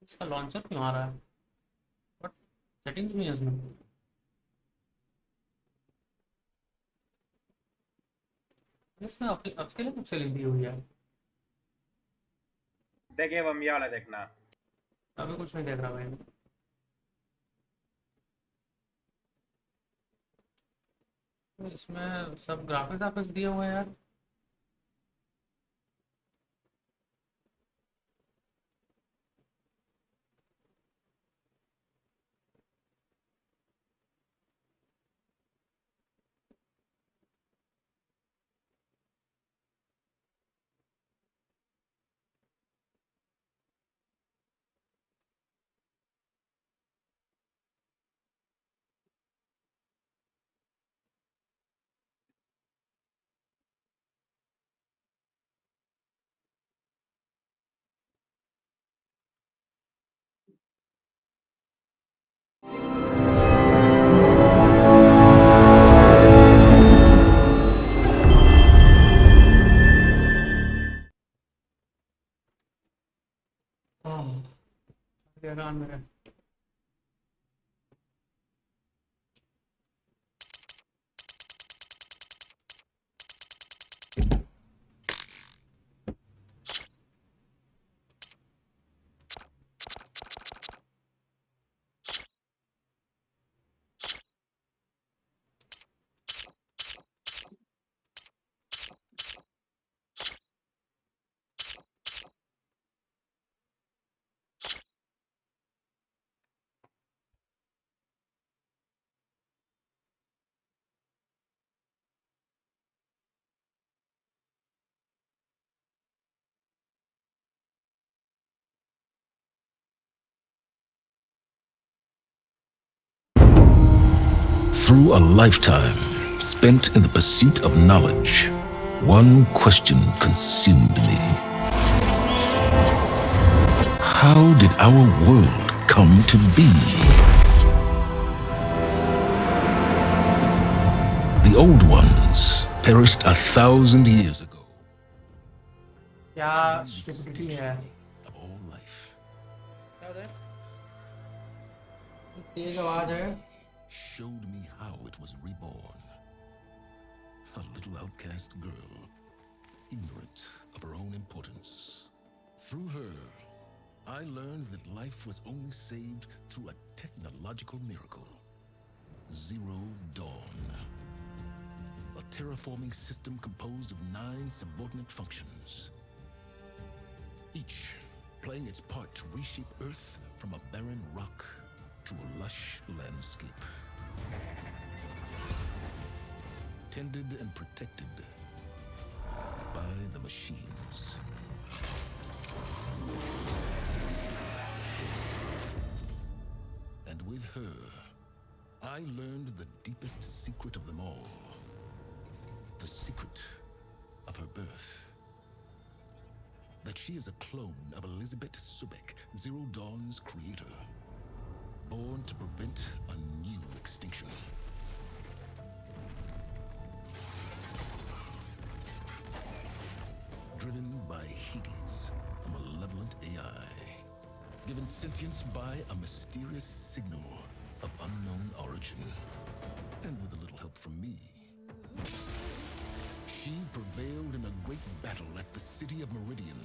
इसका लॉन्चर क्यों आ रहा है? बट सेटिंग्स में है इसमें। इसमें अपस्केलिंग अपस्केलिंग दी हुई है। देखे वो ये वाला देखना। अभी कुछ नहीं देख रहा भाई। इसमें सब ग्राफिक्स वाफिक्स दिए हुए हैं यार। हाँ, क्या कान मेरे। Through a lifetime spent in the pursuit of knowledge, one question consumed me. How did our world come to be? The old ones perished 1,000 years ago. क्या स्टुपिडिटी है। Of all life. क्या हो रहा है? तेज आवाज है। Showed me how it was reborn. A little outcast girl, ignorant of her own importance. Through her, I learned that life was only saved through a technological miracle. Zero Dawn. A terraforming system composed of 9 subordinate functions. Each playing its part to reshape Earth from a barren rock to a lush landscape. Tended and protected by the machines. And with her, I learned the deepest secret of them all. The secret of her birth. That she is a clone of Elizabeth Subek, Zero Dawn's creator. Born to prevent a new extinction. Driven by Hades, a malevolent AI. Given sentience by a mysterious signal of unknown origin. And with a little help from me, she prevailed in a great battle at the city of Meridian.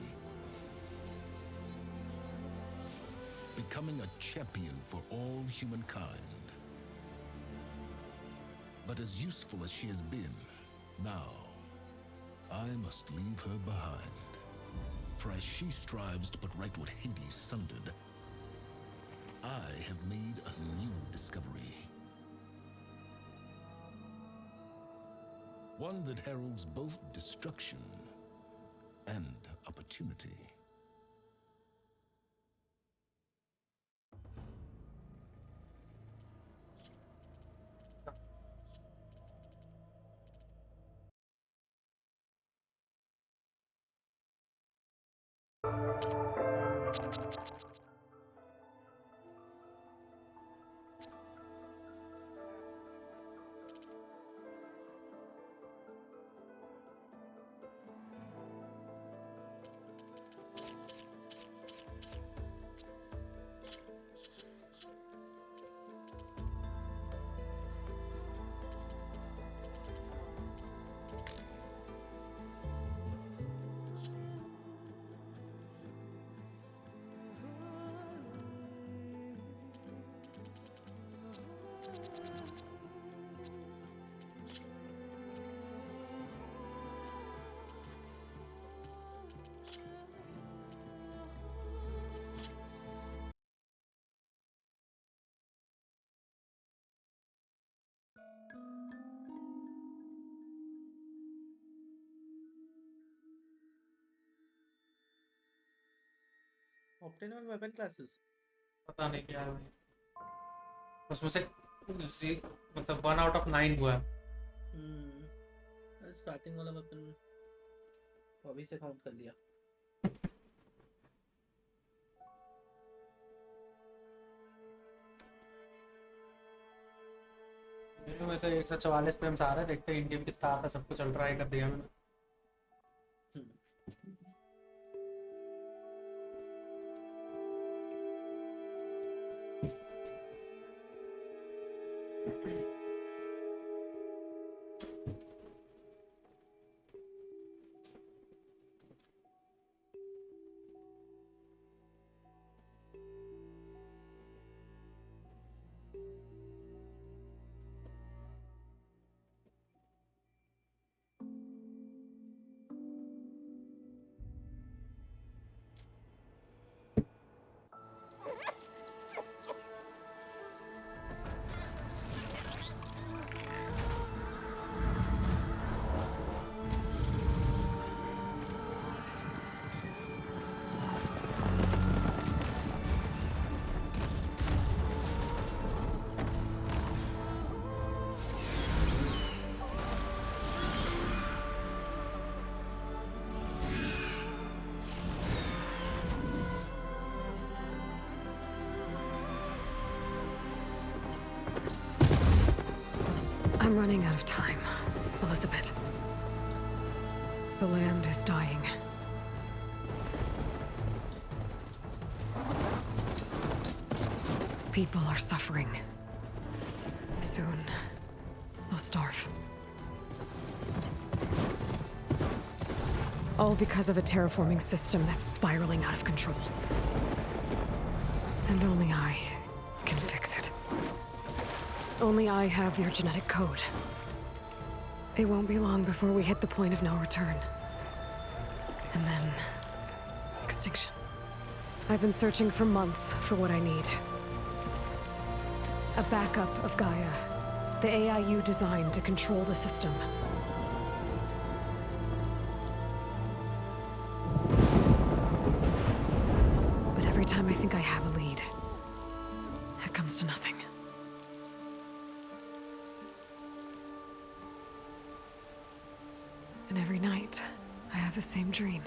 Becoming a champion for all humankind. But as useful as she has been, now, I must leave her behind. For as she strives to put right what Hades sundered, I have made a new discovery. One that heralds both destruction and opportunity. Optimal weapon classes. पता नहीं क्या है भाई। उसमें से मतलब 1 out of 9 हुआ है। स्टार्टिंग वाला वेपन अभी से काउंट कर लिया। मेरे में तो 144 फ्रेम्स आ रहा है, देखते हैं इंडियन कितना आता है, सब कुछ अल्ट्रा हाई कर दिया मैंने। I'm running out of time, Elizabeth. The land is dying. People are suffering. Soon, they'll starve. All because of a terraforming system that's spiraling out of control. And only I can fix it. Only I have your genetic code. It won't be long before we hit the point of no return. And then... extinction. I've been searching for months for what I need. A backup of Gaia. The AI you designed to control the system. But every time I think I have a lead, it comes to nothing. And every night, I have the same dream.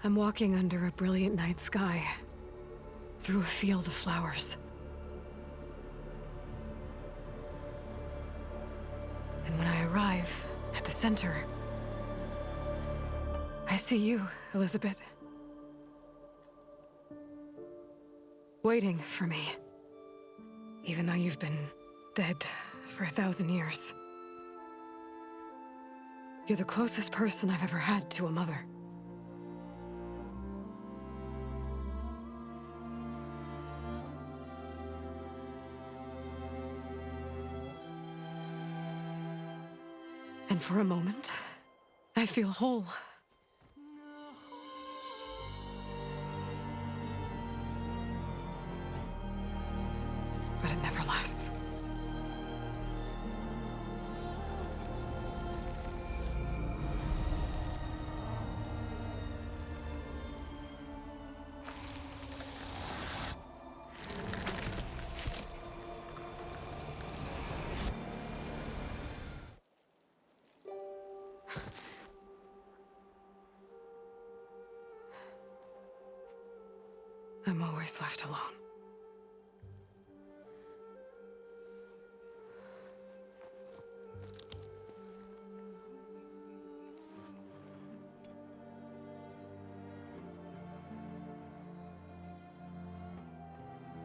I'm walking under a brilliant night sky, through a field of flowers. And when I arrive at the center, I see you, Elizabeth. Waiting for me. Even though you've been dead for 1,000 years. You're the closest person I've ever had to a mother. And for a moment, I feel whole. But it never lasts. I'm always left alone.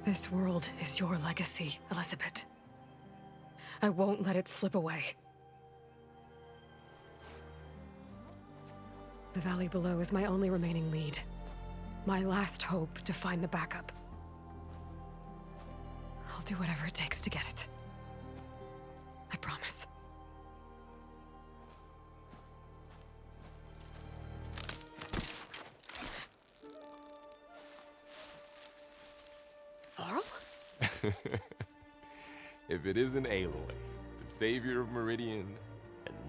This world is your legacy, Elizabeth. I won't let it slip away. The valley below is my only remaining lead. My last hope to find the backup. I'll do whatever it takes to get it. I promise. Varl? If it isn't Aloy, Savior of Meridian,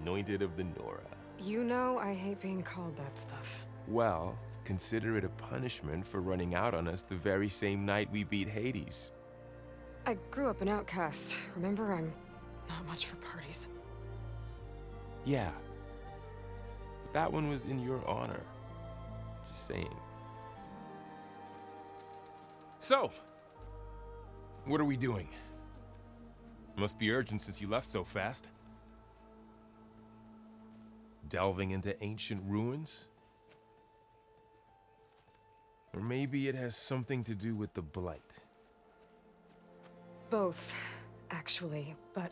anointed of the Nora. You know I hate being called that stuff. Well, consider it a punishment for running out on us the very same night we beat Hades. I grew up an outcast. Remember, I'm not much for parties. Yeah. But that one was in your honor. Just saying. So, what are we doing? Must be urgent since you left so fast. Delving into ancient ruins? Or maybe it has something to do with the Blight. Both, actually. But,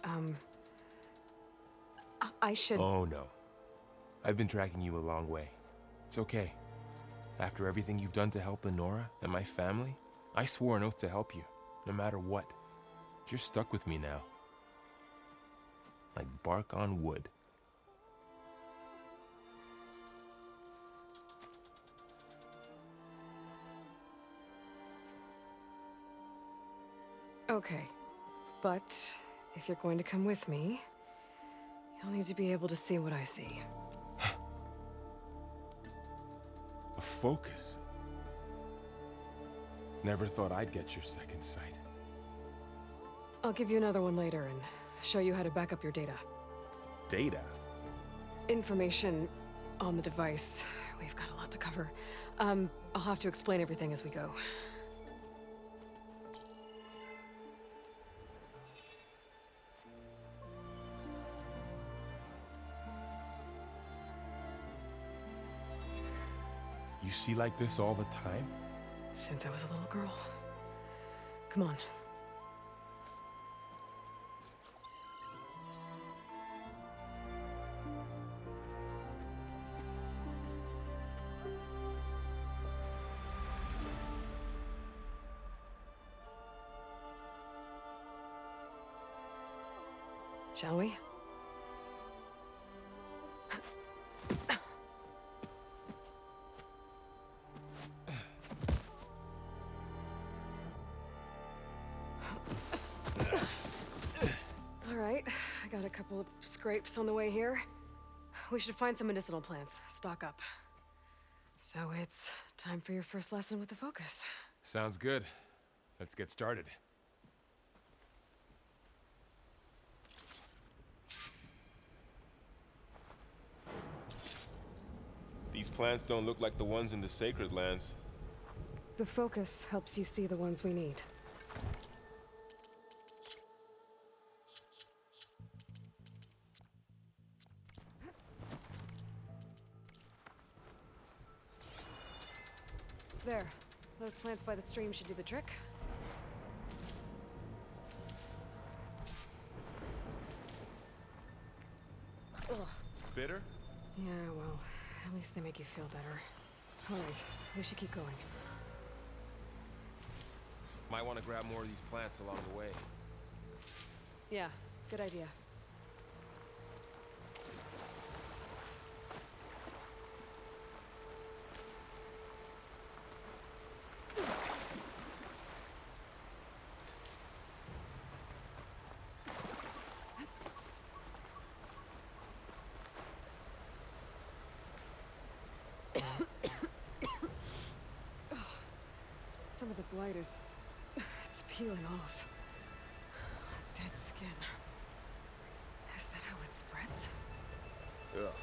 I should... Oh no. I've been tracking you a long way. It's okay. After everything you've done to help the Nora and my family, I swore an oath to help you, no matter what. You're stuck with me now. Like bark on wood. Okay. But, if you're going to come with me, you'll need to be able to see what I see. A focus? Never thought I'd get your second sight. I'll give you another one later and show you how to back up your data. Data? Information on the device. We've got a lot to cover. I'll have to explain everything as we go. You see like this all the time? Since I was a little girl. Come on. Shall we? All right, I got a couple of scrapes on the way here. We should find some medicinal plants, stock up. So it's time for your first lesson with the Focus. Sounds good. Let's get started. These plants don't look like the ones in the Sacred Lands. The Focus helps you see the ones we need. There. Those plants by the stream should do the trick. Ugh. Bitter? Yeah, well, at least they make you feel better. All right, we should keep going. Might want to grab more of these plants along the way. Yeah, good idea. Some of the blight is... it's peeling off. Dead skin. Is that how it spreads? Ugh.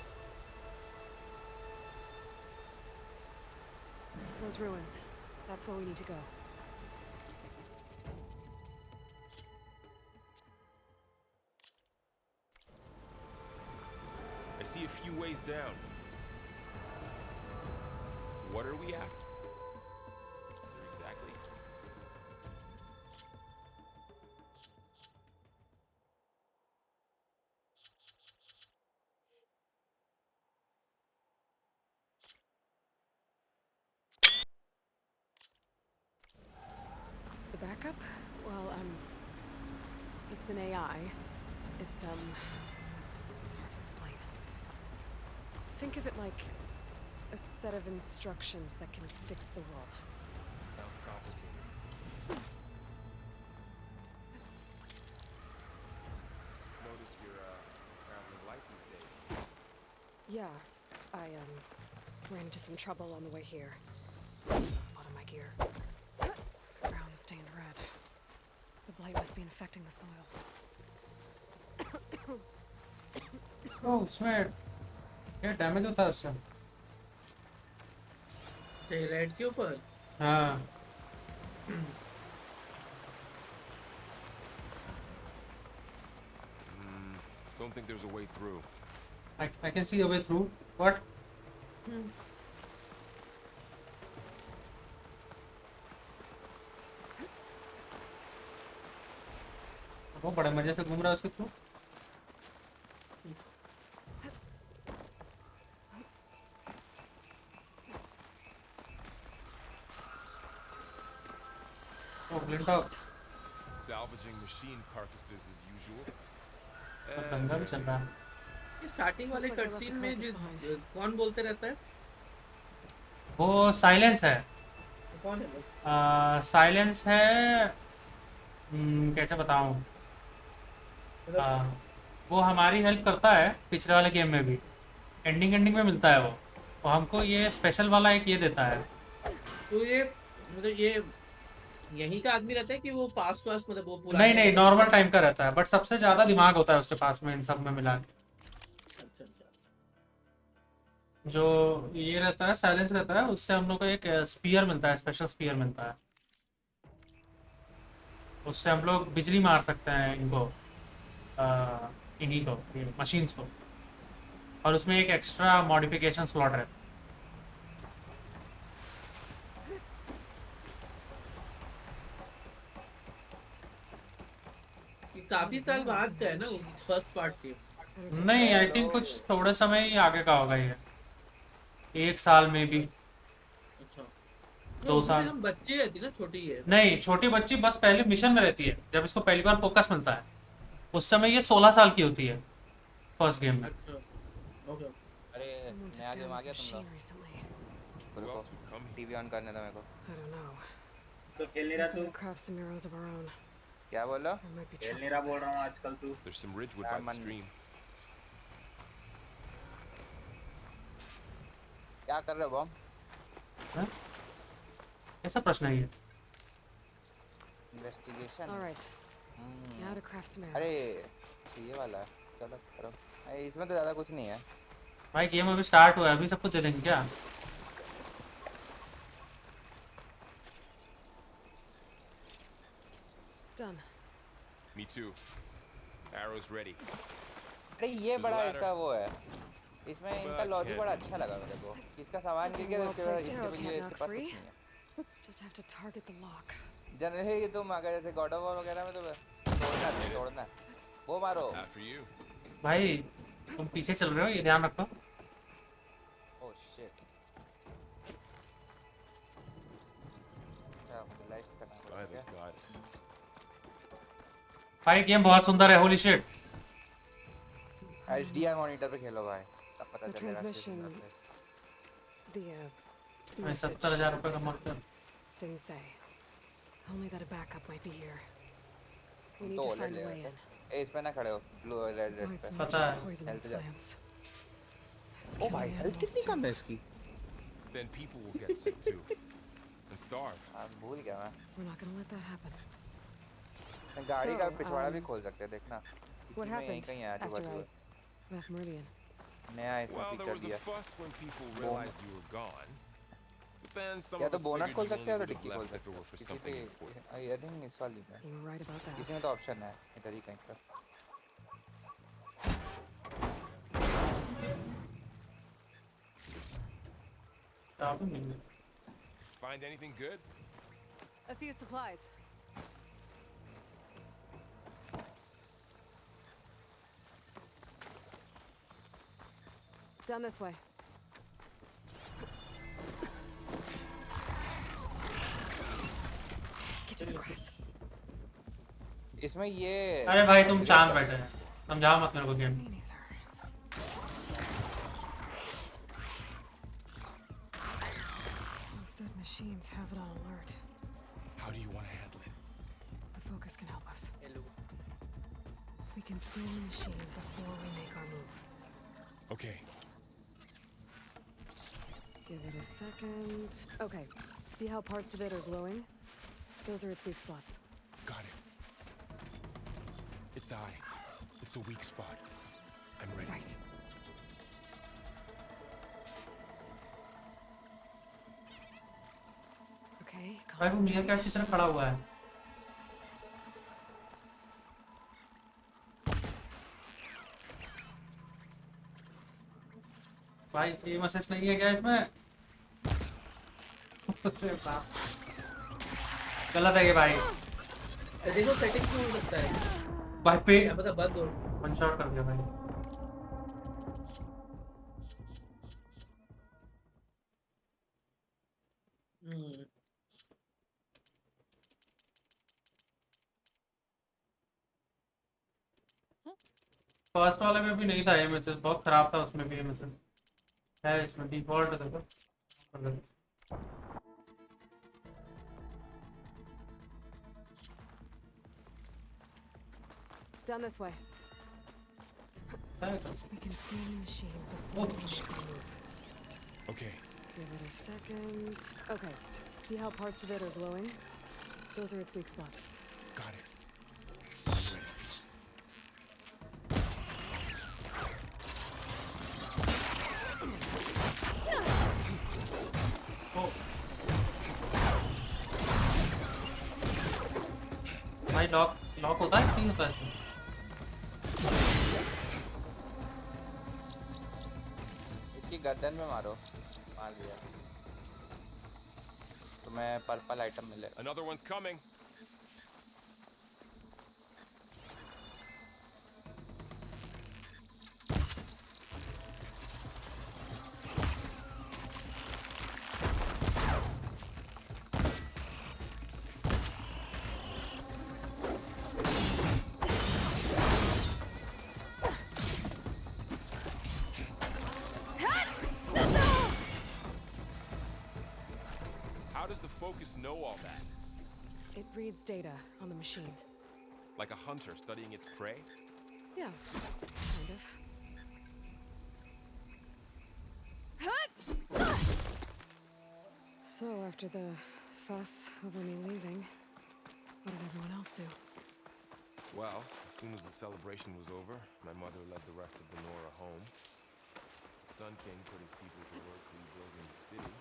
Those ruins. That's where we need to go. I see a few ways down. What are we at? Where exactly? The backup? Well, it's an AI. It's hard to explain. Think of it like a set of instructions that can fix the world. Sounds complicated. Noticed Yeah, I ran into some trouble on the way here. Still a lot of my gear. Brown stained red. The blight must be infecting the soil. ओ उसमें क्या damage होता है उससे? Red के ऊपर हाँ Don't think there's a way through. I can see a way through. What? वो बड़े मजे से घूम रहा है उसके थ्रू. ओ ग्लिंटॉक. Salvaging machine carcasses as usual. दंगा भी चल रहा है. स्टार्टिंग वाले Looks like I left cutscene the में carcass जो कौन बोलते रहता है? वो साइलेंस है. कौन है वो? साइलेंस है. कैसे बताऊं? वो हमारी हेल्प करता है पिछले वाले गेम में भी. एंडिंग में मिलता है वो. और हमको ये स्पेशल वाला एक ये देता है. तो ये मतलब ये यहीं का आदमी रहता है कि वो पास मतलब वो पूरा नहीं नॉर्मल टाइम का रहता है. बट सबसे ज्यादा दिमाग होता है उसके पास में इन सब में मिला के. अच्छा अच्छा जो ये रहता है साइलेंस रहता है उससे हम लोग को एक स्पीयर मिलता है. स्पेशल स्पीयर मिलता है. उससे हम लोग बिजली मार सकते हैं इनको इन्हीं को मशीन्स को. और उसमें एक एक्स्ट्रा मॉडिफिकेशन स्लॉट है. ये काफी साल बाद का है ना फर्स्ट पार्ट के. नहीं आई थिंक कुछ थोड़े समय ही आगे का होगा ये. 1 साल में भी. अच्छा 2 साल. हम बच्चे रहती ना छोटी है. नहीं छोटी बच्ची बस पहले मिशन में रहती है. जब इसको पहली बार फोकस मिलता है उस समय ये 16 साल की होती है फर्स्ट गेम में. अच्छा ओके. अरे Someone took नया गेम down आ this गया तुम machine लोग. recently. Who रुको else would come here? TV on करने दो मेरे को. I don't know. तो खेल नहीं रहा We're तू? gonna craft some arrows of our own. क्या बोलो? There might be खेल trouble. नहीं रहा बोल रहा हूँ आजकल तू. There's some Ridgewood Yeah, by the man. stream. क्या कर रहे हो बॉम? हाँ? कैसा प्रश्न है ये? Investigation. All right. Now to craft some अरे arrows. ये वाला है. चलो करो. अरे इसमें तो ज़्यादा कुछ नहीं है. भाई गेम अभी स्टार्ट हुआ है. अभी सब कुछ दे देंगे क्या? Done. Me too. Arrows ready. अरे ये There's a बड़ा ladder. इसका वो है. इसमें इनका But लॉजिक बड़ा can't अच्छा लगा मेरे को. इसका सामान गिर गया तो उसके बाद Well-placed इसके arrow लिए can't इसके knock पास free. कुछ नहीं है. Just have to target the lock. Generally ये तुम अगर जैसे गॉड ऑफ वॉर वगैरह में तो तोड़ना. वो मारो. After you. भाई तुम पीछे चल रहे हो ये ध्यान रखो. Oh shit. अच्छा मुझे लाइफ करना By the पड़ेगा. goddess. भाई गेम बहुत सुंदर है. Holy shit. HDR मॉनिटर पे खेलो भाई. तब पता The चलेगा. transmission- The मैं message 70,000 रुपए का मरते. didn't say. Only that a backup might be here. We need तो to OLED find a ले way लेते in. हैं. ए इस पे ना खड़े हो. Blue red Oh, red it's पे. not पता just है. poison in Health जा. plants. It's ओ भाई killing हेल्थ animals कितनी too. कम है इसकी. Then people will get sick too. And starve. हाँ भूल गया मैं. We're not gonna let that happen. गाड़ी का So, पिछवाड़ा भी खोल सकते हैं देखना. इसी What में यहीं happened कहीं है आजू after बाजू. I left Meridian? नया इसमें Well, there feature was a दिया. fuss when people realized you were gone. But then some या of तो us बोनट figured खोल you सकते हैं only या तो would have डिक्की खोल left if सकते it हैं. were for किसी something पे important. आई थिंक इस वाली में. You were right about that. इसी में तो ऑप्शन है इधर ही कहीं पर. Find anything good? A few supplies. Down this way. Get to the grass. इसमें ये. अरे भाई तुम चांद बैठे हैं. समझाओ मत मेरे को game. Me neither. Those dead machines have it on alert. How do you want to handle it? The focus can help us. We can scan the machine before we make our move. Okay. Give it a second. Okay, see how parts of it are glowing? Those are its weak spots. Got it. It's eye. It's a weak spot. I'm ready. Right. Okay, भाई वो मियाँ cat की तरह खड़ा हुआ है। भाई ये मैसेज नहीं है क्या इसमें? अरे बाप। गलत है ये भाई। देखो सेटिंग क्यों हो सकता है भाई पे क्या पता बंद हो। वन शॉट कर दिया भाई। हम्म फर्स्ट वाले में भी नहीं था ये मैसेज, बहुत खराब था उसमें भी ये मैसेज है। इसमें डिफॉल्ट है देखो। Down this way. We can scan the machine before we move. Okay. Give it a second. Okay, see how parts of it are glowing? Those are its weak spots. Got it. I'm ready. ओ भाई lock lock होता है कि नहीं होता है इसमें? इसकी गर्दन में मारो, मार दिया। तुम्हें पर्पल आइटम मिले। Another one's coming. How does the focus know all that? It reads data on the machine. Like a hunter studying its prey? Yeah, kind of. So, after the fuss over me leaving, what did everyone else do? Well, as soon as the celebration was over, my mother led the rest of the Nora home. The Sun King put his people to work rebuilding the city.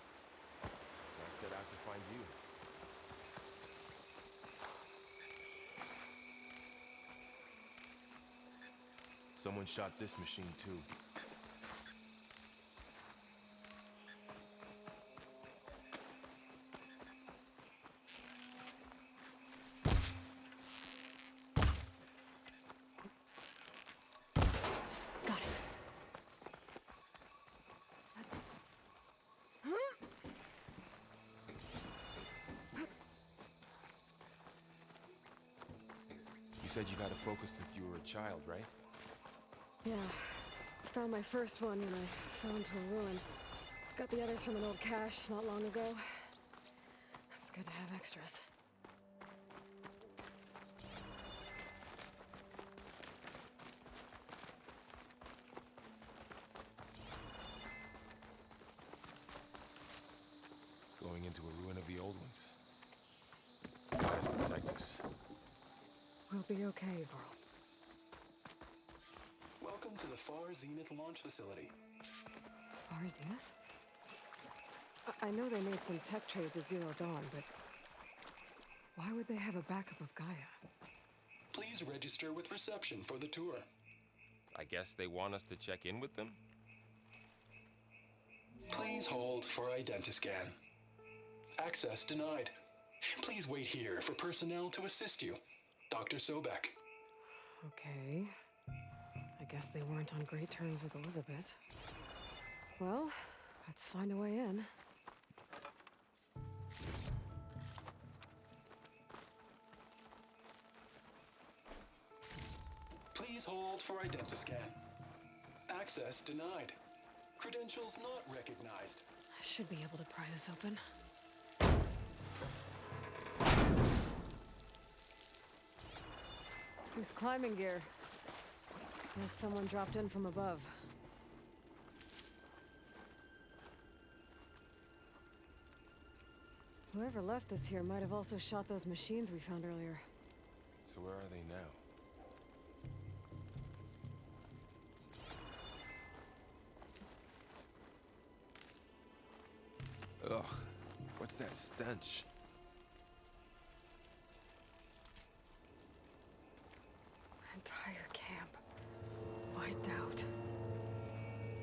And I set out to find you. Someone shot this machine too. Got it. You said you got a focus since you were a child, right? Yeah. Found my first one when I fell into a ruin. Got the others from an old cache not long ago. It's good to have extras. Going into a ruin of the old ones. God has protect us. We'll be okay, Varl. Welcome to the Far Zenith launch facility. Far Zenith? I know they made some tech trades with Zero Dawn, but why would they have a backup of Gaia? Please register with reception for the tour. I guess they want us to check in with them? Please hold for identiscan. Access denied. Please wait here for personnel to assist you. Dr. Sobek. Okay. I guess they weren't on great terms with Elizabeth. Well, let's find a way in. Please hold for identiscan. Access denied. Credentials not recognized. I should be able to pry this open. There's climbing gear. Guess someone dropped in from above. Whoever left this here might have also shot those machines we found earlier. So where are they now? Ugh, what's that stench? Entire camp. Wiped out.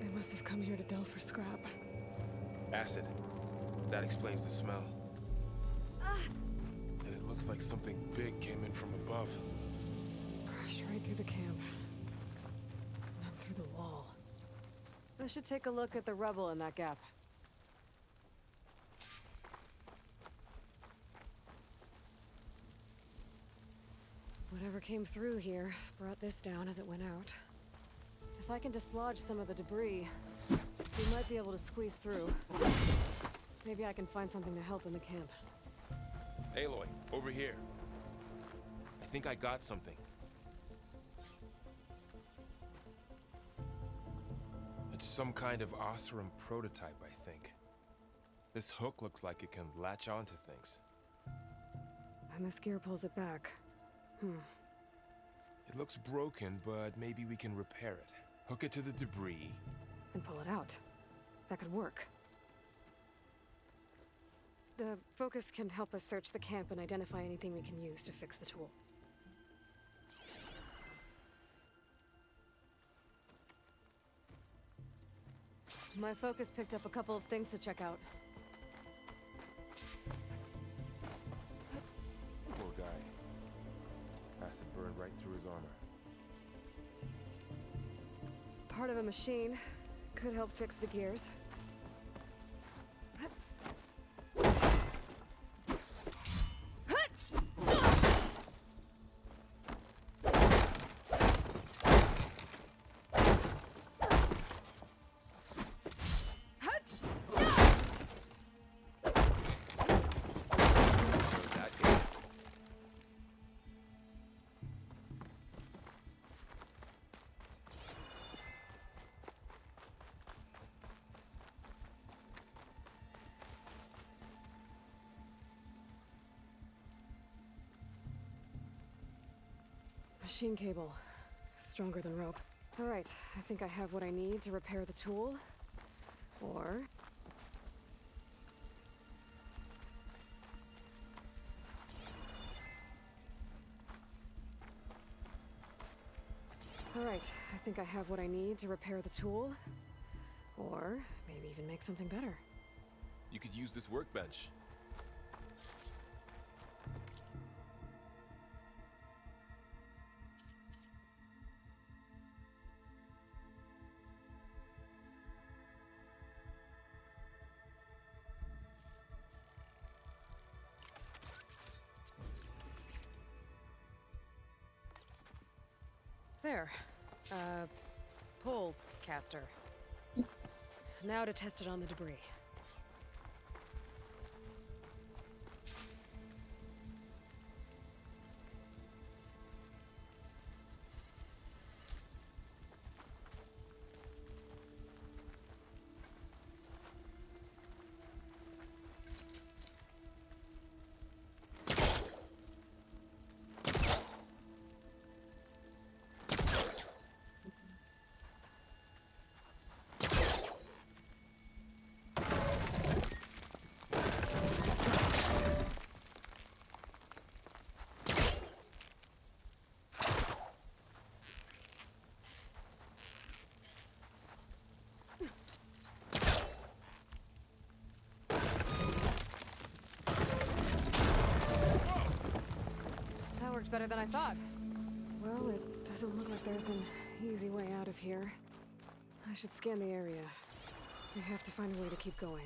They must have come here to delve for scrap. Acid. That explains the smell. And it looks like something big came in from above. Crashed right through the camp. And through the wall. I should take a look at the rubble in that gap. Whatever came through here brought this down as it went out. If I can dislodge some of the debris, we might be able to squeeze through. Maybe I can find something to help in the camp. Aloy, over here. I think I got something. It's some kind of Oseram prototype, I think. This hook looks like it can latch onto things. And this gear pulls it back. It looks broken, but maybe we can repair it. Hook it to the debris. And pull it out. That could work. The focus can help us search the camp and identify anything we can use to fix the tool. My focus picked up a couple of things to check out. Poor guy. Acid burned right through his armor. Part of a machine. Could help fix the gears. Machine cable. Stronger than rope. All right, I think I have what I need to repair the tool. Or... All right, I think I have what I need to repair the tool. Or maybe even make something better. You could use this workbench. There. Pole caster. Now to test it on the debris. Worked better than I thought. Well, it doesn't look like there's an easy way out of here. I should scan the area. We have to find a way to keep going.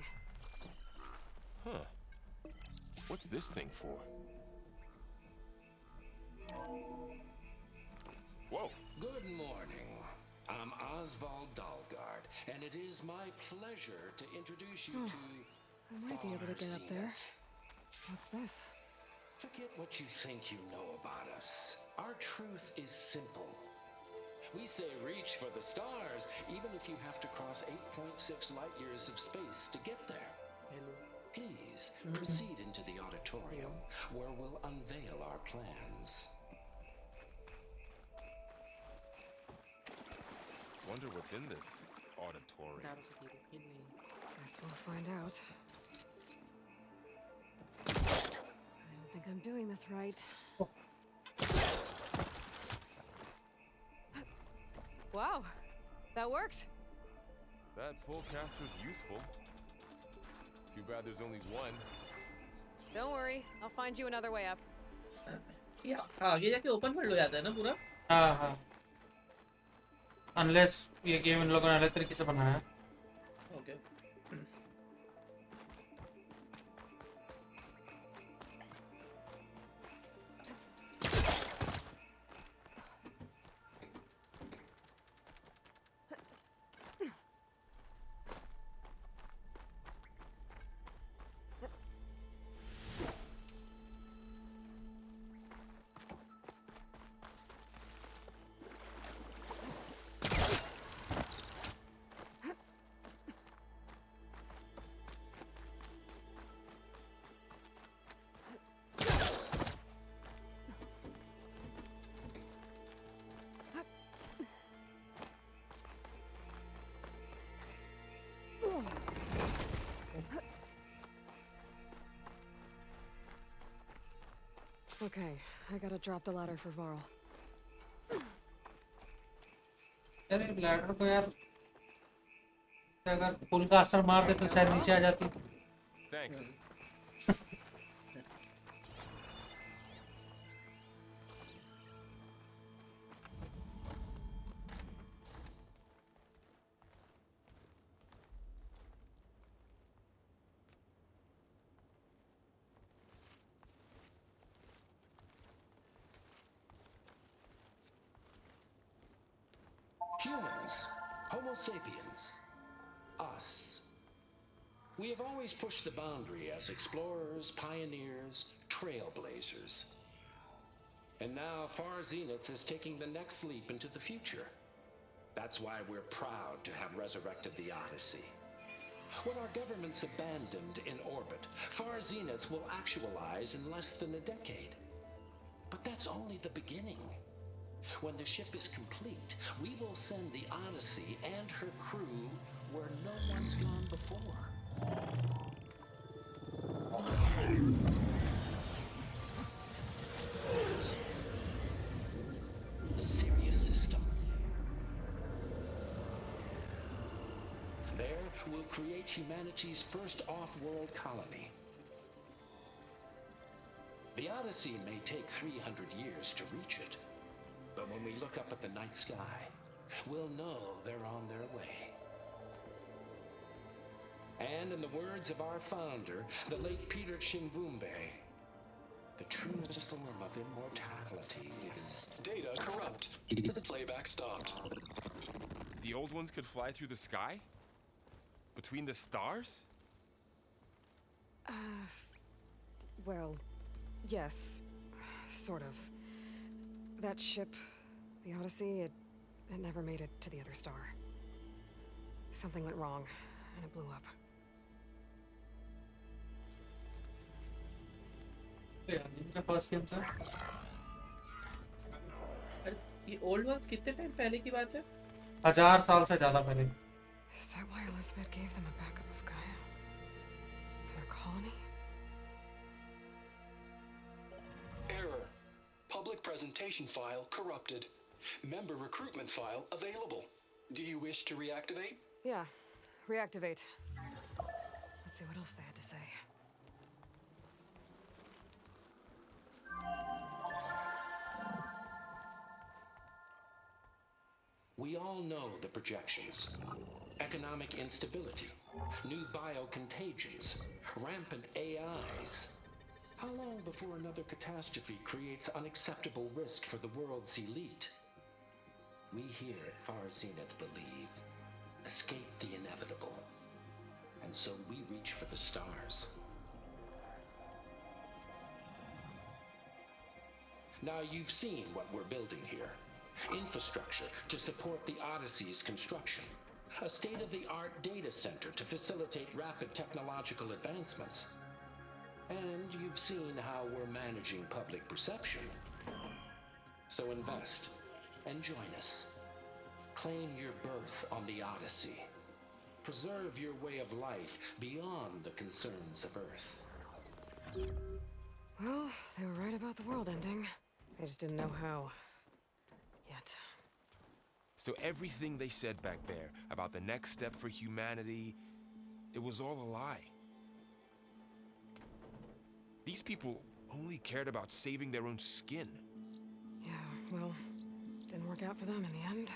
Huh. What's this thing for? Whoa! Good morning. I'm Oswald Dalgard, and it is my pleasure to introduce you to... I might be able to get up there. What's this? Forget what you think you know about us. Our truth is simple. We say reach for the stars, even if you have to cross 8.6 light years of space to get there. Hello. Please, please proceed into the auditorium where we'll unveil our plans. Wonder what's in this auditorium. Guess we'll find out. I don't think I'm doing this right. Wow, that worked. That pull caster's useful. Too bad there's only one. Don't worry, I'll find you another way up. ये आगे जाके open world हो जाता है ना पूरा? हाँ हाँ, अनलेस ये गेम इन लोगों ने अलग तरीके से बनाया है। Okay. Okay, I gotta drop the ladder for Varl. यार ये लैडर को यार से अगर पुल कास्टर मार दे तो शायद नीचे आ जाती। Thanks. Humans, Homo sapiens, us. We have always pushed the boundary as explorers, pioneers, trailblazers. And now Far Zenith is taking the next leap into the future. That's why we're proud to have resurrected the Odyssey. When our government's abandoned in orbit, Far Zenith will actualize in less than a decade. But that's only the beginning. When the ship is complete, we will send the Odyssey and her crew where no one's gone before. The Sirius system. There, we'll create humanity's first off-world colony. The Odyssey may take 300 years to reach it. But when we look up at the night sky, we'll know they're on their way. And in the words of our founder, the late Peter Chimvumbe, the truest form of immortality is... Data corrupt. Playback stopped. The old ones could fly through the sky? Between the stars? Well, yes, sort of. That ship, the Odyssey, it never made it to the other star. Something went wrong, and it blew up. इनका first game से अरे ये old ones कितने time पहले की बात है? 1000 साल से ज्यादा पहले। Is that why Elizabeth gave them a backup of Gaia? For their colony? Error. Public presentation file corrupted. Member recruitment file available. Do you wish to reactivate? Yeah, reactivate. Let's see what else they had to say. We all know the projections. Economic instability, new biocontagions, rampant AIs. How long before another catastrophe creates unacceptable risk for the world's elite? We here at Far Zenith believe, escape the inevitable. And so we reach for the stars. Now you've seen what we're building here. Infrastructure to support the Odyssey's construction. A state-of-the-art data center to facilitate rapid technological advancements. And you've seen how we're managing public perception. So invest and join us. Claim your berth on the Odyssey. Preserve your way of life beyond the concerns of Earth. Well, they were right about the world ending. They just didn't know how. Yet. So everything they said back there about the next step for humanity, it was all a lie. These people only cared about saving their own skin. Yeah, well, didn't work out for them in the end.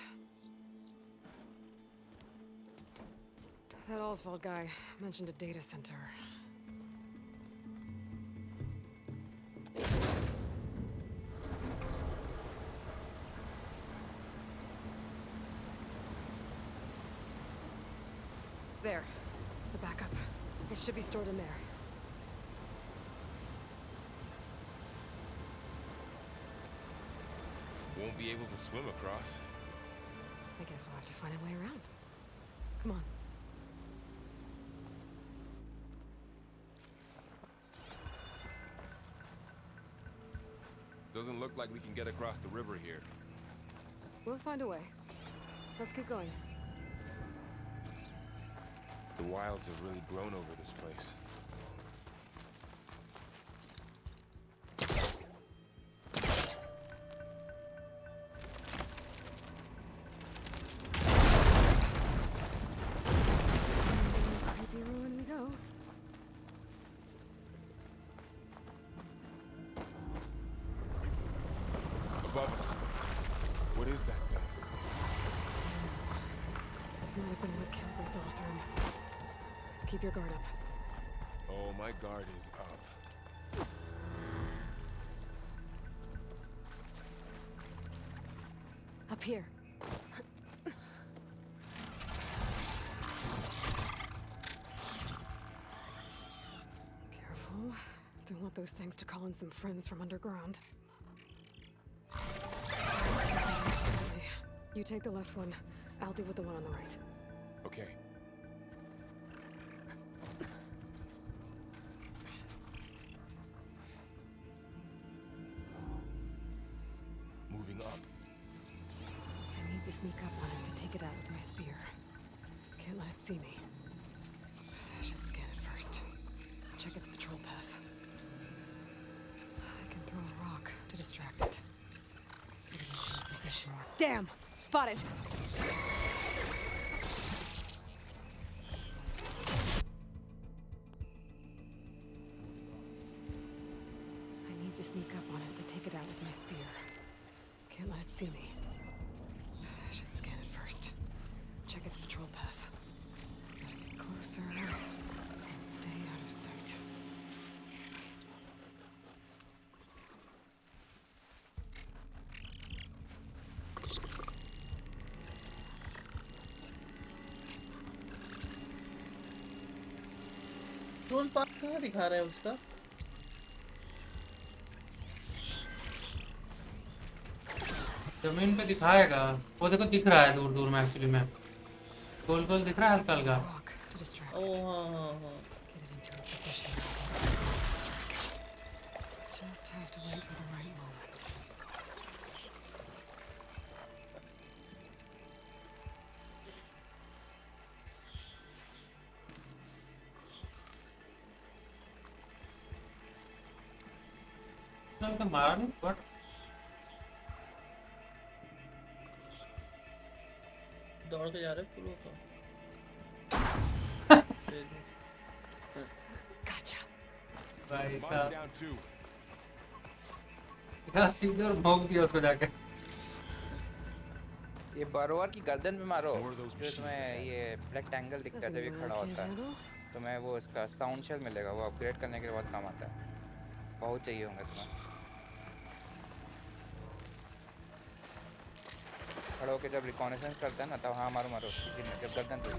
That Oswald guy mentioned a data center. There. The backup. It should be stored in there. Won't be able to swim across. I guess we'll have to find a way around. Come on. Doesn't look like we can get across the river here. We'll find a way. Let's keep going. The wilds have really grown over this place. Creepy ruin we go. Above us. What is that thing? It might have been what killed those Osram. Keep your guard up. Oh, my guard is up. Up here. Careful. Don't want those things to call in some friends from underground. You take the left one. I'll deal with the one on the right. Okay. Moving up. I need to sneak up on it to take it out with my spear. Can't let it see me. I should scan it first. Check its patrol path. I can throw a rock to distract it. Get it into a position where... Damn! Spotted! I need to sneak up on it to take it out with my spear. Can't let it see me. I should scan it first. Check its patrol path. Gotta get closer and stay out of sight. Petrol pump कहाँ दिखा रहा है उसका? जमीन पे दिखाएगा वो देखो दिख रहा है दूर दूर में एक्चुअली में गोल गोल दिख रहा है हल्का हल्का Rock to distract Oh, it. हाँ हाँ हाँ. Get it into a position where I can strike. Just have to wait for the right moment. तो मारा नहीं बट दौड़ के जा रहे फुल को. Gotcha. भाई Mark साहब down two. क्या सीधे और भोंक दिया उसको जाके ये बरोवर की गर्दन पे मारो More of those जो इसमें machines ये रेक्टेंगल दिखता है जब ये खड़ा होता है तो मैं वो इसका साउंड शेल मिलेगा वो अपग्रेड करने के बाद काम आता है बहुत चाहिए होंगे तुम्हें खड़ा होकर जब रिकॉनेसेंस करता है ना तब हाँ मारो मारो किसी ने जब गर्दन पे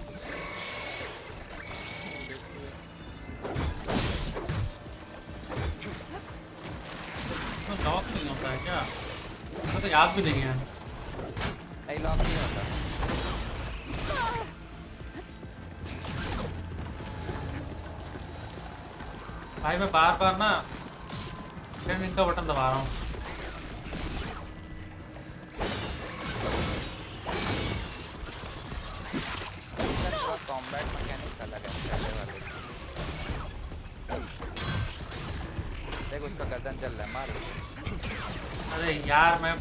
तो लॉक नहीं होता है क्या मुझे तो याद भी नहीं है नहीं लॉक नहीं होता भाई मैं बार बार ना ट्रेनिंग का बटन दबा रहा हूँ। कॉम्बैट मैकेनिक्स अलग है पहले वाले से। देख उसका गर्दन चल रहा है, मार। अरे यार मैं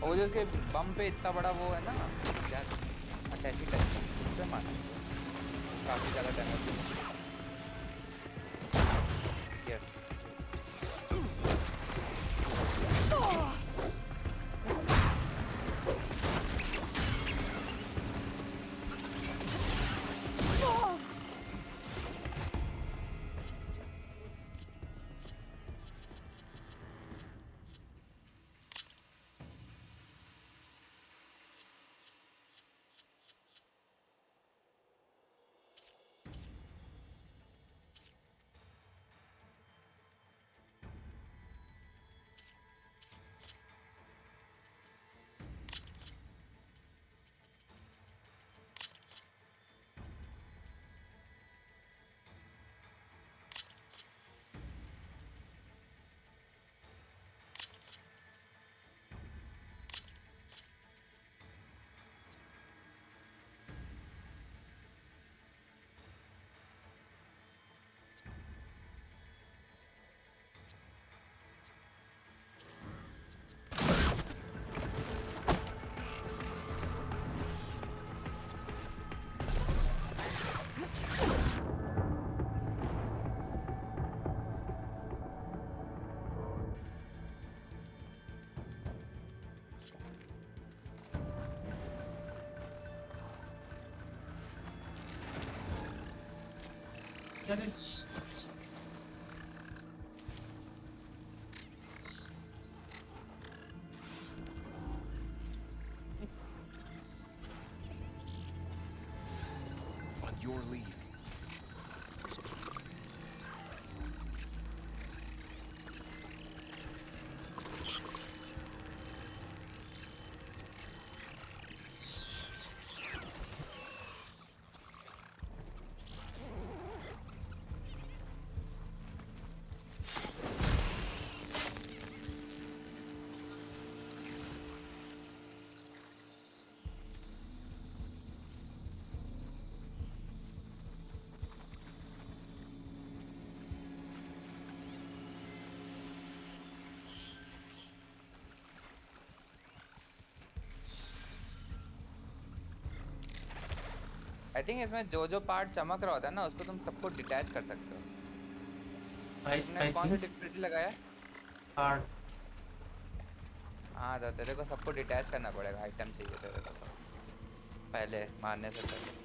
और जो उसके बम पे इतना बड़ा वो है ना क्या अटैची टाइप उस पे मार, काफी ज्यादा damage. Yes On your lead. I think इसमें जो जो पार्ट चमक रहा होता है ना उसको तुम सबको डिटैच कर सकते हो। भाई तुमने कौन सी डिफिकल्टी लगाया? हार्ड। हाँ तो तेरे को सबको डिटैच करना पड़ेगा, आइटम चाहिए तेरे को तो पहले मारने से पहले।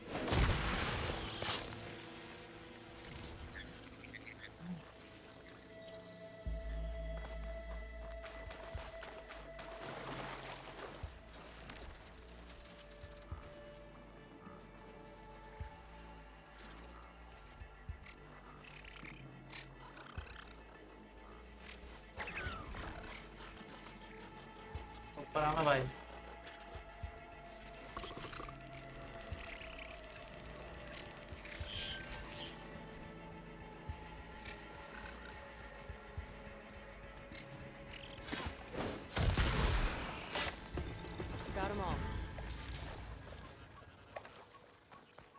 ऊपर आना भाई। Got them all.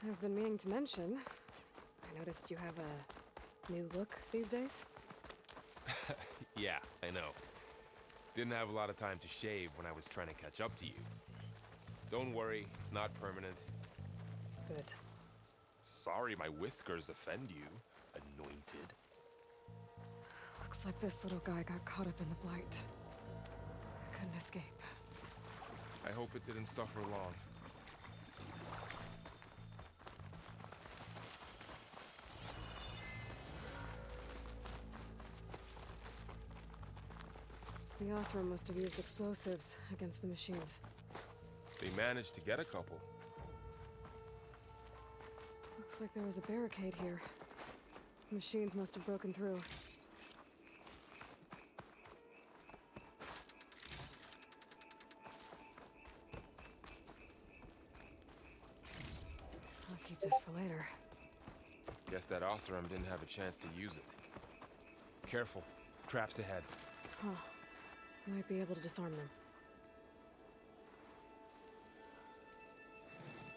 I've been meaning to mention, I noticed you have a new look these days. Yeah, I know. Didn't have a lot of time to shave when I was trying to catch up to you. Don't worry, it's not permanent. Good. Sorry my whiskers offend you, anointed. Looks like this little guy got caught up in the blight. Couldn't escape. I hope it didn't suffer long. The Osram must have used explosives against the machines. They managed to get a couple. Looks like there was a barricade here. Machines must have broken through. Guess that Oseram didn't have a chance to use it. Careful. Traps ahead. Huh. Might be able to disarm them.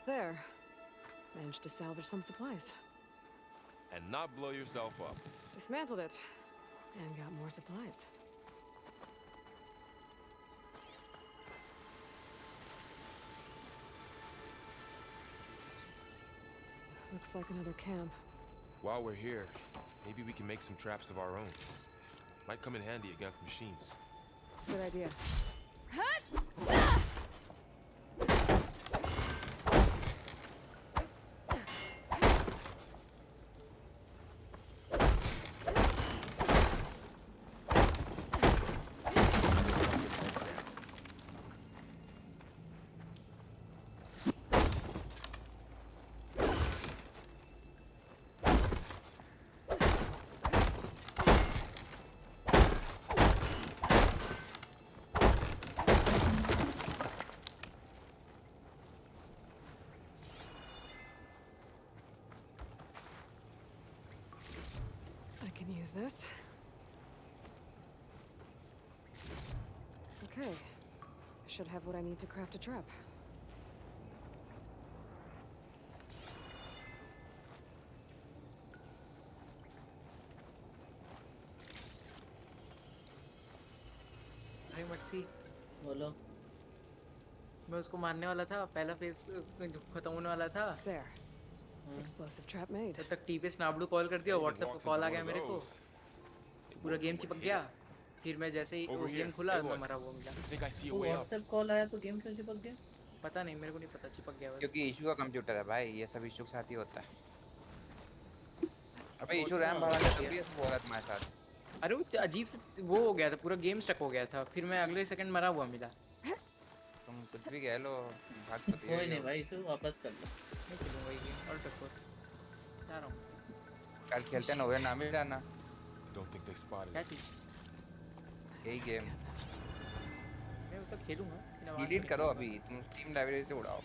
There. Managed to salvage some supplies. And not blow yourself up. Dismantled it. And got more supplies. Looks like another camp. While we're here, maybe we can make some traps of our own. Might come in handy against machines. Good idea. I can use this. Okay. I should have what I need to craft a trap. अरे mercy बोलो। मैं उसको मारने वाला था, पहला phase खत्म होने वाला था। There. Explosive trap made. तब तक टी पे स्नाबडू कॉल कर दिया, व्हाट्सएप पे कॉल आ गया मेरे को, पूरा गेम चिपक गया। फिर मैं जैसे ही वो गेम खुला मैं मरा हुआ मिला। व्हाट्सएप कॉल आया तो गेम क्यों चिपक गया? पता नहीं, मेरे को नहीं पता, चिपक गया बस। क्योंकि इशू का कंप्यूटर है भाई, ये सब इशू के साथ ही होता है। अबे इशू रैम बढ़ाने के लिए सब हो रहा है तुम्हारे साथ। अरे वो अजीब से वो हो गया था, पूरा गेम स्टक हो गया था, फिर मैं अगले सेकंड मरा हुआ मिला। तुम कुछ भी कह लो, भाग तो दिया कोई नहीं भाई, इसे वापस कर लो। मैं खेलूंगा ये गेम और टक्कर जा रहा हूं। कल खेलते हैं, नोवे नाम ही जाना। Don't think they spotted क्या us. चीज? यही गेम मैं मतलब खेलूंगा। डिलीट करो अभी, तुम स्टीम लाइब्रेरी से उड़ाओ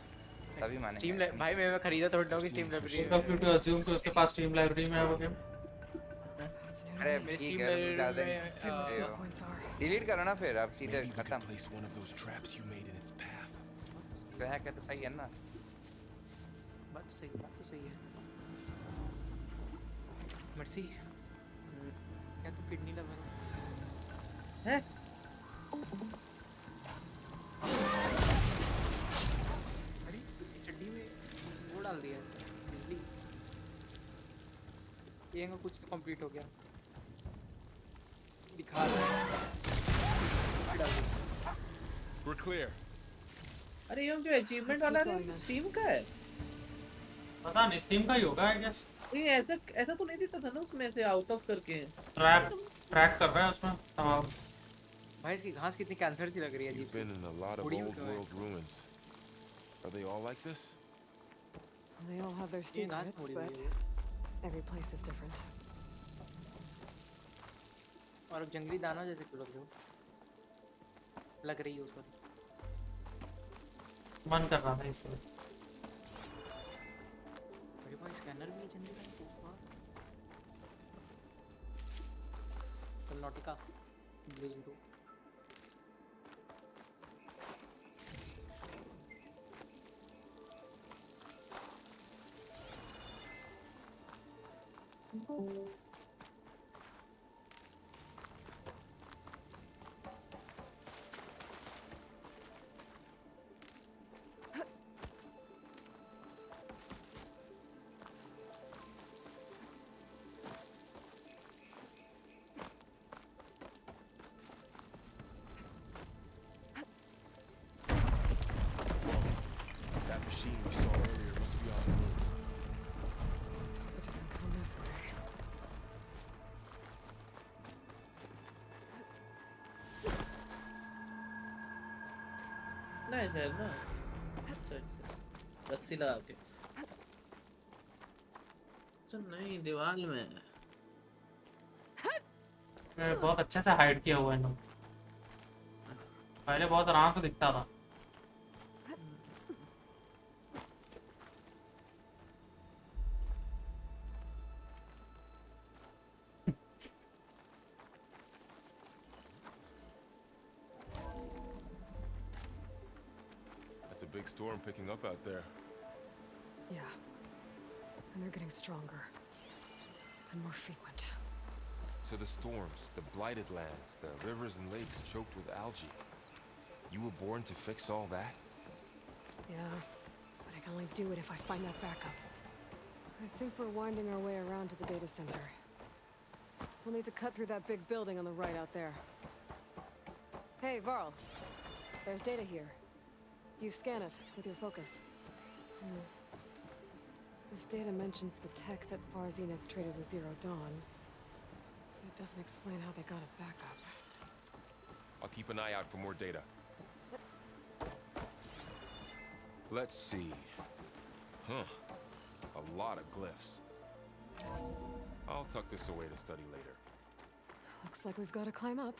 तभी मानेंगे। स्टीम भाई मैं खरीदा थोड़ा हूं कि स्टीम लाइब्रेरी। कंप्यूटर अज्यूम कि उसके पास स्टीम लाइब्रेरी में है वो गेम। अरे मेरे ठीक स्टीम है, तुम ज्यादा लाइब्रेरी में Points are. डिलीट करो ना, फिर अब सीधे Maybe you could खत्म। place one of those traps you made in its path. Crack है तो सही है ना। बात तो सही है। मर्सी क्या तू किडनी लगा है? अरे उसकी चड्डी में वो डाल दिया बिजली। ये का कुछ तो कंप्लीट हो गया, दिखा रहा है। डाल दिया। We're clear. अरे ये जो अचीवमेंट वाला है स्टीम का है? पता नहीं, स्टीम का ही होगा आई गेस। नहीं ऐसा ऐसा तो नहीं दिखता था ना उसमें से आउट ऑफ करके। ट्रैक कर रहा है उसमें तमाम। भाई इसकी घास कितनी कैंसर सी लग रही है। You've been in a lot of What do you old do? world ruins. Are they all like this? They all have their ये घास secrets, थोड़ी but हुई है। every place is different. और अब जंगली दानों जैसे क्यों लग रही हो सर। मन कर रहा था इसमें। मेरे पास स्कैनर भी है जंगली दानों को। Karnataka blue zero. That machine we saw earlier must be on the move. Let's hope it doesn't come this way. नहीं सर ना, रस्सी लगा के। तो नहीं, दीवार में बहुत अच्छे से हाइड किया हुआ है इन्होंने। पहले बहुत आराम से दिखता था। big storm picking up out there. Yeah. And they're getting stronger. And more frequent. So the storms, the blighted lands, the rivers and lakes choked with algae. You were born to fix all that? Yeah. But I can only do it if I find that backup. I think we're winding our way around to the data center. We'll need to cut through that big building on the right out there. Hey, Varl. There's data here. You scan it with your focus. This data mentions the tech that Far Zenith traded with Zero Dawn. It doesn't explain how they got it back up. I'll keep an eye out for more data. Let's see. Huh. A lot of glyphs. I'll tuck this away to study later. Looks like we've got to climb up.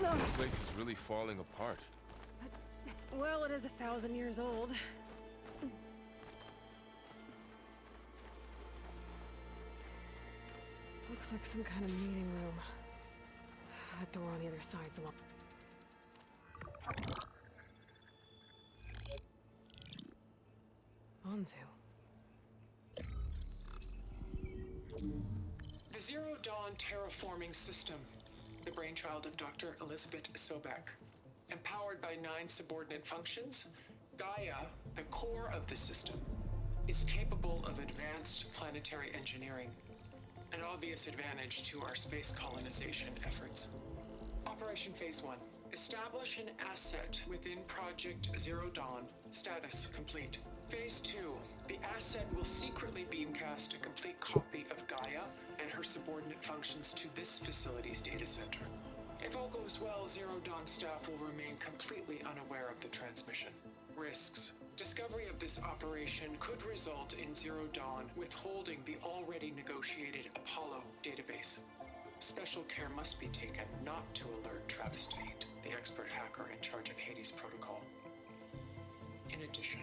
This place is really falling apart. Well, it is 1,000 years old. Looks like some kind of meeting room. A door on the other side's locked. Anzu. The Zero Dawn terraforming system, the brainchild of Dr. Elizabeth Sobek. Empowered by 9 subordinate functions, Gaia, the core of the system, is capable of advanced planetary engineering, an obvious advantage to our space colonization efforts. Operation Phase 1. Establish an asset within Project Zero Dawn. Status complete. Phase 2. The asset will secretly beamcast a complete copy of Gaia and her subordinate functions to this facility's data center. If all goes well, Zero Dawn staff will remain completely unaware of the transmission. Risks. Discovery of this operation could result in Zero Dawn withholding the already negotiated Apollo database. Special care must be taken not to alert Travis Tate, the expert hacker in charge of Hades Protocol. In addition,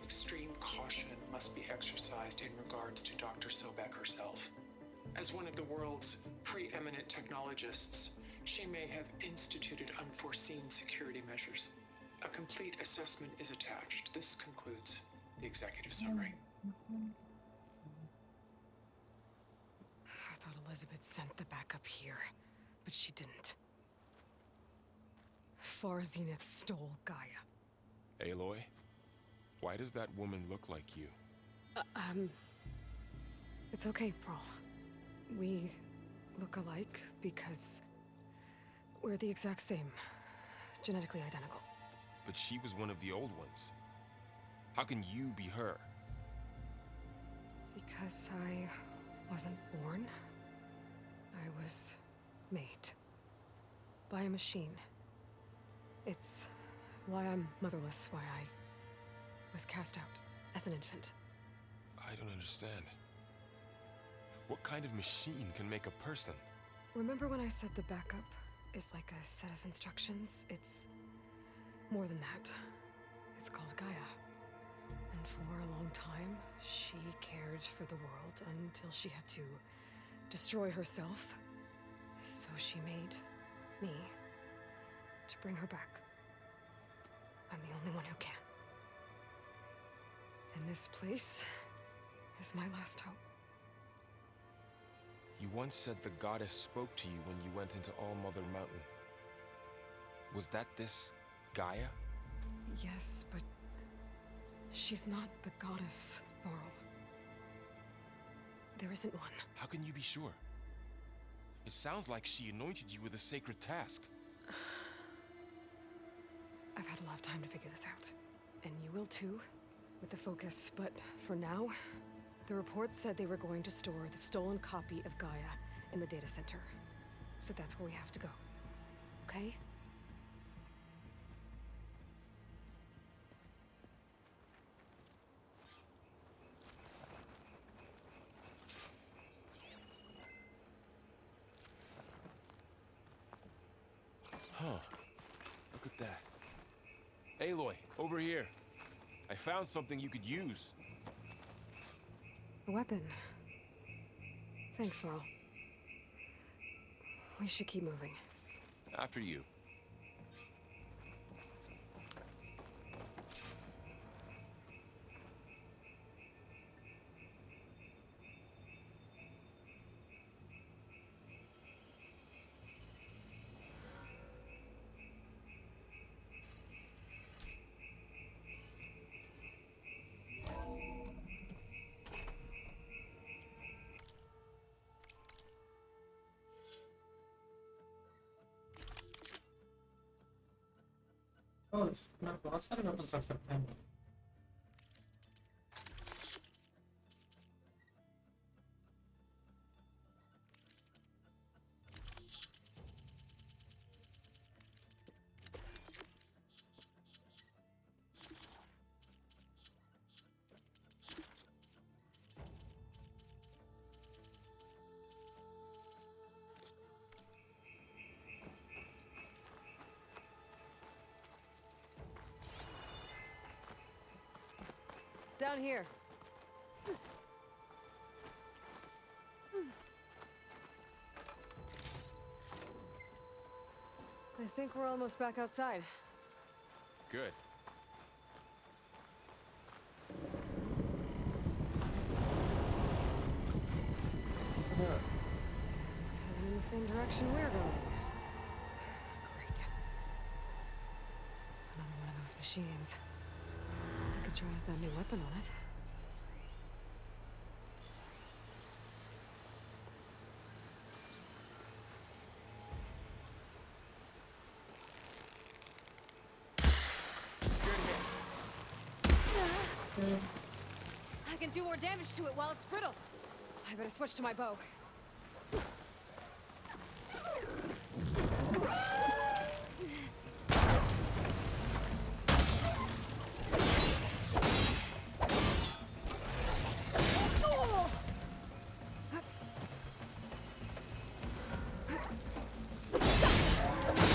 extreme caution must be exercised in regards to Dr. Sobek herself. As one of the world's preeminent technologists, she may have instituted unforeseen security measures. A complete assessment is attached. This concludes the executive summary. I thought Elizabeth sent the backup here, but she didn't. Far Zenith stole Gaia. Aloy, why does that woman look like you? It's okay, Brawl. We look alike because we're the exact same. Genetically identical. But she was one of the old ones. How can you be her? Because I wasn't born. I was made. By a machine. It's why I'm motherless, why I was cast out as an infant. I don't understand. What kind of machine can make a person? Remember when I said the backup is like a set of instructions? It's more than that. It's called Gaia. And for a long time, she cared for the world until she had to destroy herself. So she made me to bring her back. I'm the only one who can. And this place is my last hope. You once said the goddess spoke to you when you went into All Mother Mountain. Was that this Gaia? Yes, but she's not the goddess, Varl. There isn't one. How can you be sure? It sounds like she anointed you with a sacred task. I've had a lot of time to figure this out. And you will too, with the focus. But for now, the reports said they were going to store the stolen copy of Gaia in the data center. So that's where we have to go. Okay? Aloy, over here. I found something you could use. A weapon. Thanks, Varl. We should keep moving. After you. ओह, इसमें बहुत सारे weapons रख सकते हैं। Down here. I think we're almost back outside. Good. It's heading in the same direction we're going. Great. Another one of those machines. I could try out that new weapon on it. I can do more damage to it while it's brittle. I better switch to my bow.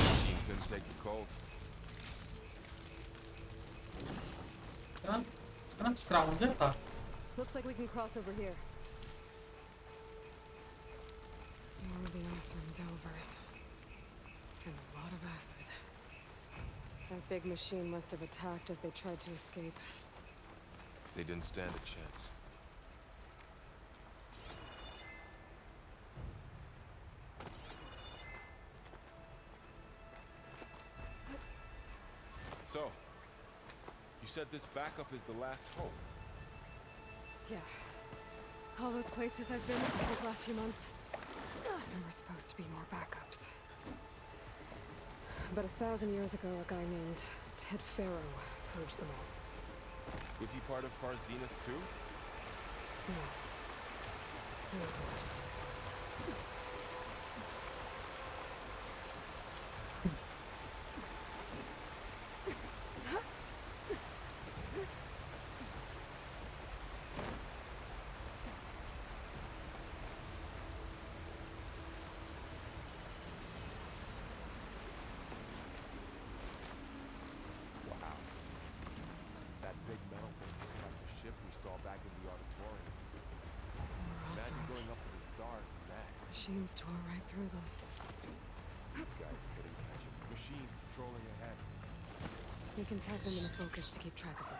Machine couldn't take the cold. इसका scrounger था। Looks like we can cross over here. More of the Osram Delvers. And a lot of acid. That big machine must have attacked as they tried to escape. They didn't stand a chance. So, you said this backup is the last hope. Yeah. All those places I've been these last few months, there were supposed to be more backups. But 1,000 years ago, a guy named Ted Farrow purged them all. Was he part of Far Zenith too? No. It was worse. Wow. That big metal thing looks like the ship we saw back in the auditorium. More Imagine Osram. going up to the stars in that. Machines tore right through them. These guys couldn't catch him. Machines patrolling ahead. We can tap them in a focus to keep track of them.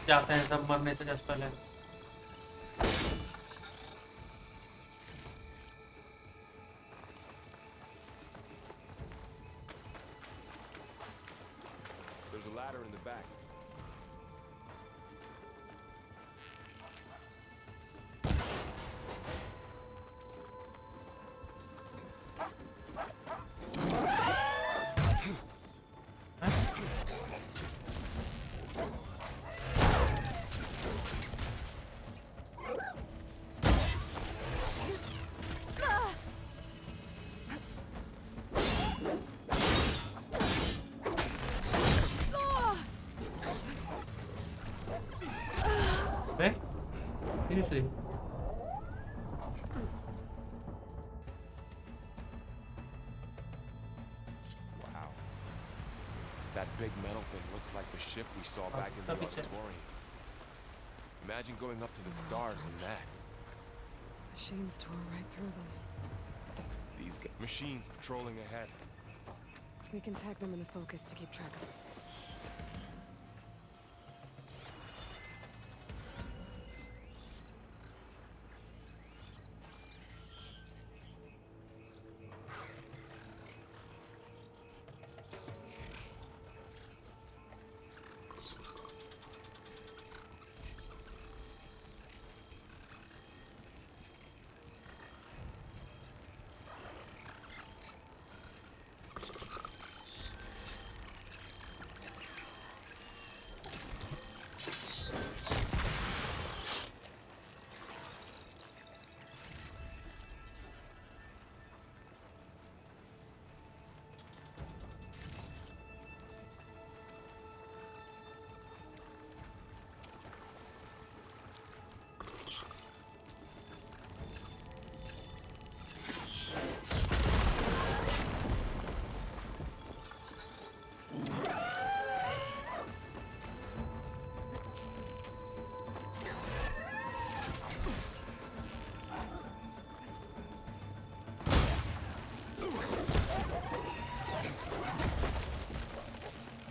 जाते हैं सब मरने से just पहले। There's a ladder in the back. Wait, seriously? Wow. That big metal thing looks like the ship we saw back in the That'd be sick. auditorium. Imagine going up to the stars in that. Machines tore right through them. These machines patrolling ahead. We can tag them in the focus to keep track of it.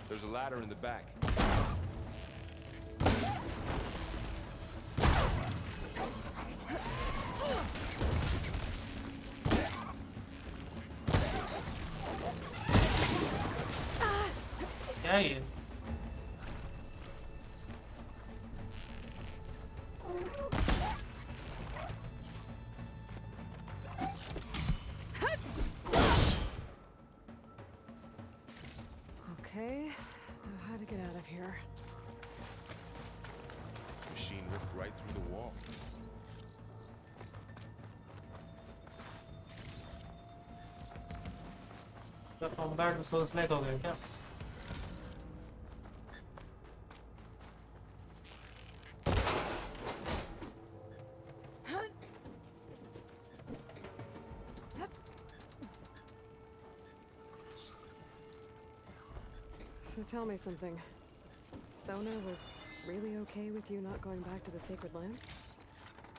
There's a ladder in the back. क्या है ये? Okay, now how to get out of here. Machine ripped right through the wall. क्या combat source like हो गया क्या? So tell me something. Sona was really okay with you not going back to the Sacred Lands?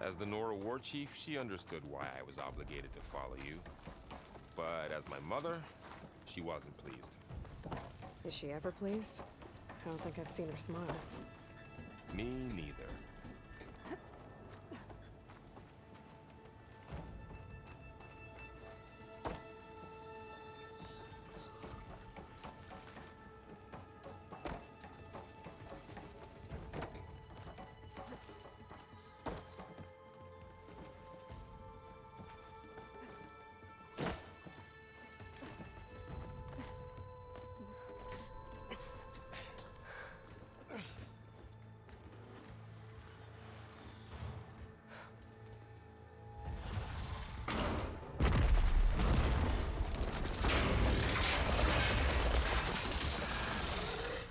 As the Nora war chief, she understood why I was obligated to follow you. But as my mother, she wasn't pleased. Is she ever pleased? I don't think I've seen her smile. Me neither.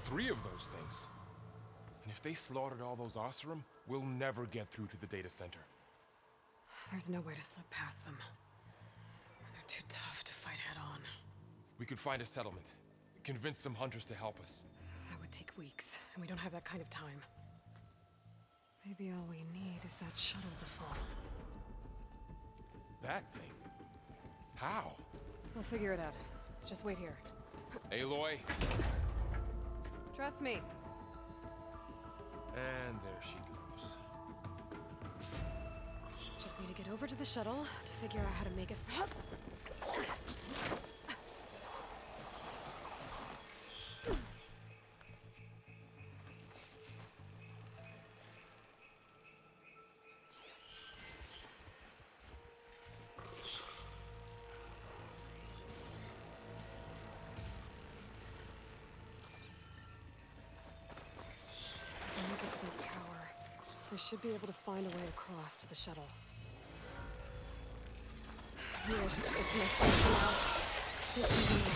Three of those things. And if they slaughtered all those Oseram, we'll never get through to the data center. There's no way to slip past them. They're too tough to fight head on. We could find a settlement. Convince some hunters to help us. That would take weeks, and we don't have that kind of time. Maybe all we need is that shuttle to fall. That thing? How? We'll figure it out. Just wait here. Aloy, Trust me. And there she goes. Just need to get over to the shuttle to figure out how to make it. When we get to the tower, we should be able to find a way across to the shuttle. Maybe I should stick to my spine for now. Save some money.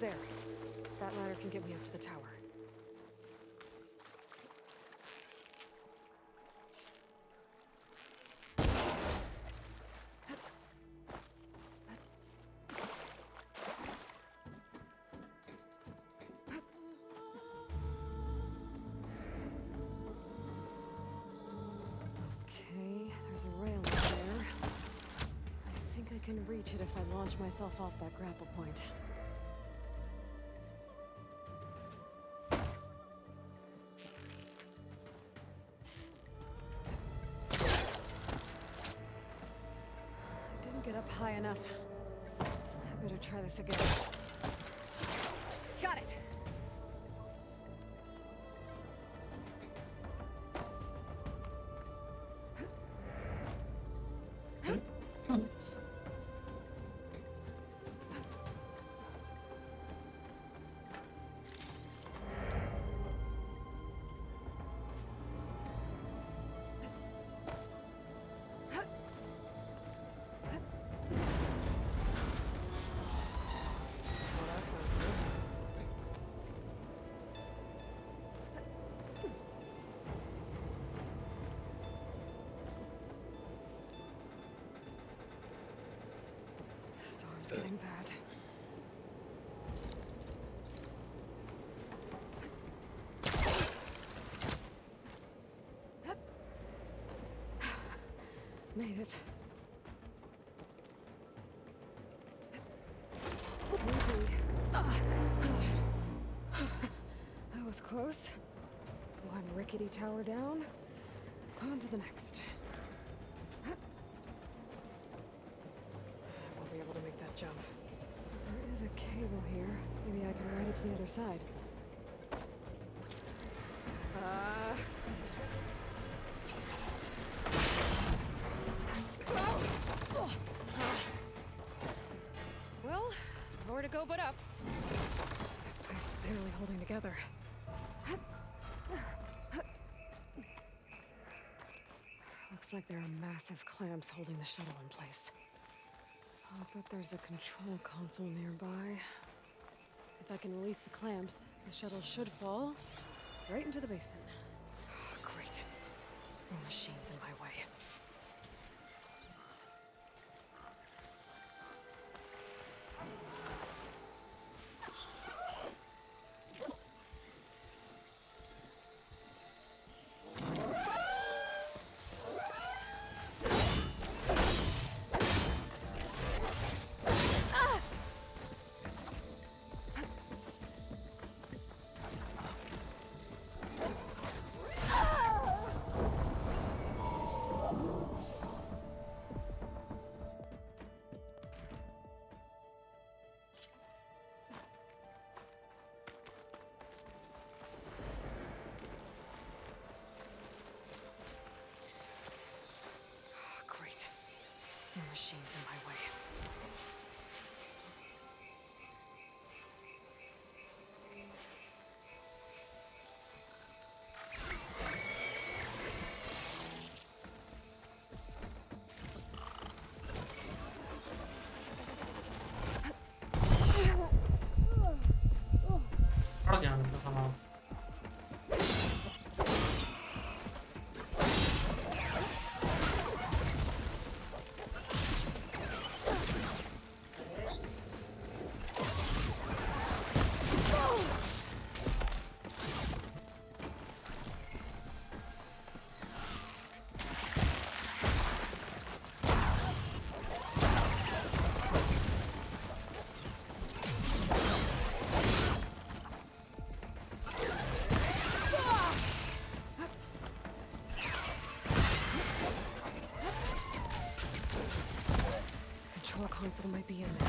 There. That ladder can get me up to the tower. Okay, there's a rail up there. I think I can reach it if I launch myself off that grapple point. Get up high enough. I better try this again. Got it! Storm's getting bad. Made it. Easy. That was close. Why One rickety tower down. On to the next. Won't be able to make that jump. There is a cable here. Maybe I can ride it to the other side. Well, nowhere to go but up. This place is barely holding together. Looks like there are massive clamps holding the shuttle in place. I'll bet there's a control console nearby. If I can release the clamps, the shuttle should fall right into the basin. Great. More machines in my way. Great. More machines in my way. पड़ गया उनका सामान। Control console might be in there.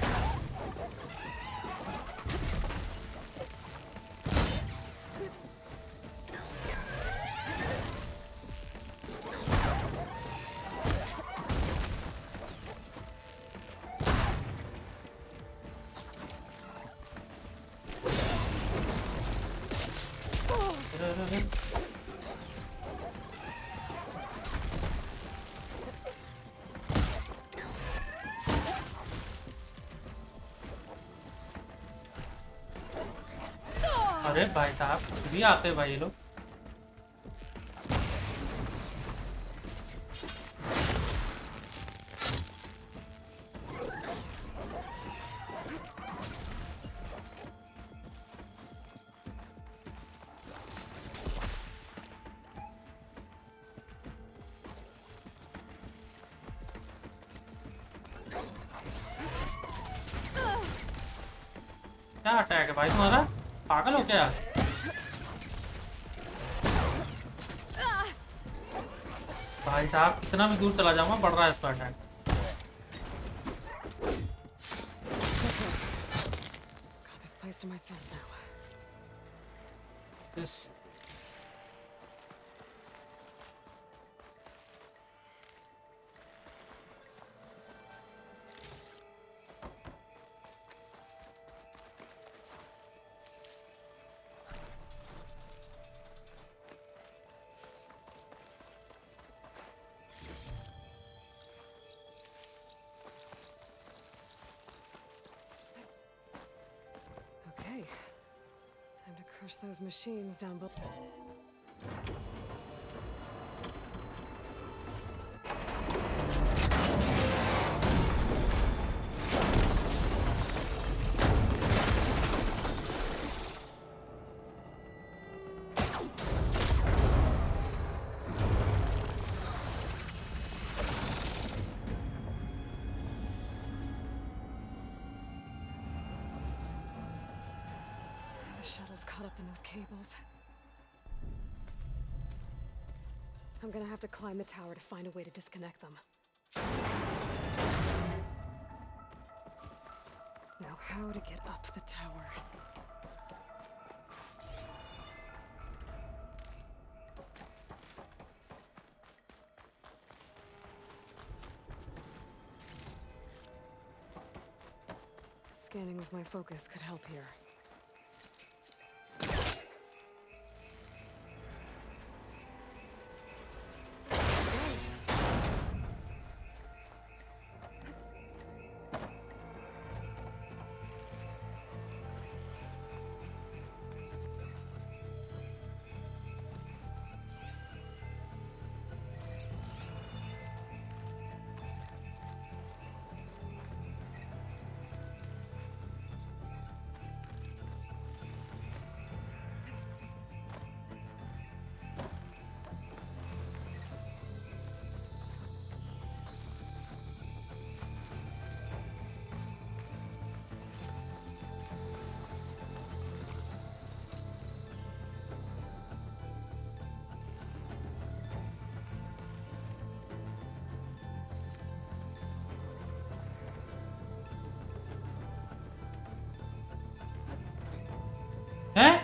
अरे भाई साहब भी आते भाई ये लोग। क्या अटैक है भाई तुम्हारा? पागल हो क्या? भाई साहब कितना भी दूर चला जाऊंगा बढ़ रहा है इसका attack. Got this place to myself now. This Okay. Time to crush those machines down below. The shuttle's caught up in those cables. I'm gonna have to climb the tower to find a way to disconnect them. Now, how to get up the tower? Scanning with my focus could help here. हैं?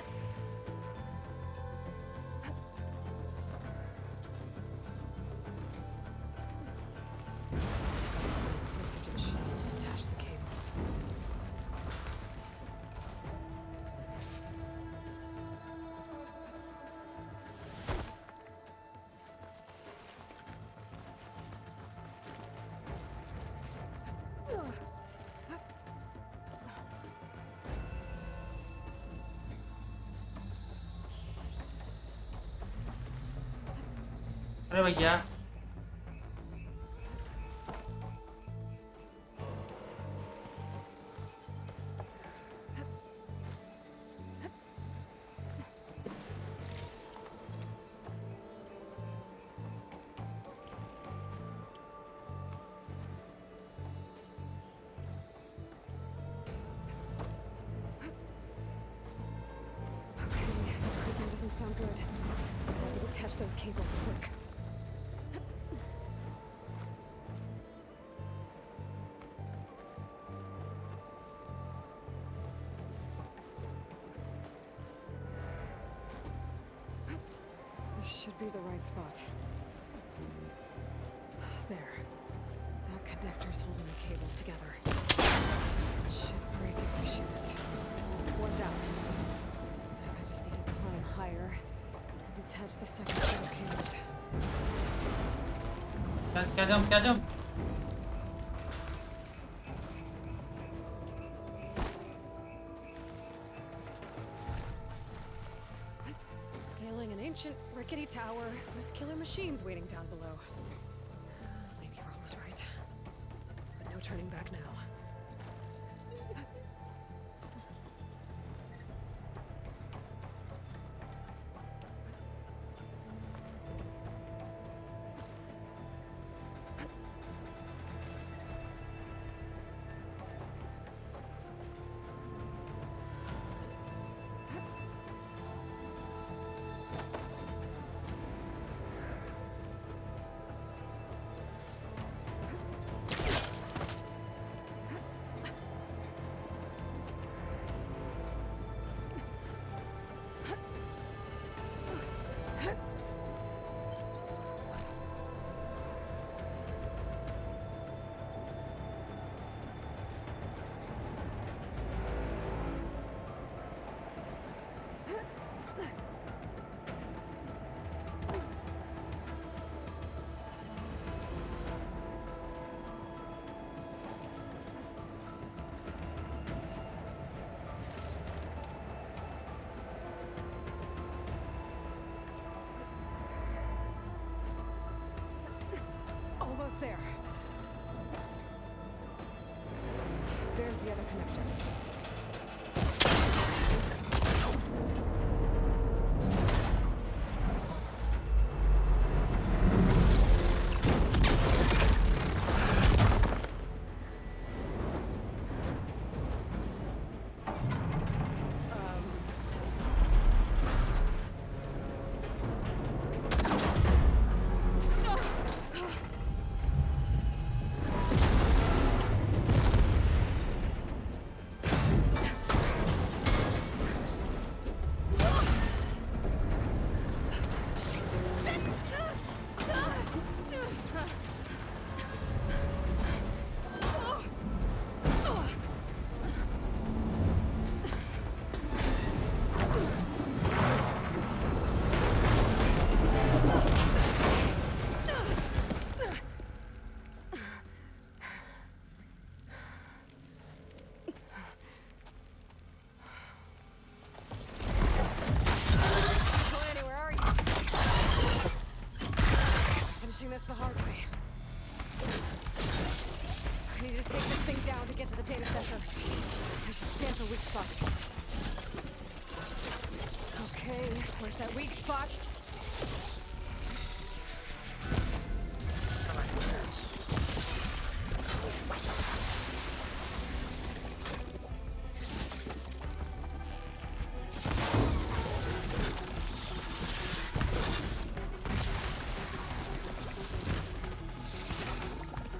Closer to the shield to detach the cables. अरे भैया Equipment doesn't sound good. I have to detach those cables quick. This should be the right spot. There. That connector's holding the cables together. It should break if I shoot it. One down. Now I just need to climb higher and detach the second set of cables. क्या जम क्या जम Scaling an ancient, rickety tower with killer machines waiting down below. Maybe Roll was right. But no turning back now. Almost there. There's the other connector. get to the data center. I should scan for weak spots. Okay, where's that weak spot?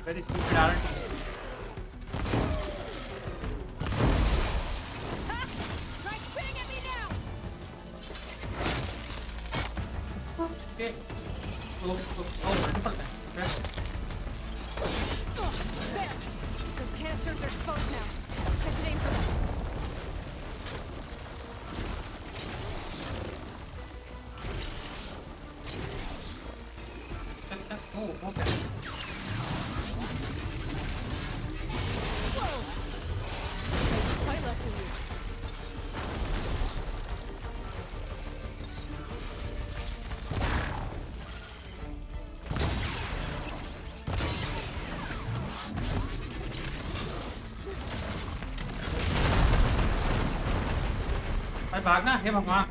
Very stupid aren't you? Try spitting at me now! Okay. Multiple times. There! Those canisters are exposed now. I should aim for them. Oh, okay. Whoa! Fight left in you. भाई भागना हे भगवान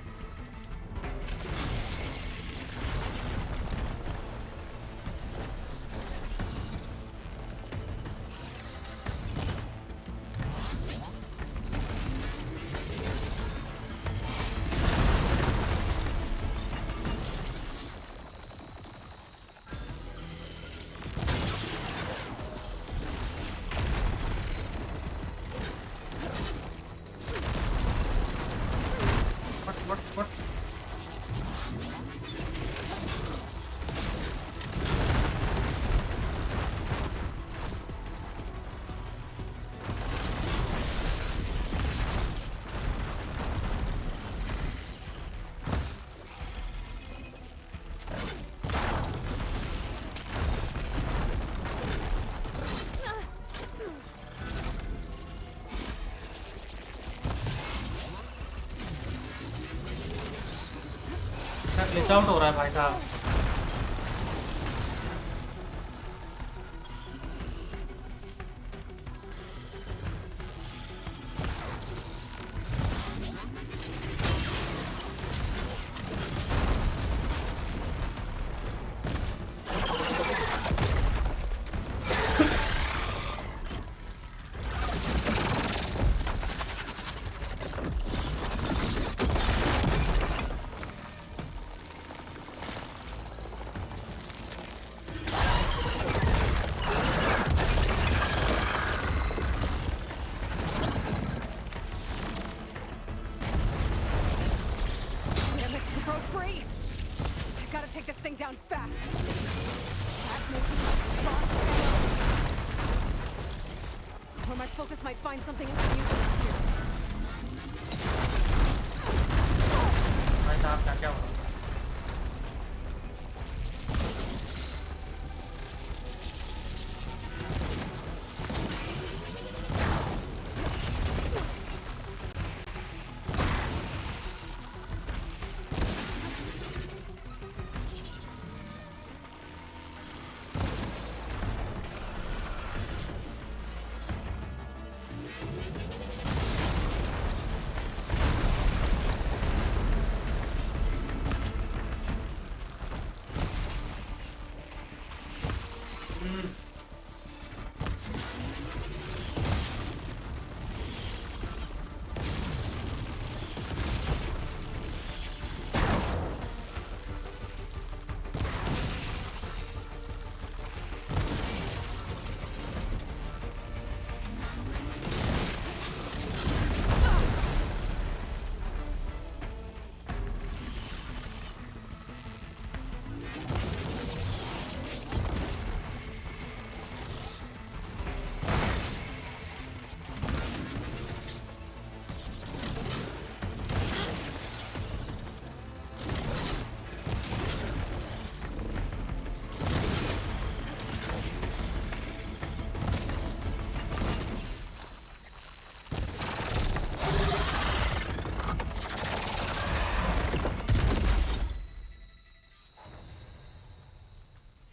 what glitch out हो रहा है भाई साहब Damn it, it broke free! I gotta take this thing down fast. That may be fast ammo. Or my focus might find something I can use around here. भाई साहब क्या क्या हो रहा है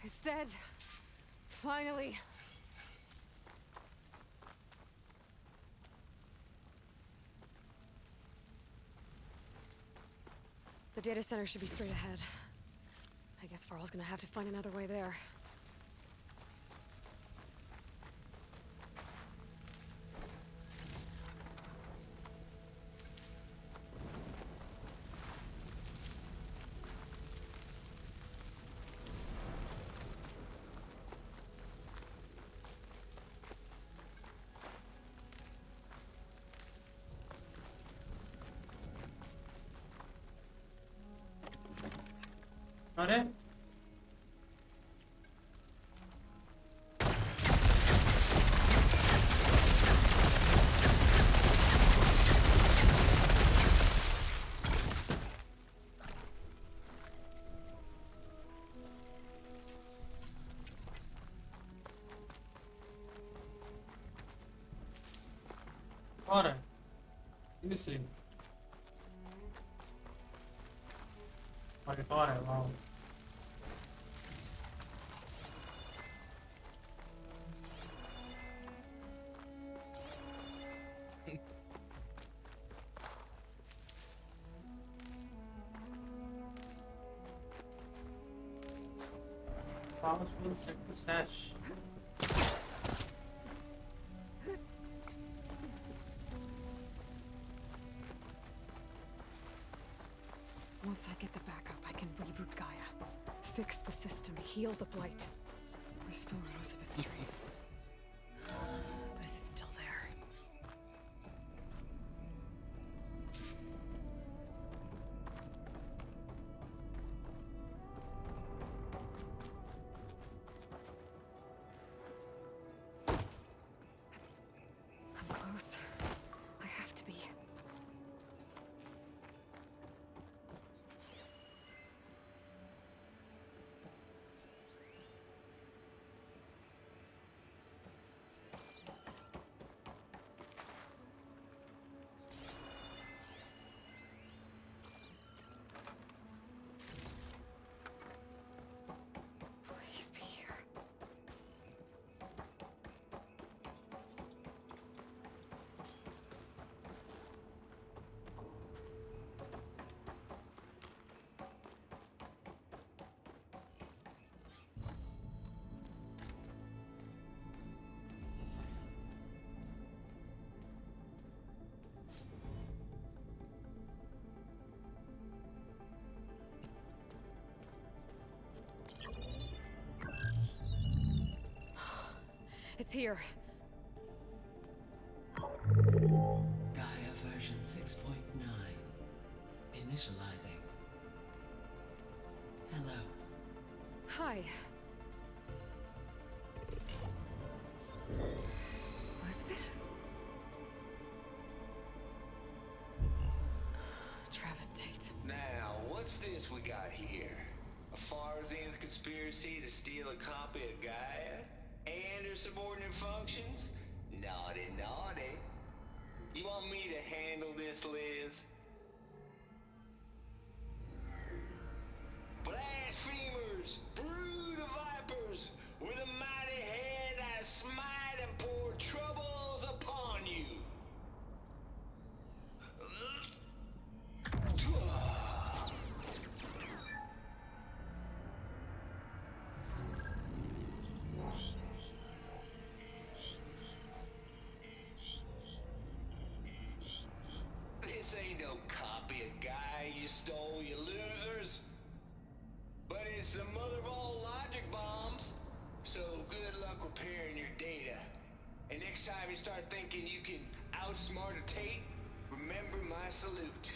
It's dead. Finally. The data center should be straight ahead. I guess Varl's gonna have to find another way there. अरे और है seriously और एक और है वाह powerful sector stash. Once I get the backup, I can reboot Gaia. Fix the system, heal the Blight. Restore Elizabeth Street. But is it still there? I'm close. I have to be. Please be here. It's here. Gaia version 6.9. Initializing. Hello. Hi. Elizabeth? Travis Tate. Now, what's this we got here? A Farzan's conspiracy to steal a copy of Gaia? And her subordinate functions? Naughty, naughty. You want me to handle this, Liz? Blasphemers! Brood of vipers! With a mighty hand I smite and pour troubles upon you! This ain't no copy of Gaia you stole, you losers. But it's the mother of all logic bombs. So good luck repairing your data. And next time you start thinking you can outsmart a Tate, remember my salute.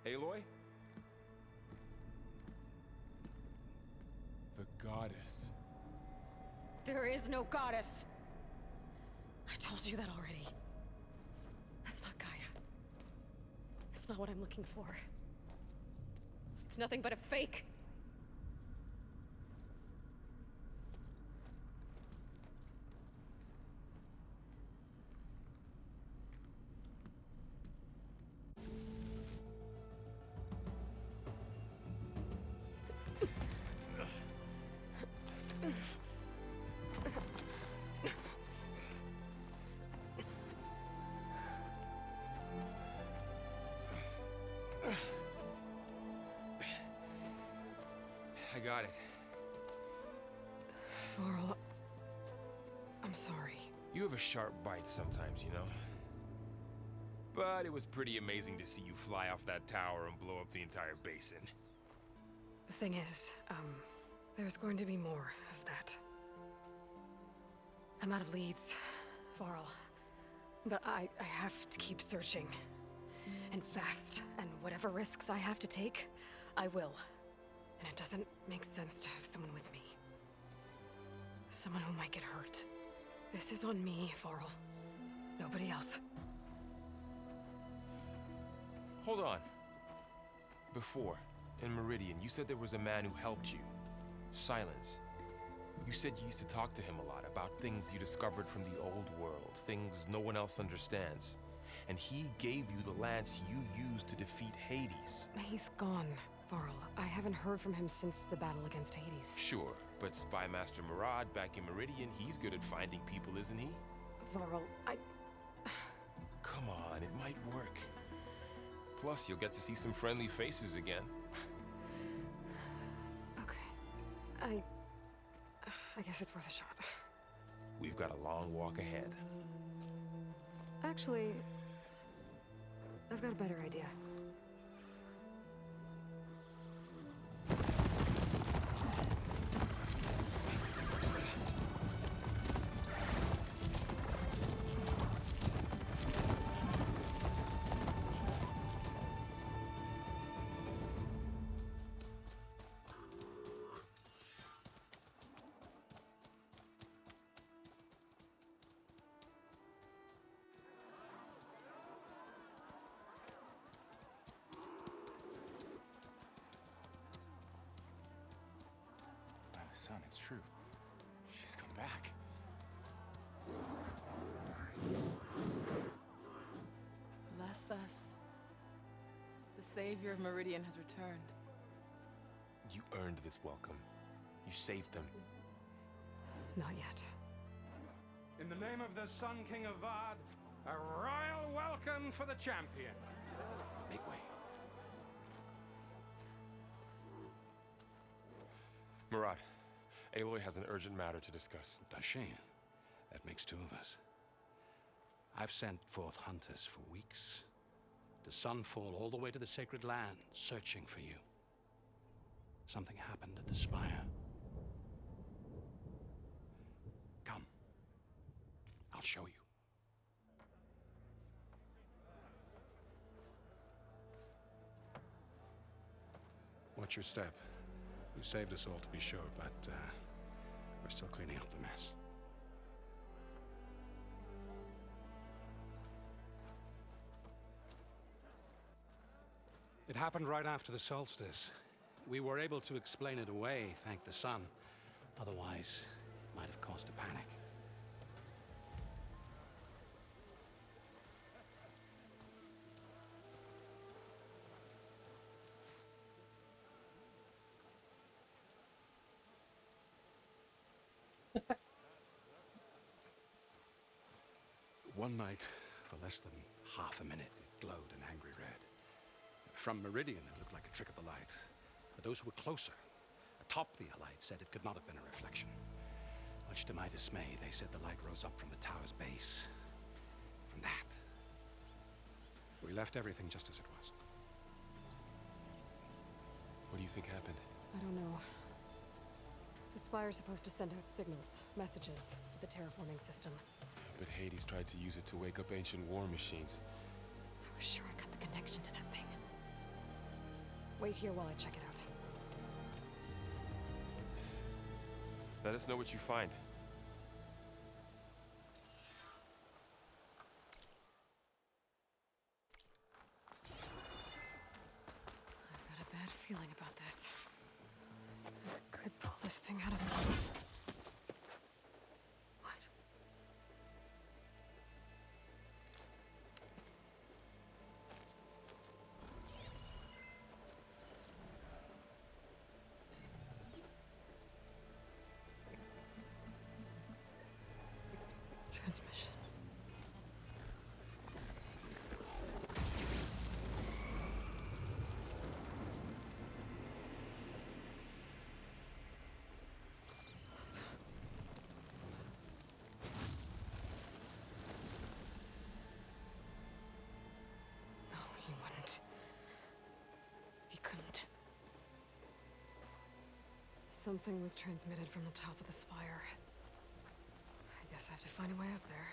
Aloy? The goddess. There is no goddess. I told you that already. That's not Gaia. It's not what I'm looking for. It's nothing but a fake. got it. Varl, I'm sorry. You have a sharp bite sometimes, you know? But it was pretty amazing to see you fly off that tower and blow up the entire basin. The thing is, there's going to be more of that. I'm out of leads, Varl. But I have to keep searching. And fast. And whatever risks I have to take, I will. And it doesn't make sense to have someone with me. Someone who might get hurt. This is on me, Varl. Nobody else. Hold on. Before, in Meridian, you said there was a man who helped you. Silence. You said you used to talk to him a lot about things you discovered from the old world, things no one else understands. And he gave you the lance you used to defeat Hades. He's gone, Varl. I haven't heard from him since the battle against Hades. Sure, but Spy Master Murad back in Meridian, he's good at finding people, isn't he? Varl, Come on, it might work. Plus, you'll get to see some friendly faces again. Okay. I guess it's worth a shot. We've got a long walk ahead. Actually, I've got a better idea. Son, it's true. She's come back. Bless us. The savior of Meridian has returned. You earned this welcome. You saved them. Not yet. In the name of the Sun King of Vard, a royal welcome for the champion. Make way. Murad, Aloy has an urgent matter to discuss. Dashane, that makes two of us. I've sent forth hunters for weeks, to Sunfall all the way to the Sacred Land, searching for you. Something happened at the Spire. Come. I'll show you. Watch your step. You saved us all, to be sure, but we're still cleaning up the mess. It happened right after the solstice. We were able to explain it away, thank the sun. Otherwise, it might have caused a panic. One night, for less than half a minute, it glowed an angry red. From Meridian, it looked like a trick of the light. But those who were closer, atop the light, said it could not have been a reflection. Much to my dismay, they said the light rose up from the tower's base. From that. We left everything just as it was. What do you think happened? I don't know. The Spire's supposed to send out signals, messages, for the terraforming system. But Hades tried to use it to wake up ancient war machines. I was sure I got the connection to that thing. Wait here while I check it out. Let us know what you find. I've got a bad feeling about this. I could pull this thing out of the... What? Transmission. Something was transmitted from the top of the spire. I guess I have to find a way up there.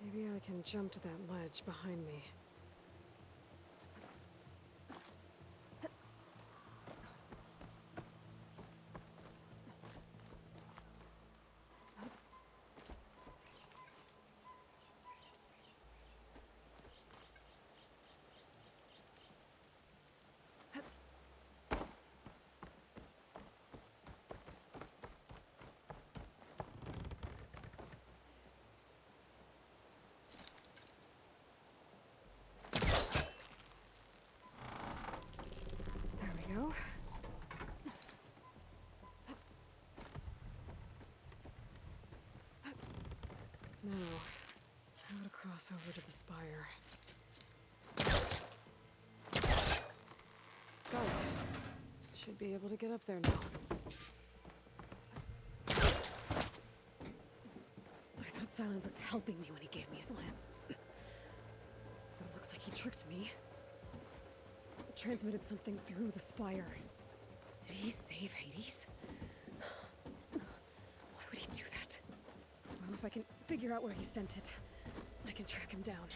Maybe I can jump to that ledge behind me. There we go. Now, how to cross over to the spire. Got it. Should be able to get up there now. I thought Silence was helping me when he gave me his lance. But it looks like he tricked me. It transmitted something through the spire. Did he save Hades? Why would he do that? Well, if I can figure out where he sent it, I can track him down.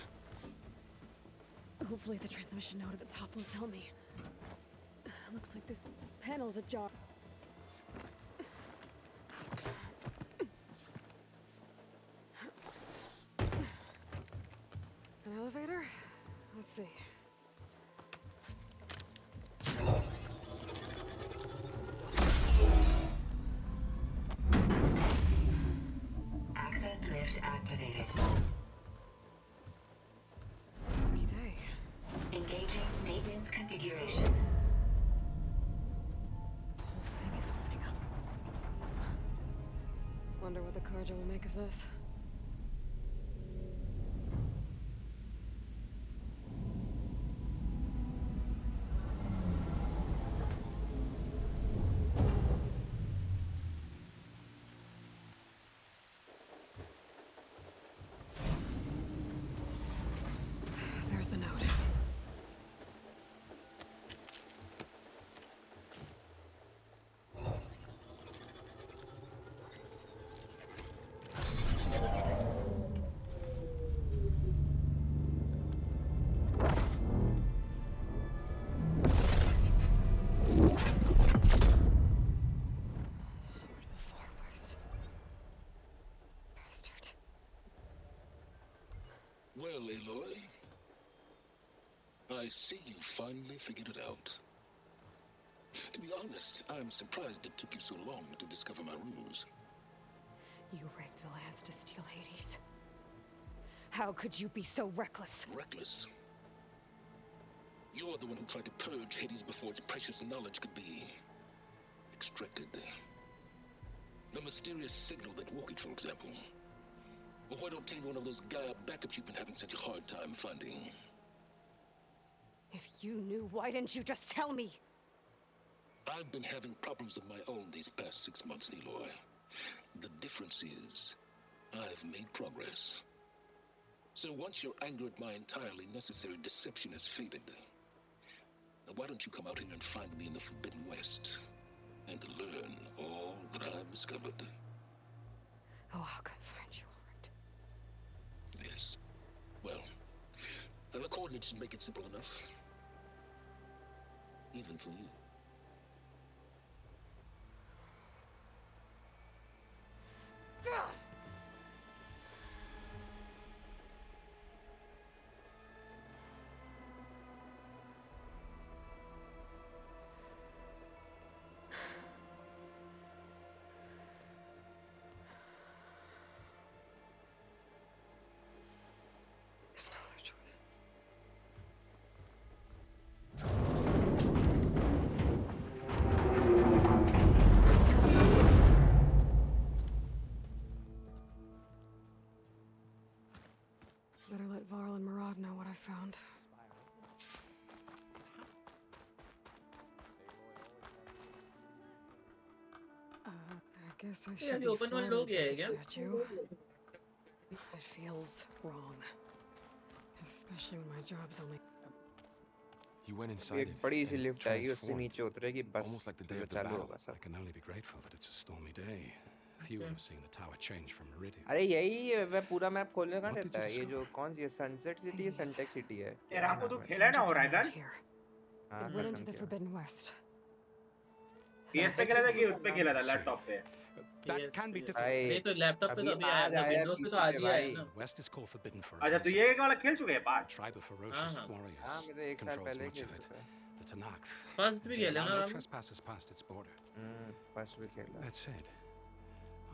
Hopefully the transmission node at the top will tell me. Looks like this panel's ajar. An elevator? Let's see. Access lift activated. Lucky day. Engaging maintenance configuration. The whole thing is opening up. Wonder what the Carja will make of this. There's the note. Sword of the Far West. Bastard. Well, Aloy, I see you finally figured it out. To be honest, I'm surprised it took you so long to discover my ruse. You rigged the lance to steal Hades. How could you be so reckless? Reckless? You're the one who tried to purge Hades before its precious knowledge could be extracted. The mysterious signal that woke it, for example. Or why to obtain one of those Gaia backups you've been having such a hard time finding. If you knew, why didn't you just tell me? I've been having problems of my own these past 6 months, Aloy. The difference is, I've made progress. So once your anger at my entirely necessary deception has faded, why don't you come out here and find me in the Forbidden West, and learn all that I've discovered? Oh, I'll come find you, all right. Yes. Well, and the coordinates should make it simple enough. Even for you. There's no other choice. Better let Varl and Murad know what I found. Guess I ये should अभी be open world हो flattered गया by है the क्या? statue. It feels wrong. Especially when my job's only... You went inside एक it. बड़ी सी and it lift आएगी, उससे transformed. नीचे उतरेगी, बस Almost like the day फिर of the चालू battle. होगा सब. I can only be grateful that it's a stormy day. Few would have seen the tower change from Meridian. अरे यही वह पूरा मैप खोलने कहाँ What did देता you है? ये जो कौन सी है, सनसेट सिटी है, सनटेक सिटी है? ये रामू तो खेला है ना होराइजन? हाँ, It went into खत्म the किया. Forbidden West. PS पे खेला था कि उस पे खेला था लैपटॉप पे? That can be भाई, difficult. नहीं तो लैपटॉप पे तो अभी अभी आया आज था, आया विंडोज पे तो PC आज पे ही आया भाई. ना. West is called forbidden for a अच्छा तो reason. ये वाला खेल चुके हैं part? A tribe of ferocious हाँ. warriors हाँ, मैं तो एक साल controls पहले much खेल of it. चुका है. The Tanakh. फर्स्ट भी There खेला are ना no Ramu? trespassers past its border. First भी खेला. That said,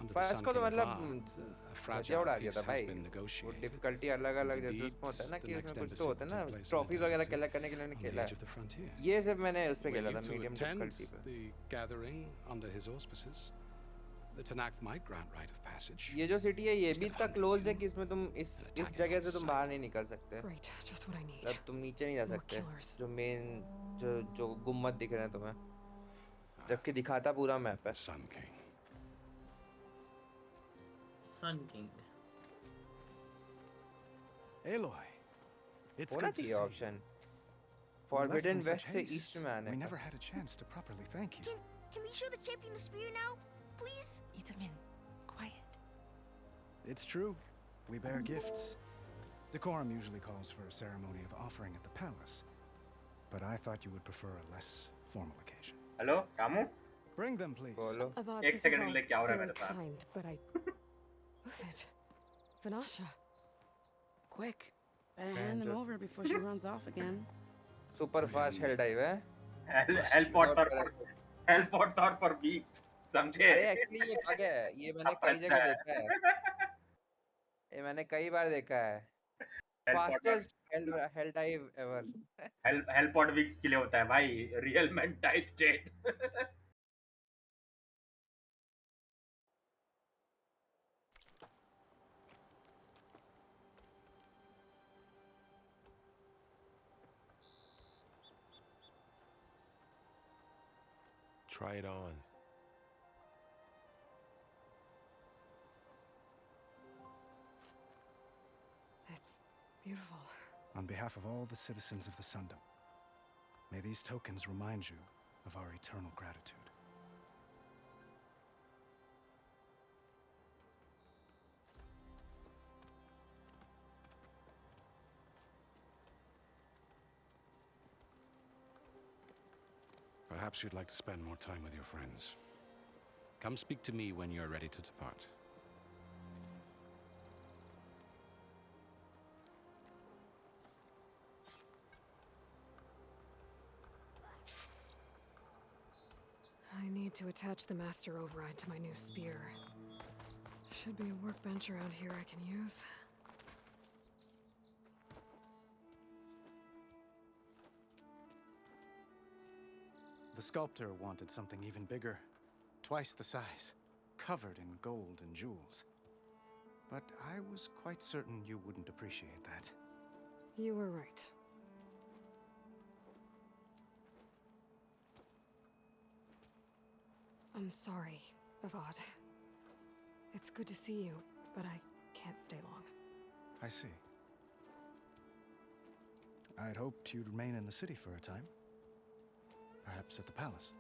under the first Sun को तो King मतलब Avad, a मजा fragile उड़ा दिया peace था has भाई. been वो negotiated. डिफिकल्टी अलग-अलग जैसे Indeed, उसमें होता है ना the कि next उसमें कुछ embassy तो होता है will ना, take place in ट्रॉफीज वगैरह Delta, कलेक्ट करने के लिए मैंने on the खेला edge of the है. frontier. ये सब मैंने उस पे Were खेला you था, to मीडियम attend डिफिकल्टी पे. the gathering under his auspices, the Tanakh might grant right of passage. ये जो सिटी है ये भी इतना क्लोज्ड है कि इसमें तुम इस जगह से तुम बाहर नहीं निकल सकते. Great, just what I need. मतलब तुम नीचे नहीं जा More सकते. killers. जो मेन जो गुम्मद दिख रहे हैं तुम्हें, जबकि दिखाता पूरा मैप है. Sun King. Sun king. Aloy, it's होना good to see चाहिए you. Option. We left forbidden in such west से haste, ईस्ट में आने we का. never had a chance to properly thank you. Can we show the champion the spear now? Please? Itamin, quiet. It's true. We bear gifts. Decorum usually calls for a ceremony of offering at the palace, but I thought you would prefer a less formal occasion. Hello Ramu? Bring them, please. बोलो. Avad, एक this is second all के लिए क्या हो रहा है very मेरे साथ? kind, but I... Who's it? Vanasha. Quick. Better hand them over before she runs off again. Super fast hello dive है. हेलपोर्ट और पर बी समझे? अरे एक्चुअली ये बग है. ये मैंने कई जगह देखा है. ये मैंने कई बार देखा है. Fastest hell dive ever. Hellpod भी के लिए होता है भाई. Real man type state. Try it on. It's beautiful. On behalf of all the citizens of the Sundom, may these tokens remind you of our eternal gratitude. Perhaps you'd like to spend more time with your friends. Come speak to me when you're ready to depart. I need to attach the master override to my new spear. Should be a workbench around here I can use. The sculptor wanted something even bigger, twice the size, covered in gold and jewels. But I was quite certain you wouldn't appreciate that. You were right. I'm sorry, Avad. It's good to see you, but I can't stay long. I see. I'd hoped you'd remain in the city for a time. Perhaps at the palace.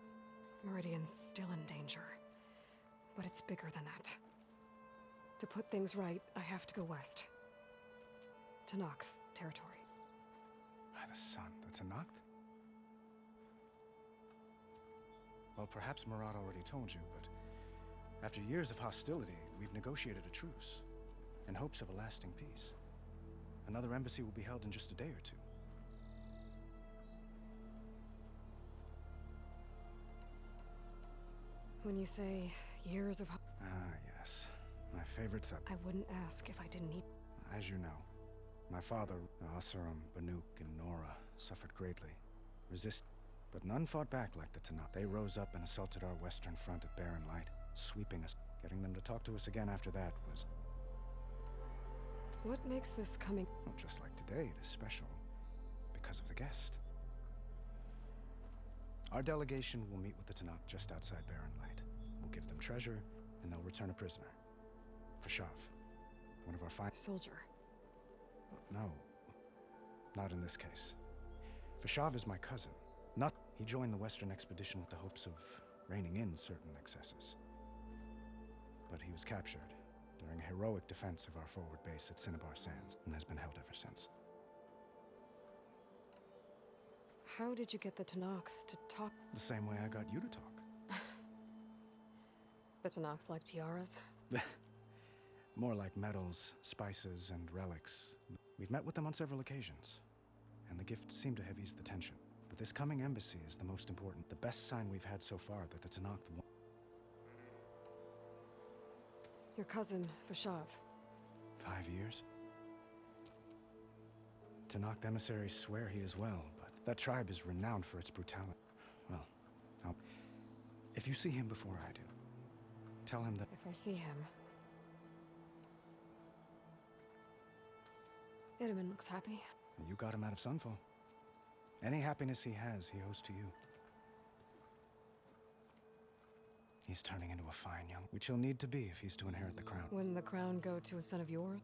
Meridian's still in danger, but it's bigger than that. To put things right, I have to go west. To Nox territory. By the sun, that's a Noct? Well, perhaps Marat already told you, but after years of hostility, we've negotiated a truce in hopes of a lasting peace. Another embassy will be held in just a day or two. When you say years of... Ah, yes. My favorite subject. I wouldn't ask if I didn't need... As you know, my father, Asuram, Banuk, and Nora suffered greatly. But none fought back like the Tanakh. They rose up and assaulted our western front at Barren Light, sweeping us. Getting them to talk to us again after that was... What makes this coming... Well, just like today, it is special because of the guest. Our delegation will meet with the Tanakh just outside Barren Light. We'll give them treasure, and they'll return a prisoner. Fashav, one of our fine... Soldier. No, not in this case. Fashav is my cousin. He joined the Western Expedition with the hopes of reining in certain excesses. But he was captured during a heroic defense of our forward base at Cinnabar Sands, and has been held ever since. How did you get the Tenakth to talk? The same way I got you to talk. The Tenakth like tiaras? More like metals, spices, and relics. We've met with them on several occasions, and the gifts seem to have eased the tension. But this coming embassy is the most important, the best sign we've had so far that the Tenakth won. Your cousin, Fashav. 5 years? Tenakth emissaries swear he is well, but that tribe is renowned for its brutality. Well, if you see him before I do, tell him that... If I see him... Itamen looks happy. You got him out of Sunfall. Any happiness he has, he owes to you. He's turning into a fine young... Which he'll need to be if he's to inherit the crown. Wouldn't the crown go to a son of yours?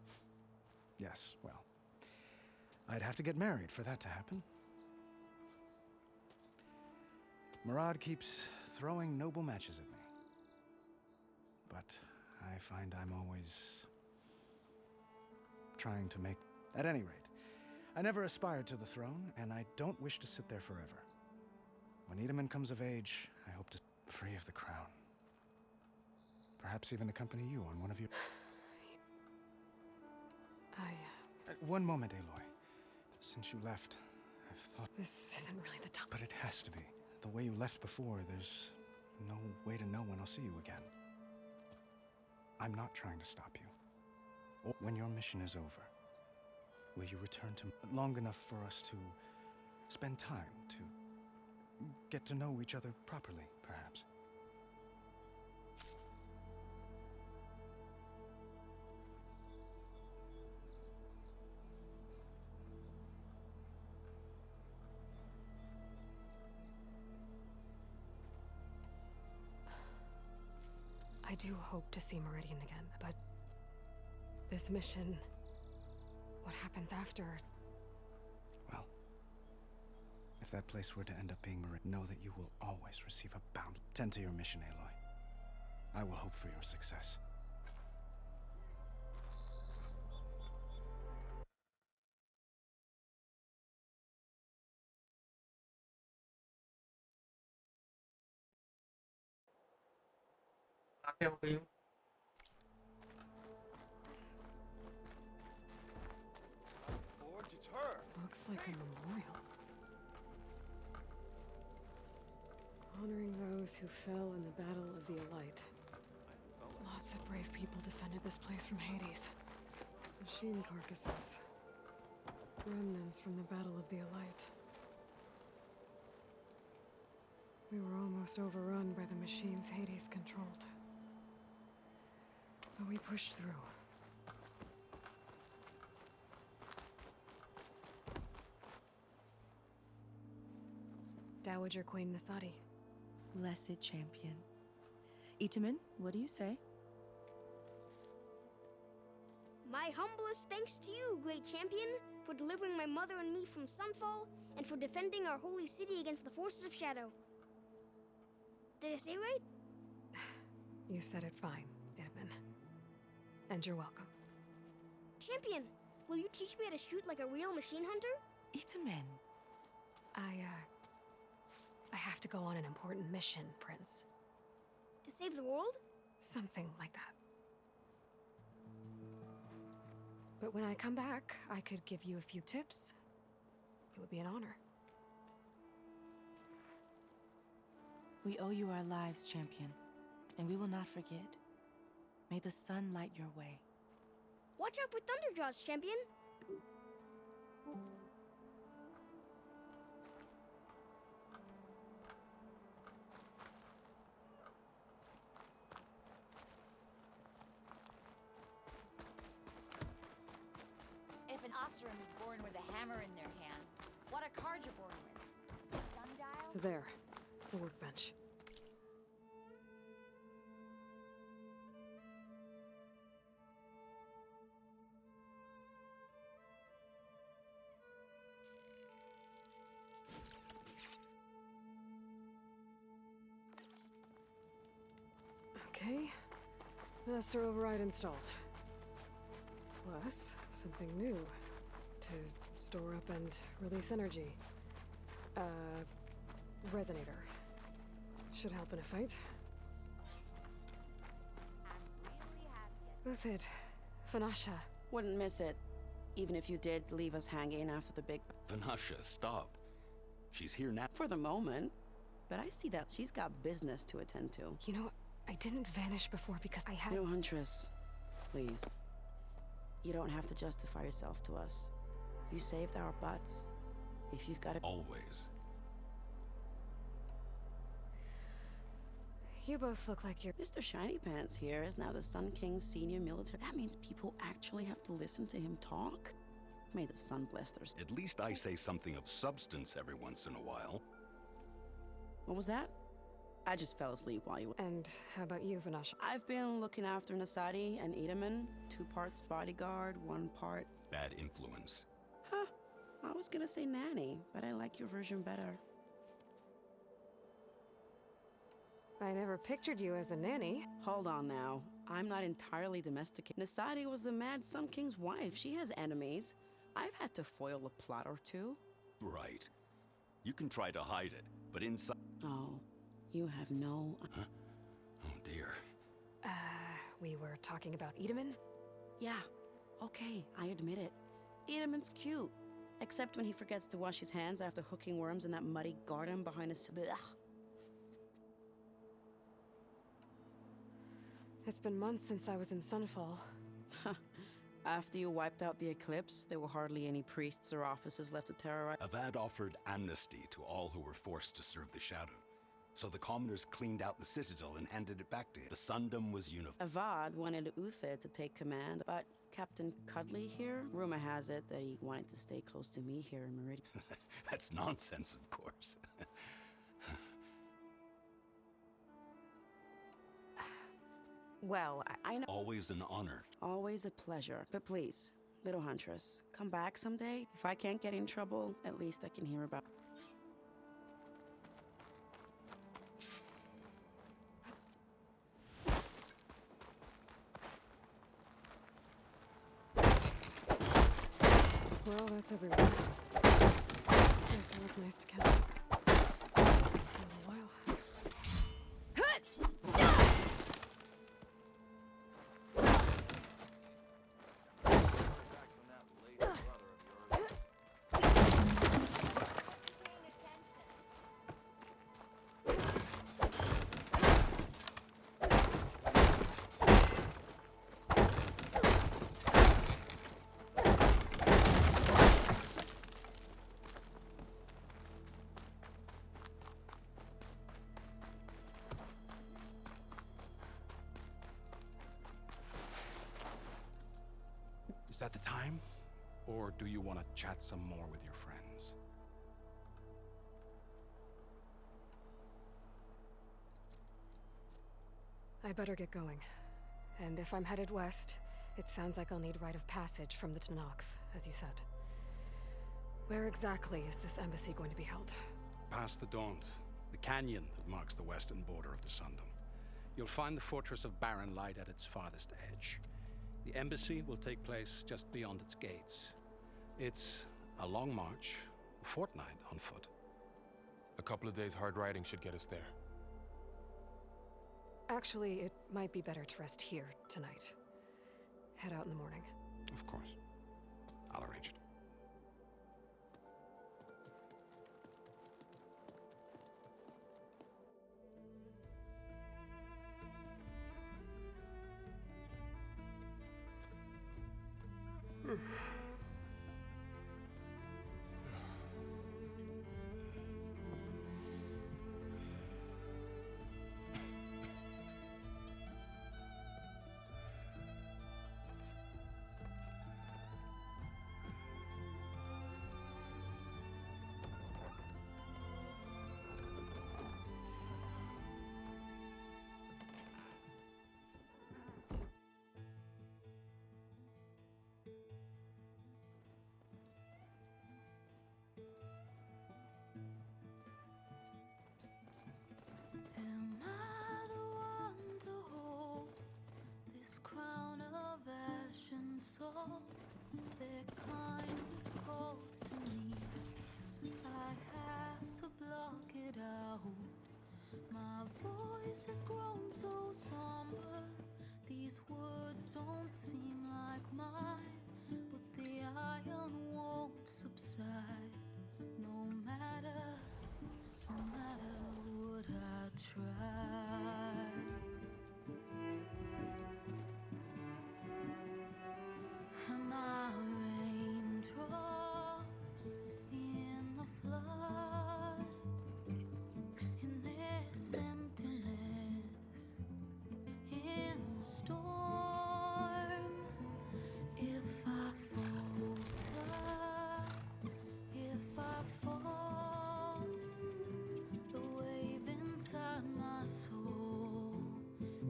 Yes, well... I'd have to get married for that to happen. Murad keeps throwing noble matches at me. But I find I'm always... trying to make... At any rate, I never aspired to the throne, and I don't wish to sit there forever. When Itamen comes of age, I hope to free of the crown. Perhaps even accompany you on one of your... One moment, Aloy. Since you left, I've thought... This isn't really the time. But it has to be. The way you left before, there's no way to know when I'll see you again. I'm not trying to stop you. Or when your mission is over, will you return to long enough for us to spend time, to get to know each other properly, perhaps? I do hope to see Meridian again, but this mission, what happens after? Well, if that place were to end up being Meridian, know that you will always receive a bound. Tend to your mission, Aloy. I will hope for your success. आते हो गई हूँ Looks like a memorial. Honoring those who fell in the Battle of the Elite. Lots of brave people defended this place from Hades. Machine carcasses. Remnants from the Battle of the Elite. We were almost overrun by the machines Hades controlled. But we pushed through. Dowager Queen Nasadi. Blessed champion. Itamen, what do you say? My humblest thanks to you, great champion, for delivering my mother and me from Sunfall, and for defending our holy city against the forces of Shadow. Did I say right? You said it fine, Itamen. And you're welcome. Champion, will you teach me how to shoot like a real machine hunter? Itamen. I have to go on an important mission, Prince. To save the world? Something like that. But when I come back, I could give you a few tips. It would be an honor. We owe you our lives, champion, and we will not forget. May the sun light your way. Watch out for Thunderjaws, champion! If an Oseram is born with a hammer in their hand, what a card you're born with? A sundial? There, the workbench. Master override installed. Plus, something new. To store up and release energy. Resonator. Should help in a fight. Uthid. Fanasha. Wouldn't miss it. Even if you did leave us hanging after the big... Vanasha, stop. She's here now. For the moment. But I see that she's got business to attend to. You know, I didn't vanish before because I had... You know, Huntress, please. You don't have to justify yourself to us. You saved our butts. If you've got to... Always. You both look like you're... Mr. Shiny Pants here is now the Sun King's senior military... That means people actually have to listen to him talk? May the sun bless their... At least I say something of substance every once in a while. What was that? I just fell asleep while you... And how about you, Vanasha? I've been looking after Nasadi and Edaman. 2 parts bodyguard, 1 part... Bad influence. Huh. I was gonna say nanny, but I like your version better. I never pictured you as a nanny. Hold on now. I'm not entirely domesticated. Nasadi was the Mad Sun King's wife. She has enemies. I've had to foil a plot or 2. Right. You can try to hide it, but inside... Oh, you have no... Huh? Oh, dear. We were talking about Edaman? Yeah, okay, I admit it. Edaman's cute. Except when he forgets to wash his hands after hooking worms in that muddy garden behind his... Blech. It's been months since I was in Sunfall. After you wiped out the Eclipse, there were hardly any priests or officers left to terrorize... Avad offered amnesty to all who were forced to serve the Shadow. So the commoners cleaned out the Citadel and handed it back to him. The Sundom was unified. Avad wanted Uthid to take command, but Captain Cuddly here, rumor has it that he wanted to stay close to me here in Meridian. That's nonsense, of course. Well, I know... Always an honor. Always a pleasure. But please, little Huntress, come back someday. If I can't get in trouble, at least I can hear about... Well, that's everyone. Yes, it was nice to catch up. It's been a while. Is that the time? Or do you want to chat some more with your friends? I better get going. And if I'm headed west, it sounds like I'll need rite of passage from the Tenakth, as you said. Where exactly is this embassy going to be held? Past the Daunt, the canyon that marks the western border of the Sundom. You'll find the fortress of Barren Light at its farthest edge. The embassy will take place just beyond its gates. It's a long march, a fortnight on foot. A couple of days hard riding should get us there. Actually, it might be better to rest here tonight. Head out in the morning. Of course. I'll arrange it. heart, their kindness calls to me. I have to block it out. My voice has grown so somber. These words don't seem like mine, but the iron won't subside. No matter what I try. Am I raindrops in the flood? In this emptiness, in the storm. If I falter, if I fall, the wave inside my soul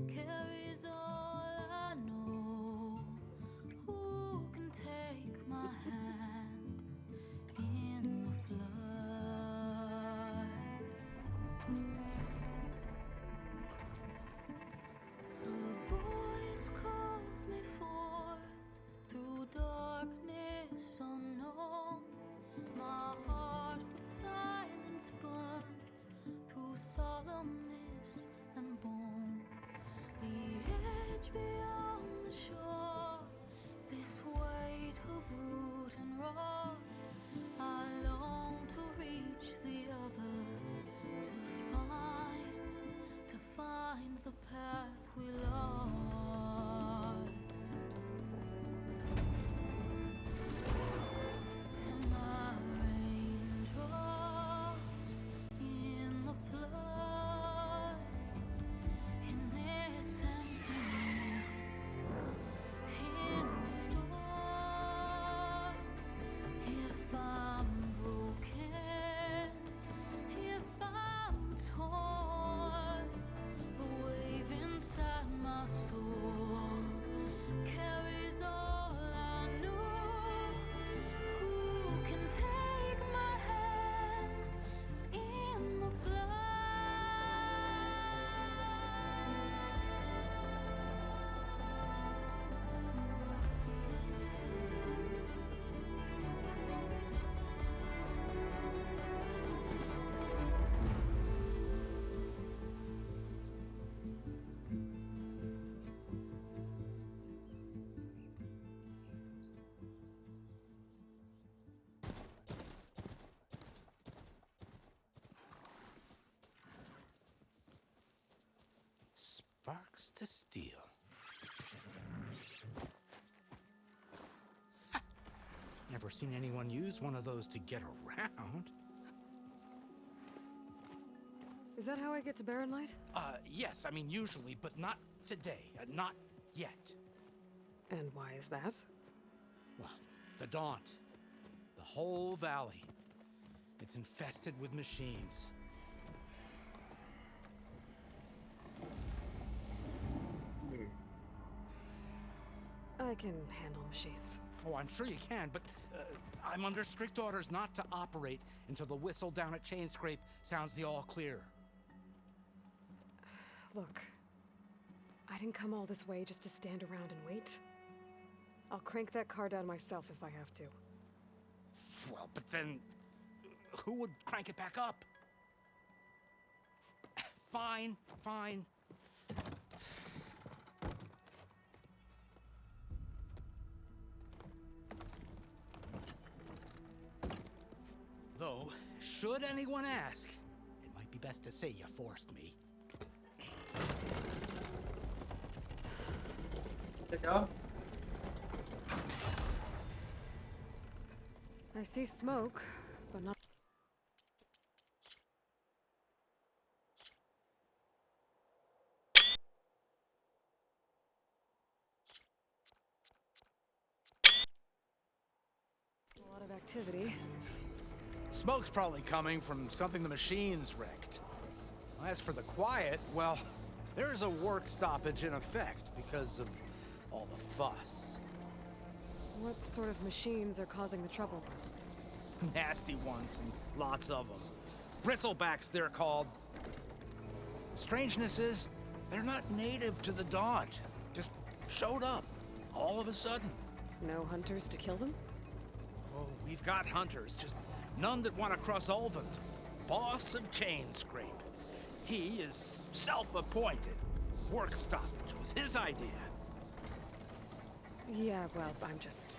carries all I know. Who can take my hand in the flood? Her voice calls me forth through darkness unknown. My heart with silence burns through solemnness and bone. The edge beyond the shore, this weight of root and rot. I long to reach the other, to find the path we lost. Am I raindrops in the flood? In this emptiness, in the storm. If I'm broken, if I'm torn, the wave inside my soul carries all I know. Who can take my hand in the Sparks to steel. Never seen anyone use one of those to get around. Is that how I get to Barren Light? Yes, I mean usually, but not today. Not yet. And why is that? Well, the Daunt. The whole valley. It's infested with machines. I can handle machines. Oh, I'm sure you can, but I'm under strict orders not to operate until the whistle down at Chainscrape sounds the all clear. Look, I didn't come all this way just to stand around and wait. I'll crank that car down myself if I have to. Well, but then who would crank it back up? Fine, fine. Though, should anyone ask, it might be best to say you forced me. I see smoke, but not. A lot of activity. Smoke's probably coming from something the machines wrecked. As for the quiet, well, there's a work stoppage in effect because of all the fuss. What sort of machines are causing the trouble? Nasty ones, and lots of them. Bristlebacks, they're called. The strangeness is, they're not native to the Daunt. Just showed up, all of a sudden. No hunters to kill them? Oh, we've got hunters, just none that want to cross Ulvund. Boss of Chainscrape. He is self-appointed. Work stoppage was his idea. Yeah, well, I'm just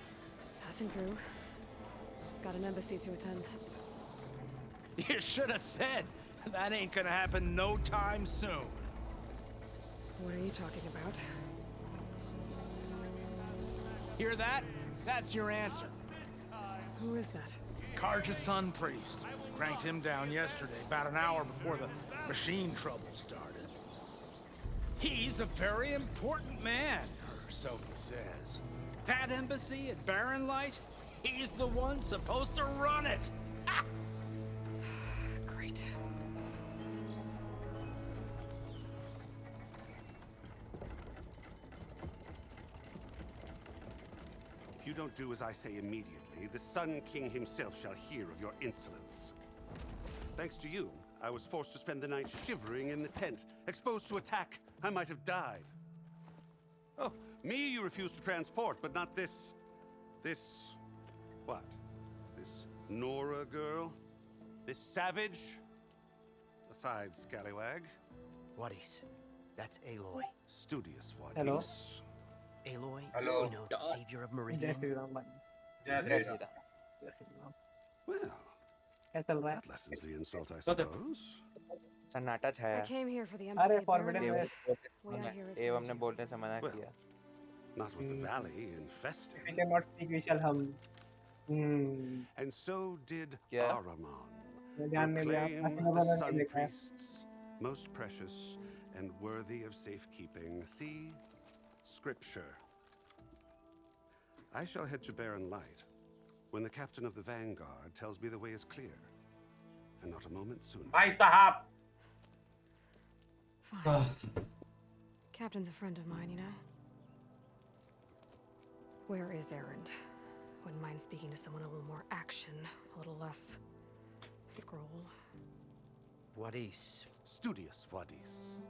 passing through. Got an embassy to attend. You should have said. That ain't gonna happen no time soon. What are you talking about? Hear that? That's your answer. Who is that? Karja's Sun Priest. Cranked him down yesterday, about an hour before the machine trouble started. He's a very important man, or so he says. That embassy at Barren Light, he's the one supposed to run it. Great. If you don't do as I say immediately, the Sun King himself shall hear of your insolence. Thanks to you, I was forced to spend the night shivering in the tent, exposed to attack. I might have died. Oh, me you refuse to transport, but not this... what? This Nora girl? This savage? Besides, scallywag. Wadis. That's Aloy. Studious Wadis. Hello. Aloy, Hello. you know, the savior of Meridian. Well, that lessens the insult, I suppose. सन्नाटा I Chhaya came here for the embassy at Barren ये Light. हमने Way out here is ये हमने बोलने से मना Well, किया not with the valley infested. We cannot speak, we shall hum. And so did Yeah. Ahriman, ध्यान नहीं दिया proclaimed अपना the बना Sun नहीं देखा Priests most precious and worthy of safekeeping. See Scripture. I shall head to Barren Light when the captain of the Vanguard tells me the way is clear, and not a moment sooner. भाई साहब Fine. Captain's a friend of mine, you know? Where is Erend? Wouldn't mind speaking to someone a little more action, a little less scroll. Wadis. Studious Wadis.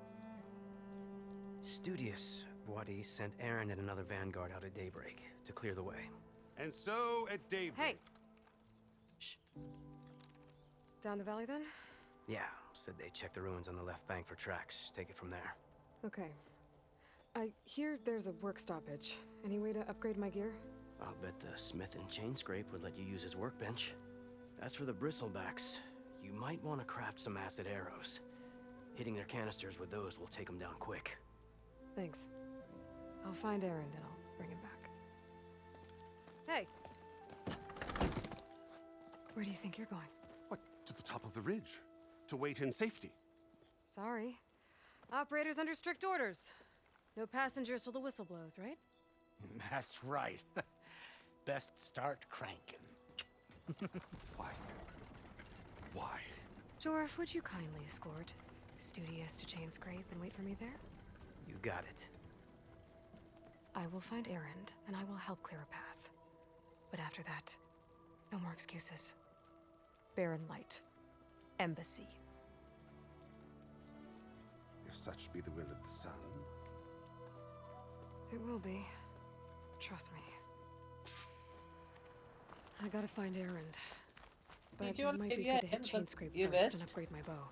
Studious Wadis sent Aaron and another vanguard out at daybreak to clear the way. And so at daybreak. Hey! Shh. Down the valley then? Yeah, said they checked the ruins on the left bank for tracks. Take it from there. Okay. I hear there's a work stoppage. Any way to upgrade my gear? I'll bet the smith in Chainscrape would let you use his workbench. As for the bristlebacks, you might want to craft some acid arrows. Hitting their canisters with those will take them down quick. Thanks. I'll find Erend and I'll bring him back. Hey! Where do you think you're going? What, to the top of the ridge? To wait in safety? Sorry. Operator's under strict orders. No passengers till the whistle blows, right? That's right. Best start cranking. Why? Why? Jorf, would you kindly escort Studious to Chainscrape and wait for me there? You got it. I will find Erend, and I will help clear a path. But after that, no more excuses. Barren Light. Embassy. If such be the will of the sun. It will be. Trust me. I gotta find Erend. But पीछे it वाला might be area good to है hit मतलब Chainscrape ये first west and upgrade my bow.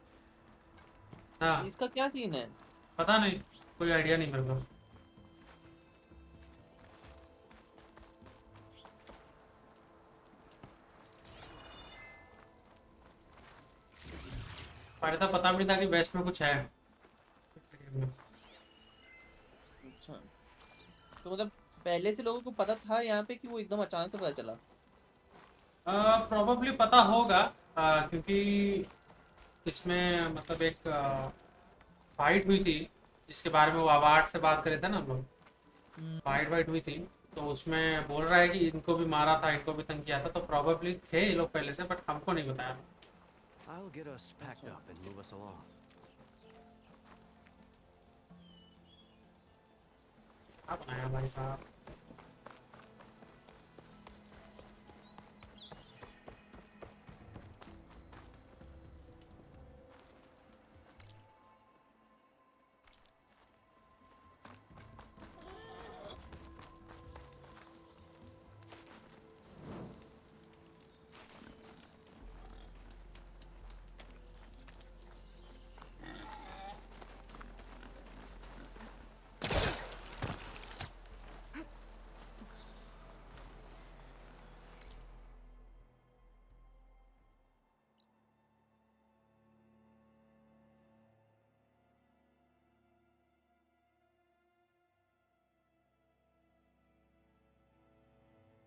हाँ इसका क्या scene है पता नहीं कोई आइडिया नहीं मेरे को पहले तो पता भी नहीं था कि वेस्ट में कुछ है अच्छा तो मतलब पहले से लोगों को पता था यहाँ पे कि वो एकदम अचानक से पता चला प्रोबेबली पता होगा क्योंकि इसमें मतलब एक फाइट हुई थी जिसके बारे में वो अवार्ड से बात करे थे ना हम लोग फाइट हुई थी तो उसमें बोल रहा है कि इनको भी मारा था इनको भी तंग किया था तो प्रोबेबली थे ये लोग पहले से बट हमको नहीं बताया था I'll get us packed up and move us along. क्या बनाया भाई साहब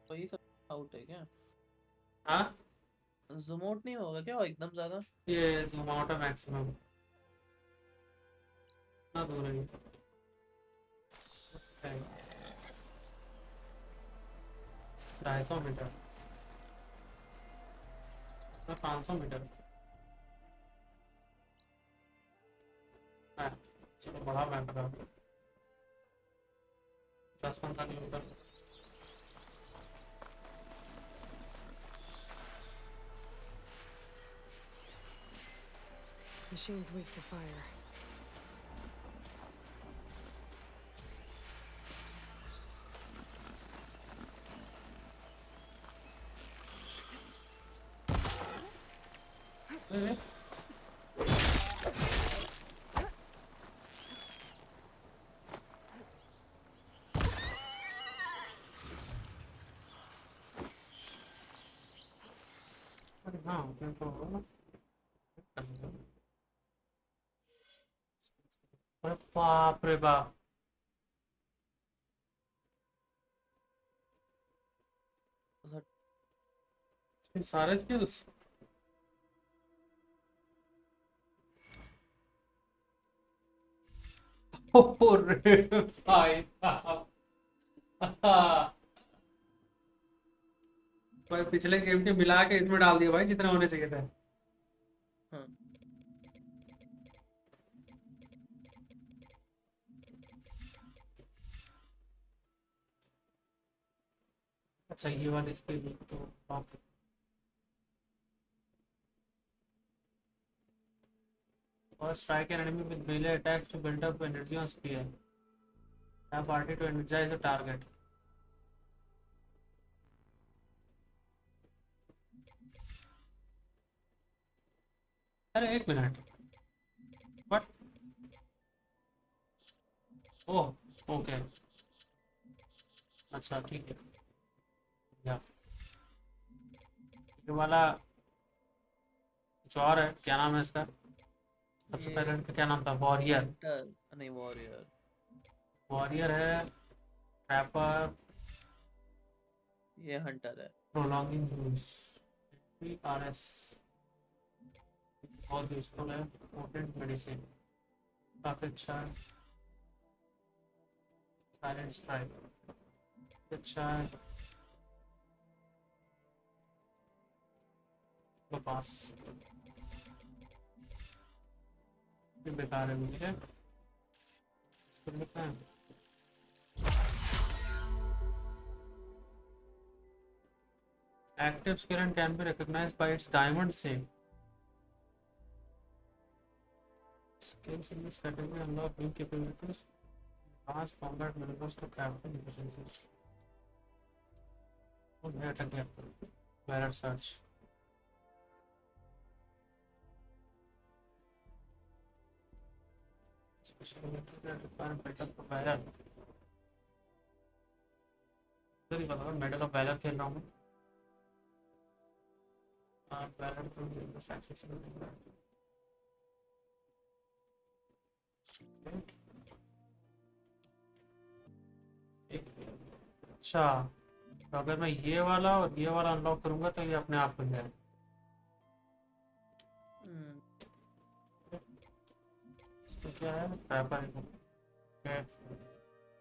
तो ये सब आउट है क्या? हाँ जूम आउट नहीं होगा क्या एकदम ज्यादा? ये जूम आउट है मैक्सिमम। कितना दूर है ये? 250 मीटर, 500 मीटर। हाँ, चलो बड़ा मैप का 10-15 kilometre. Machine's weak to fire. हाँ तो अरे बाप रे बाप। ये सारे स्किल्स रे भाई साहब। भाई पिछले गेम के मिला के इसमें डाल दिया भाई जितने होने चाहिए थे। अच्छा ये वाली स्किल तो बाप। और strike an enemy with melee attacks to build up energy on spear. Tap RT to energize a target. अरे एक मिनट, व्हाट? ओह ओके, अच्छा ठीक है। या ये वाला कुछ और है, क्या नाम है इसका? सबसे पहले इनका क्या नाम था? वॉरियर। नहीं वॉरियर, वॉरियर है, ट्रैपर, ये हंटर है। प्रोलॉन्गिंग यूज, PRS बहुत यूजफुल है। पोटेंट मेडिसिन काफी अच्छा है। साइलेंट स्ट्राइक अच्छा है। बकवास ये बेकार है मुझे। इसको लिखना है active skill and can be recognized by its diamond shape. Skills in this category unlock new capabilities, fast combat maneuvers to crafting efficiencies. Oh, ये अटक गया। Valor search. Special ability that require better for valor. तो नहीं पता, medal of valour खेल रहा हूँ। Valour तो बस एक्सेस कर दूँगा। अच्छा तो अगर मैं ये वाला और ये वाला अनलॉक करूंगा तो ये अपने आप बन जाए। इसको क्या है? ट्रैपर है,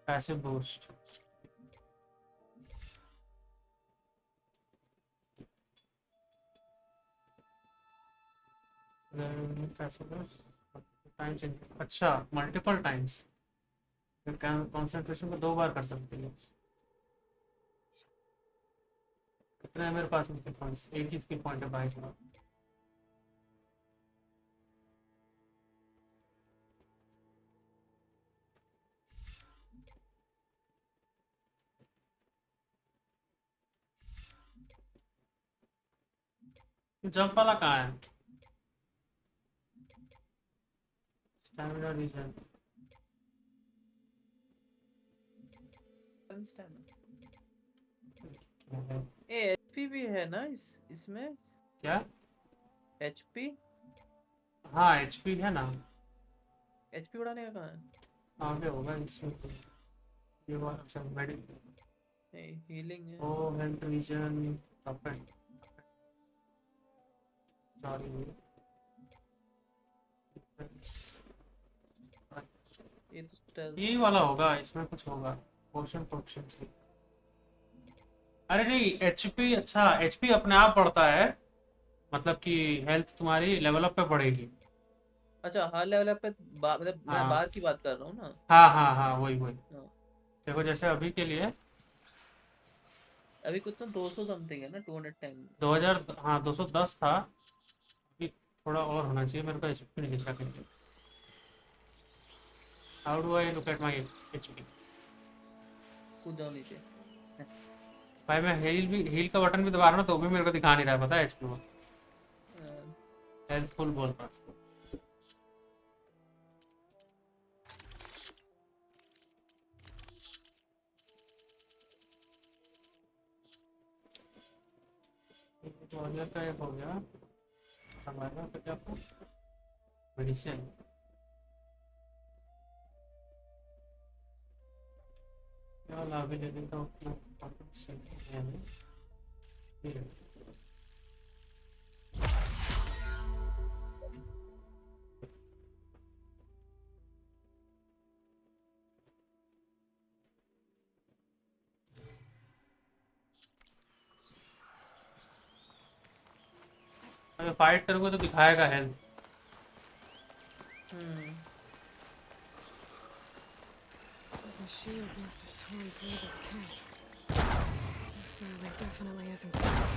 पैसिव बूस्ट। टाइम्स, अच्छा मल्टीपल टाइम्स, कंसंट्रेशन को 2 बार कर सकते हैं। कितने हैं मेरे पास स्किल पॉइंट्स? 1 ही स्किल पॉइंट है भाई साहब। जंप वाला कहाँ है? स्टैमिना रीजन, एचपी भी है ना इसमें? क्या एचपी? हाँ एचपी है ना। एचपी बढ़ाने का कहाँ है? आगे होगा इसमें। ये बात अच्छा मेडिक नहीं हीलिंग है। ओ हेल्थ विजन अपन सॉरी ये तो stealth ये वाला होगा, इसमें कुछ होगा पोशन प्रोफिशिएंसी। अरे नहीं एचपी, अच्छा एचपी अपने आप बढ़ता है, मतलब कि हेल्थ तुम्हारी लेवल अप पे बढ़ेगी। अच्छा हर लेवल पे मतलब मैं हाँ बार की बात कर रहा हूँ ना। हाँ हाँ हाँ वही वही। हाँ। देखो जैसे अभी के लिए अभी कुछ तो 200 समथिंग है ना 210। 2000, हाँ 210 था, अभी थोड़ा और होना चाहिए, मेरे को एचपी नहीं दिख रहा कहीं। How do I look at my HP? कूद जाओ नीचे। भाई मैं हील का बटन भी दबा रहा हूँ तो भी मेरे को दिखा नहीं रहा है, पता है एचपी वो हेल्थ फुल बोल रहा है। ट्यूटोरियल का एक हो गया, हमारा फिर क्या मेडिसिन। केवल अभी लेने का उतना है नहीं। अगर फाइट करोगे तो दिखाएगा health. Those machines must have torn through this camp. This family definitely isn't safe.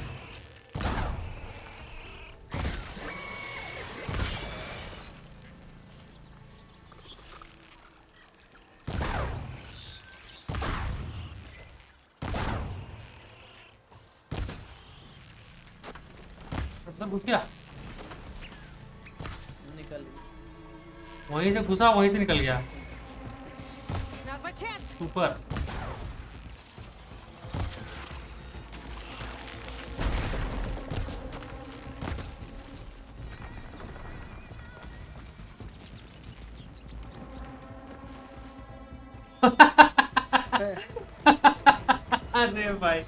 मतलब घुस गया, निकल वहीं से घुसा वहीं से निकल गया Now's my chance. ऊपर। अरे भाई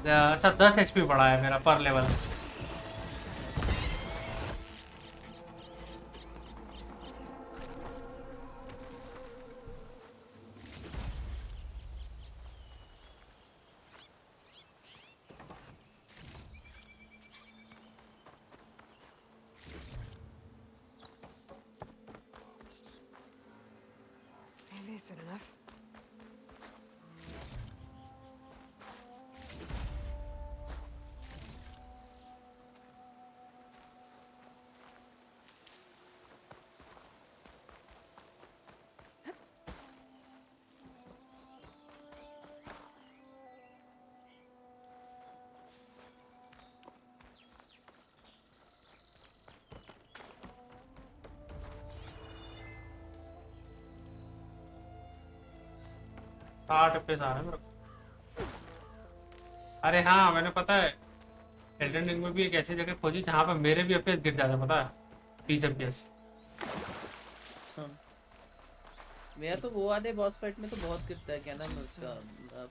अच्छा 10 एचपी बढ़ा है मेरा पर लेवल। Maybe it's enough. आठ एफपीएस आ रहे हैं मेरे को। अरे हाँ मैंने पता है एल्डन रिंग में भी एक ऐसी जगह खोजी जहाँ पे मेरे भी एफपीएस गिर जाते, पता है 30 एफपीएस। मेरा तो वो वाले बॉस फाइट में तो बहुत गिरता है, क्या नाम है उसका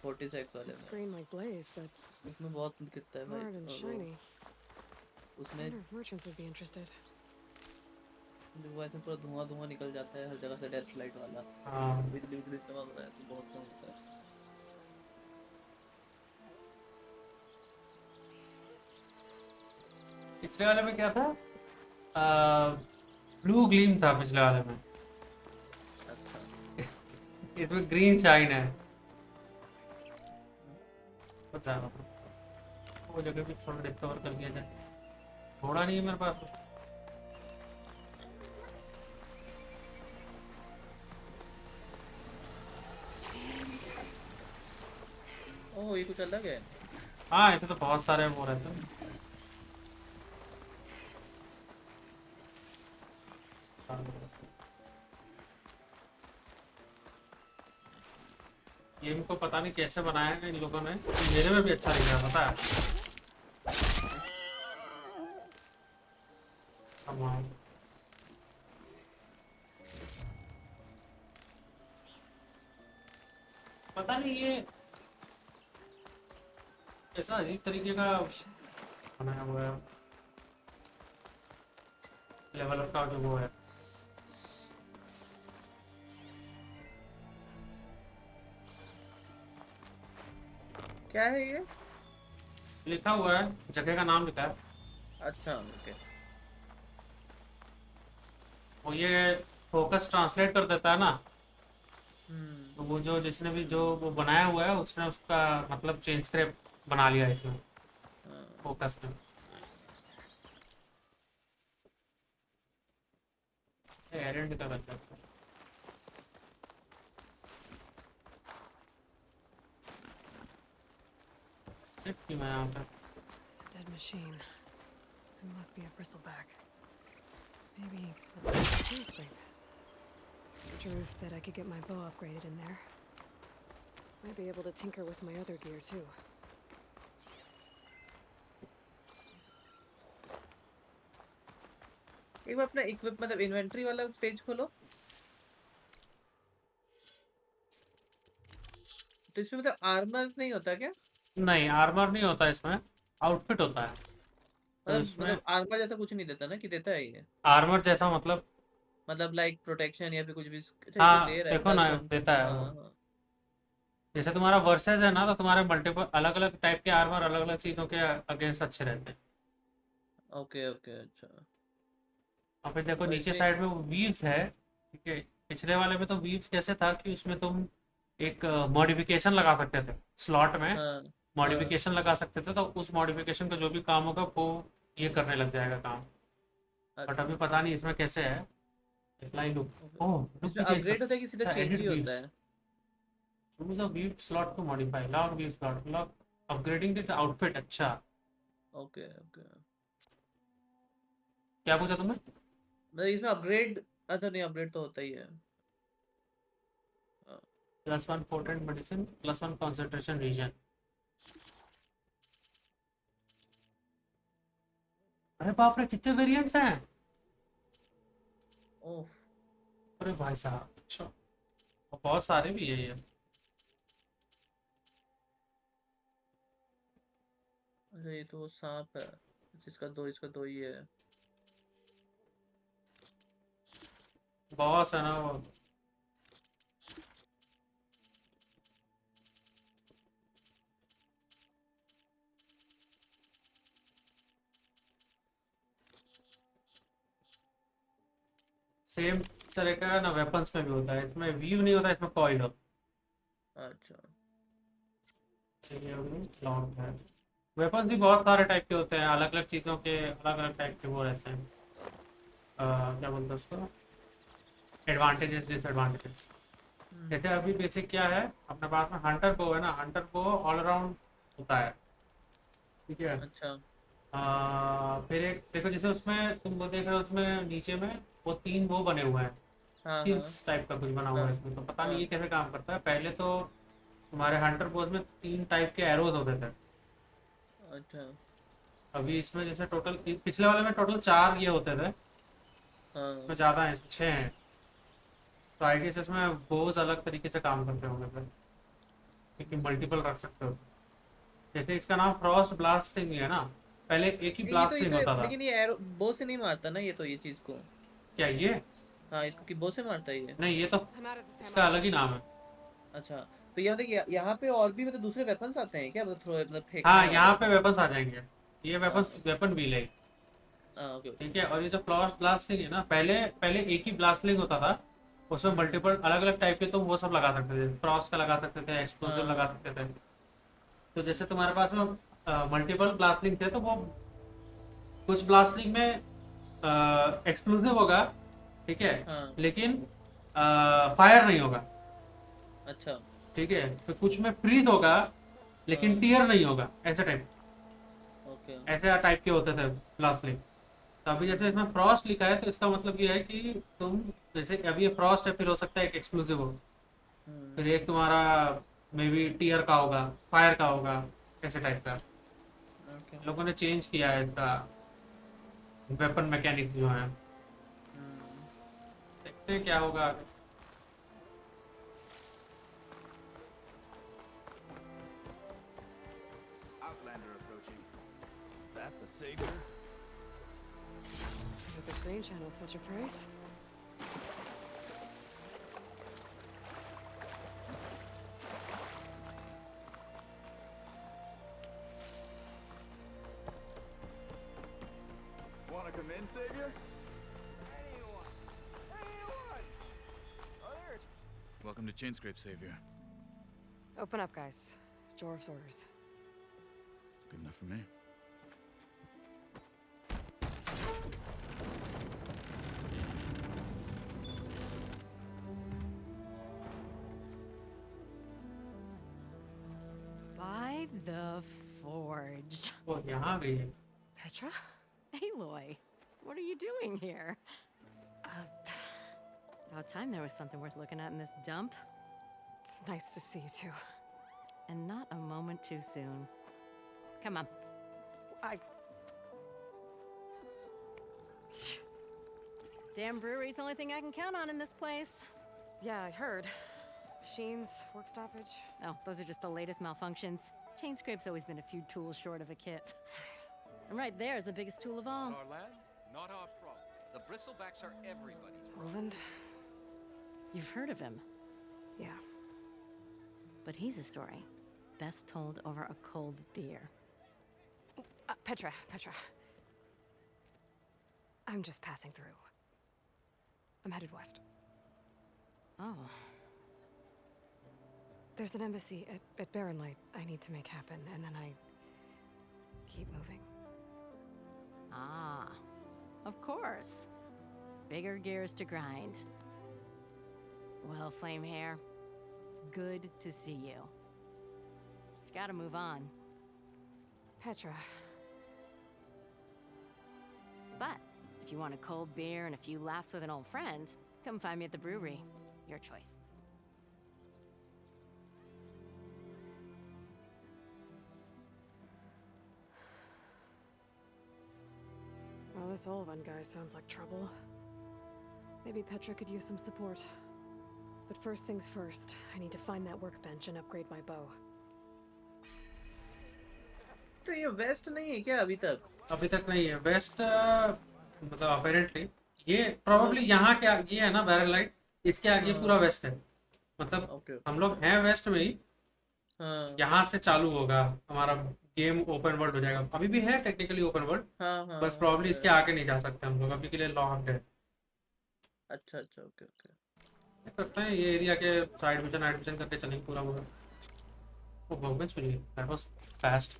46 वाले It's में। green like blaze, but उसमें बहुत गिरता है hard and भाई। shiny. उसमें Wonder if merchants would be interested. वो ऐसे पूरा धुआं धुआं निकल जाता है हर जगह से, डेथ लाइट वाला। हाँ। बिजली बिजली चमक रहा है तो बहुत कम होता है। पिछले वाले में क्या था, ब्लू ग्लीम था पिछले वाले में, इसमें ग्रीन शाइन है। पता है वो जगह भी थोड़ा डिस्कवर कर लिया जाए। घोड़ा नहीं है मेरे पास। ओह ये कुछ अलग है। हाँ ऐसे तो बहुत सारे वो रहते हैं। गेम को पता नहीं कैसे बनाया है इन लोगों ने, मेरे में भी अच्छा दिख रहा है पता है। सामान पता नहीं ये ऐसा अजीब तरीके का बनाया हुआ है लेवल अप का जो वो है। क्या है ये? लिखा हुआ है, जगह का नाम लिखा है। अच्छा ओके। वो ये फोकस ट्रांसलेट कर देता है ना, हम्म तो वो जो जिसने भी जो वो बनाया हुआ है उसने उसका मतलब चेंज स्क्रिप्ट बना लिया है इसमें फोकस में। एरेंड का बच्चा सिर्फ क्यों मैं यहाँ पे It's a dead machine. It must be a bristleback. Maybe a chain scrape. Jaruf said I could get my bow upgraded in there. Might be able to tinker with my other gear too. एक बार अपना equip मतलब inventory वाला page खोलो। तो इसमें मतलब armour नहीं होता क्या? नहीं आर्मर नहीं होता इसमें, आउटफिट होता है। तो मतलब इसमें मतलब आर्मर जैसा कुछ नहीं देता ना, कि देता है ये? आर्मर जैसा मतलब लाइक प्रोटेक्शन या फिर कुछ भी? अच्छा ये हाँ तो दे रहा है देखो ना +1। देता है वो। हाँ हाँ जैसे तुम्हारा वर्सेस है ना, तो तुम्हारे मल्टीपल अलग अलग टाइप के आर्मर अलग अलग चीज़ों के अगेंस्ट अच्छे रहते हैं। ओके ओके अच्छा। और फिर देखो और नीचे इसमें साइड में वो वीव्स है, ठीक है। पिछले वाले में तो वीव्स कैसे था कि उसमें तुम एक मॉडिफिकेशन लगा सकते थे स्लॉट में, हाँ मॉडिफिकेशन लगा सकते थे, तो उस मॉडिफिकेशन का जो भी काम होगा वो ये करने लग जाएगा काम। बट अभी पता नहीं इसमें कैसे है। अप्लाई लुक, ओह लुक इसमें भी चेंज अपग्रेड होता है कि सीधा चेंज एडिट ही होता वीव्स, है? Choose a weave slot to modify, lock weave slot, lock upgrading the outfit. अच्छा ओके ओके। क्या पूछा तुमने? मतलब इसमें अपग्रेड, अच्छा नहीं अपग्रेड तो होता ही है। +1 पोटेंट मेडिसिन, +1 कंसंट्रेशन रीजन। अरे बाप रे कितने वेरिएंट्स हैं। ओह अरे भाई साहब, अच्छा और बहुत सारे भी है ये। अच्छा ये तो सांप है, जिसका दो इसका दो ही है। बहुत है ना वो। सेम तरह का ना वेपन्स में भी होता है, इसमें वीव नहीं होता, इसमें कॉइल होता अच्छा है। लॉन्ग है। वेपन्स भी बहुत सारे टाइप के होते हैं, अलग अलग चीज़ों के अलग अलग टाइप के वो रहते हैं। क्या बोलते हैं उसको, एडवांटेजेस डिसएडवांटेजेस। जैसे अभी बेसिक क्या है अपने पास में, हंटर बो है ना, हंटर बो ऑल अराउंड होता है, ठीक है। अच्छा फिर एक देखो जैसे उसमें तुम वो देख रहे हो, उसमें नीचे में वो 3 वो बने हुए हैं, हाँ स्किल्स टाइप का कुछ बना हुआ है इसमें, तो पता नहीं ये कैसे काम करता है। पहले तो तुम्हारे हंटर बोज में 3 टाइप के एरोज होते थे, अच्छा अभी इसमें जैसे टोटल पिछले वाले में टोटल 4 ये होते थे, हाँ इसमें ज़्यादा हैं, इसमें 6 हैं। तो आई गेस इसमें बोज अलग तरीके से काम करते होंगे फिर, क्योंकि मल्टीपल रख सकते हो। जैसे इसका नाम फ्रॉस्ट ब्लास्ट थिंग है ना, पहले एक ही ब्लास्ट थिंग होता था। लेकिन ये एरो बो से नहीं मारता ना ये, तो ये चीज को क्या ये? हाँ इसको कि बो से मारता है ये? नहीं ये तो इसका अलग ही नाम है। अच्छा तो ये मतलब यहाँ पे और भी मतलब दूसरे वेपन्स आते हैं क्या, मतलब थ्रो मतलब फेंकने हाँ वाले? यहाँ पे वेपन्स आ जाएंगे, ये वेपन्स वेपन व्हील है, ओके ठीक है। और ये जो फ्रॉस्ट ब्लास्टिंग है ना, पहले एक ही ब्लास्टिंग होता था, उसमें मल्टीपल अलग अलग टाइप के तुम वो सब लगा सकते थे, फ्रॉस्ट का लगा सकते थे, एक्सप्लोसिव लगा सकते थे। तो जैसे तुम्हारे पास में मल्टीपल ब्लास्टिंग थे, तो वो कुछ ब्लास्टिंग में एक्सप्लोसिव होगा, ठीक है, लेकिन फायर नहीं होगा, अच्छा ठीक है। तो कुछ में फ्रीज होगा लेकिन टीयर नहीं होगा, ऐसे टाइप, ओके ऐसे टाइप के होते थे ब्लास्टिंग। तो अभी जैसे इसमें फ्रॉस्ट लिखा है, तो इसका मतलब ये है कि तुम जैसे अभी ये फ्रॉस्ट है, फिर हो सकता है एक एक्सप्लोसिव हो, फिर एक तुम्हारा मे बी टीयर का होगा, फायर का होगा, ऐसे टाइप का। लोगों ने चेंज किया है इसका वेपन मैकेनिक्स जो है, देखते हैं क्या होगा आगे। that the savior? With this green channel, what's your price? Wanna come in, savior? Welcome to Chainscrape, Savior. Open up, guys. Jorv's orders. Good enough for me. By the forge. वो यहाँ आ गई है. Petra? Aloy, what are you doing here? About time there was something worth looking at in this dump. It's nice to see you too. And not a moment too soon. Come on. Damn brewery's the only thing I can count on in this place. Yeah, I heard. Machines, work stoppage. Oh, those are just the latest malfunctions. Chainscrape's always been a few tools short of a kit. And right there is the biggest tool of all. Our land, not our problem. The bristlebacks are everybody's problem. Roland? You've heard of him. Yeah. But he's a story best told over a cold beer. Petra. I'm just passing through. I'm headed west. Oh. There's an embassy at Barren Light I need to make happen, and then I keep moving. Ah, of course. Bigger gears to grind. Well, Flamehair, good to see you. You've got to move on. Petra. But if you want a cold beer and a few laughs with an old friend, come find me at the brewery. Your choice. Well, this old one guy sounds like trouble. Maybe Petra could use some support. But first things first, I need to find that workbench and upgrade my bow. तो ये waste नहीं है क्या अभी तक? अभी तक नहीं है वेस्ट, मतलब अपेरेंटली ये प्रोबेबली यहाँ के ये है ना बैरल लाइट, इसके आगे पूरा वेस्ट है. मतलब हम लोग हैं वेस्ट में ही. यहाँ से चालू होगा हमारा गेम, ओपन वर्ल्ड हो जाएगा. अभी भी है टेक्निकली ओपन वर्ल्ड, बस प्रॉब्लली इसके आगे नहीं जा सकते हम लोग, अभी के लिए लॉक्ड है. अच्छा ओके. करते हैं ये एरिया के साइड मिशन नाइट मिशन करके चलेंगे पूरा. वो वर्कबेंच मिली, that was fast.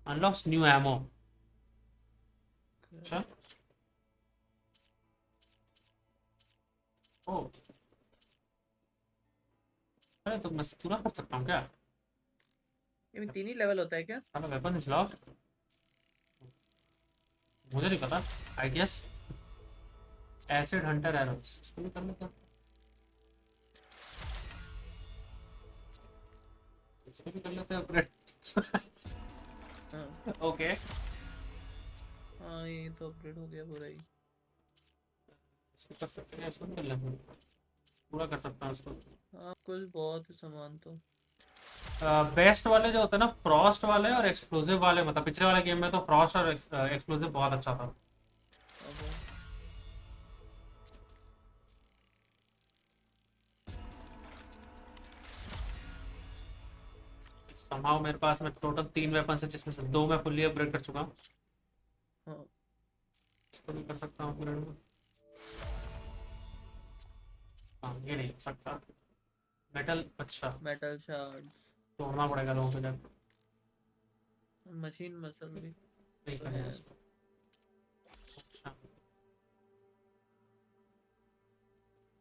Unlocks new ammo. अच्छा ओ, अरे तो मैं पूरा कर सकता हूँ क्या? ये में 3 ही लेवल होता है क्या? हाँ, वेपन इज लॉक्ड. मुझे नहीं पता. I guess acid hunter arrows इसको भी कर लेता हूँ. इसको भी कर लेते हैं अपग्रेड. ओके. हाँ ये तो अपग्रेड हो गया पूरा ही. इसको कर सकते हैं, इसको भी कर लेते हैं, पूरा कर सकता हूँ इसको. हाँ कुछ बहुत सामान तो बेस्ट वाले जो होते हैं ना, फ्रॉस्ट वाले और एक्सप्लोसिव वाले. मतलब पिछले वाले गेम में तो फ्रॉस्ट और एक्सप्लोसिव बहुत अच्छा था. मेरे पास में टोटल 3 वेपन है, जिसमें से 2 मैं फुल्ली अपग्रेड कर चुका हूँ. इसको भी कर सकता हूँ अपग्रेड में. हाँ ये नहीं हो सकता. मेटल, अच्छा मेटल शार्ड्स तोड़ना पड़ेगा लोगों को जाकर. मशीन मसल भी नहीं करेंगे इसको.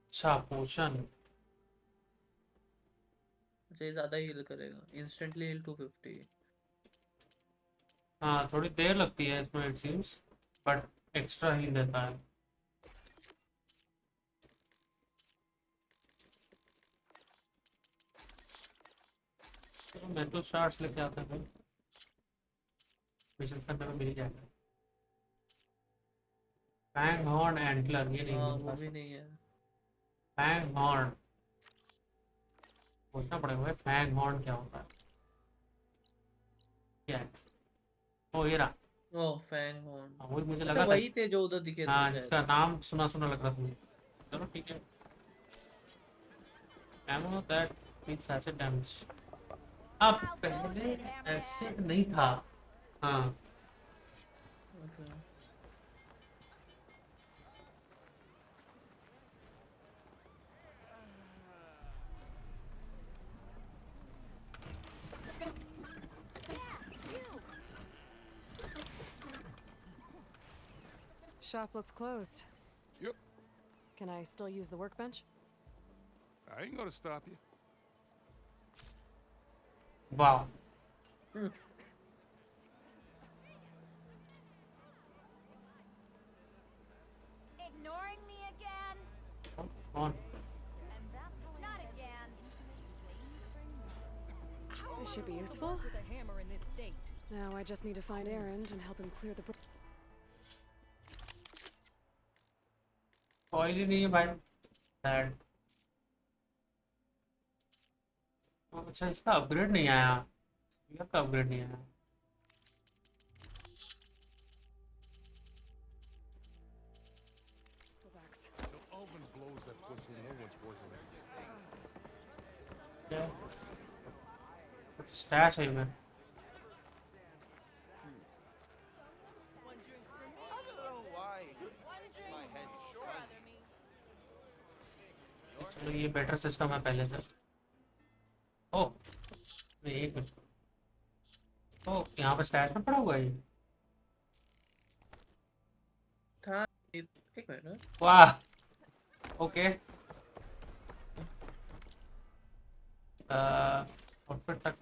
अच्छा पोशन. ये ज्यादा हील करेगा. Instantly heal 250. हाँ थोड़ी देर लगती है इसमें it seems, but extra heal देता है. तो मेटल शार्ट्स लेके आते हैं भाई. मिशन करने में मिल ही जाएगा. फैंग हॉर्न एंटलर ये नहीं है. वो भी नहीं है. फैंग हॉर्न पूछना पड़ेगा भाई, फैंग हॉर्न क्या होता है. क्या है? ओ ये रहा। ओ फैंग होन। हाँ, वही मुझे अच्छा, लगा था। वही थे जो उधर दिखे थे हाँ शायद। जिसका नाम सुना सुना लग रहा था मुझे। चलो ठीक है। Ammo that means acid damage. अब पहले ऐसे नहीं था। हाँ Okay. Shop looks closed. Yep. Can I still use the workbench? I ain't gonna stop you. वाह। Ignoring me again? कौन? Not again. This should be useful. With a hammer in this state. Now I just need to find Erend and help him clear the. Oil ही नहीं है भाई। Sad. अच्छा इसका upgrade नहीं आया। स्पीयर का अपग्रेड नहीं आया। Alvin blows that pussy. No one's working it. क्या? कुछ स्टैश है मैं। चलो ये बेटर सिस्टम है पहले से। ओ नहीं एक मिनट। तो यहाँ पर स्टैश में पड़ा हुआ है ये। था एक मिनट। वाह ओके। आउटफिट तक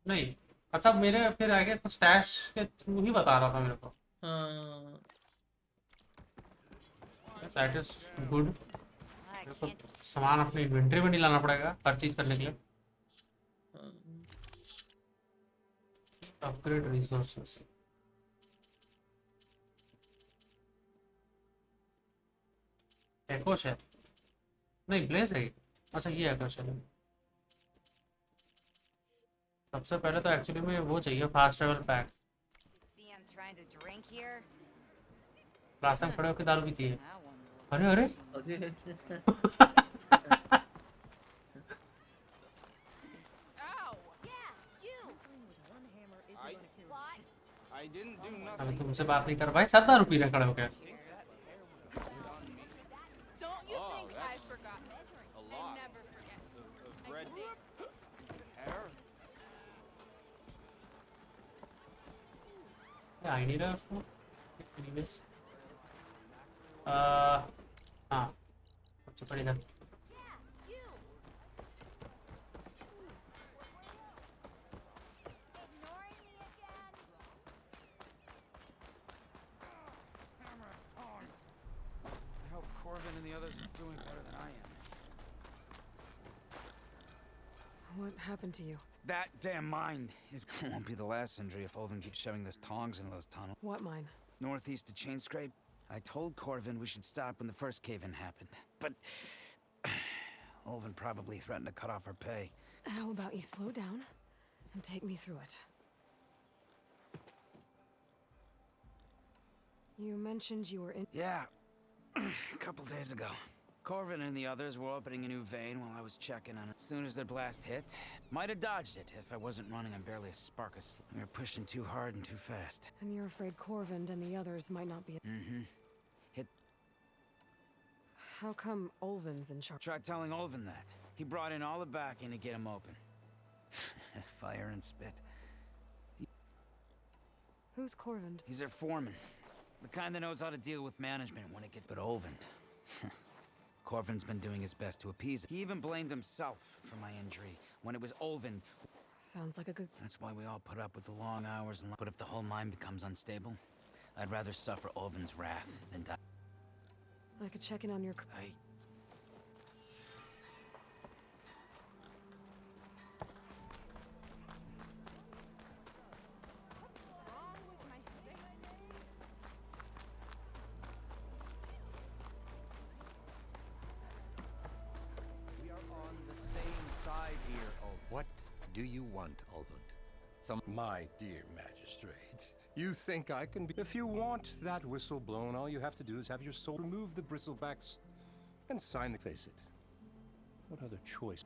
नहीं। अच्छा मेरे फिर आगे स्टैश के थ्रू ही बता रहा था मेरे को। हाँ। That is good. मेरे को सामान अपनी इन्वेंटरी में नहीं लाना पड़ेगा हर चीज करने के लिए। Upgrade resources. एको शेल नहीं ब्लेज है। अच्छा ये एको शेल है। सबसे पहले तो एक्चुअली में वो चाहिए fast travel pack. See, I'm trying to drink here. Last time खड़े होकर दारू पीती है। अरे अरे I didn't do nothing. अभी तुमसे बात नहीं कर भाई सब दारू पी रहे खड़े होकर। Don't you think I've forgotten? A I lot. never forget. Of red hair. क्या आई नहीं रहा उसको। एनीवेज हाँ सबसे पहले इधर। I hope Corvin and the others are doing better than I am. What happened to you? That damn mine won't be the last injury if Olvin keeps shoving those tongs into those tunnels. What mine? Northeast of Chainscrape. I told Corvin we should stop when the first cave-in happened, but Olvin probably threatened to cut off our pay. How about you slow down and take me through it? You mentioned you were in. Yeah, a couple days ago. Corvin and the others were opening a new vein while I was checking on it. As soon as their blast hit, might have dodged it if I wasn't running on barely a spark of sleep. We were pushing too hard and too fast. And you're afraid Corvind and the others might not be. Mm-hmm. How come Olvin's in charge? Try telling Olvin that. He brought in all the backing to get him open. Fire and spit. Who's Corvind? He's their foreman. The kind that knows how to deal with management when it gets... But Olvin... Corvin's been doing his best to appease him. He even blamed himself for my injury, when it was Olvin. Sounds like a good... That's why we all put up with the long hours and... But if the whole mine becomes unstable, I'd rather suffer Olvin's wrath than die. I could check in on your... We are on the same side here, oh. What do you want, Ulvund? My dear magistrate, you think I can be... If you want that whistle blown, all you have to do is have your soul remove the bristlebacks and sign the... Face it. What other choice?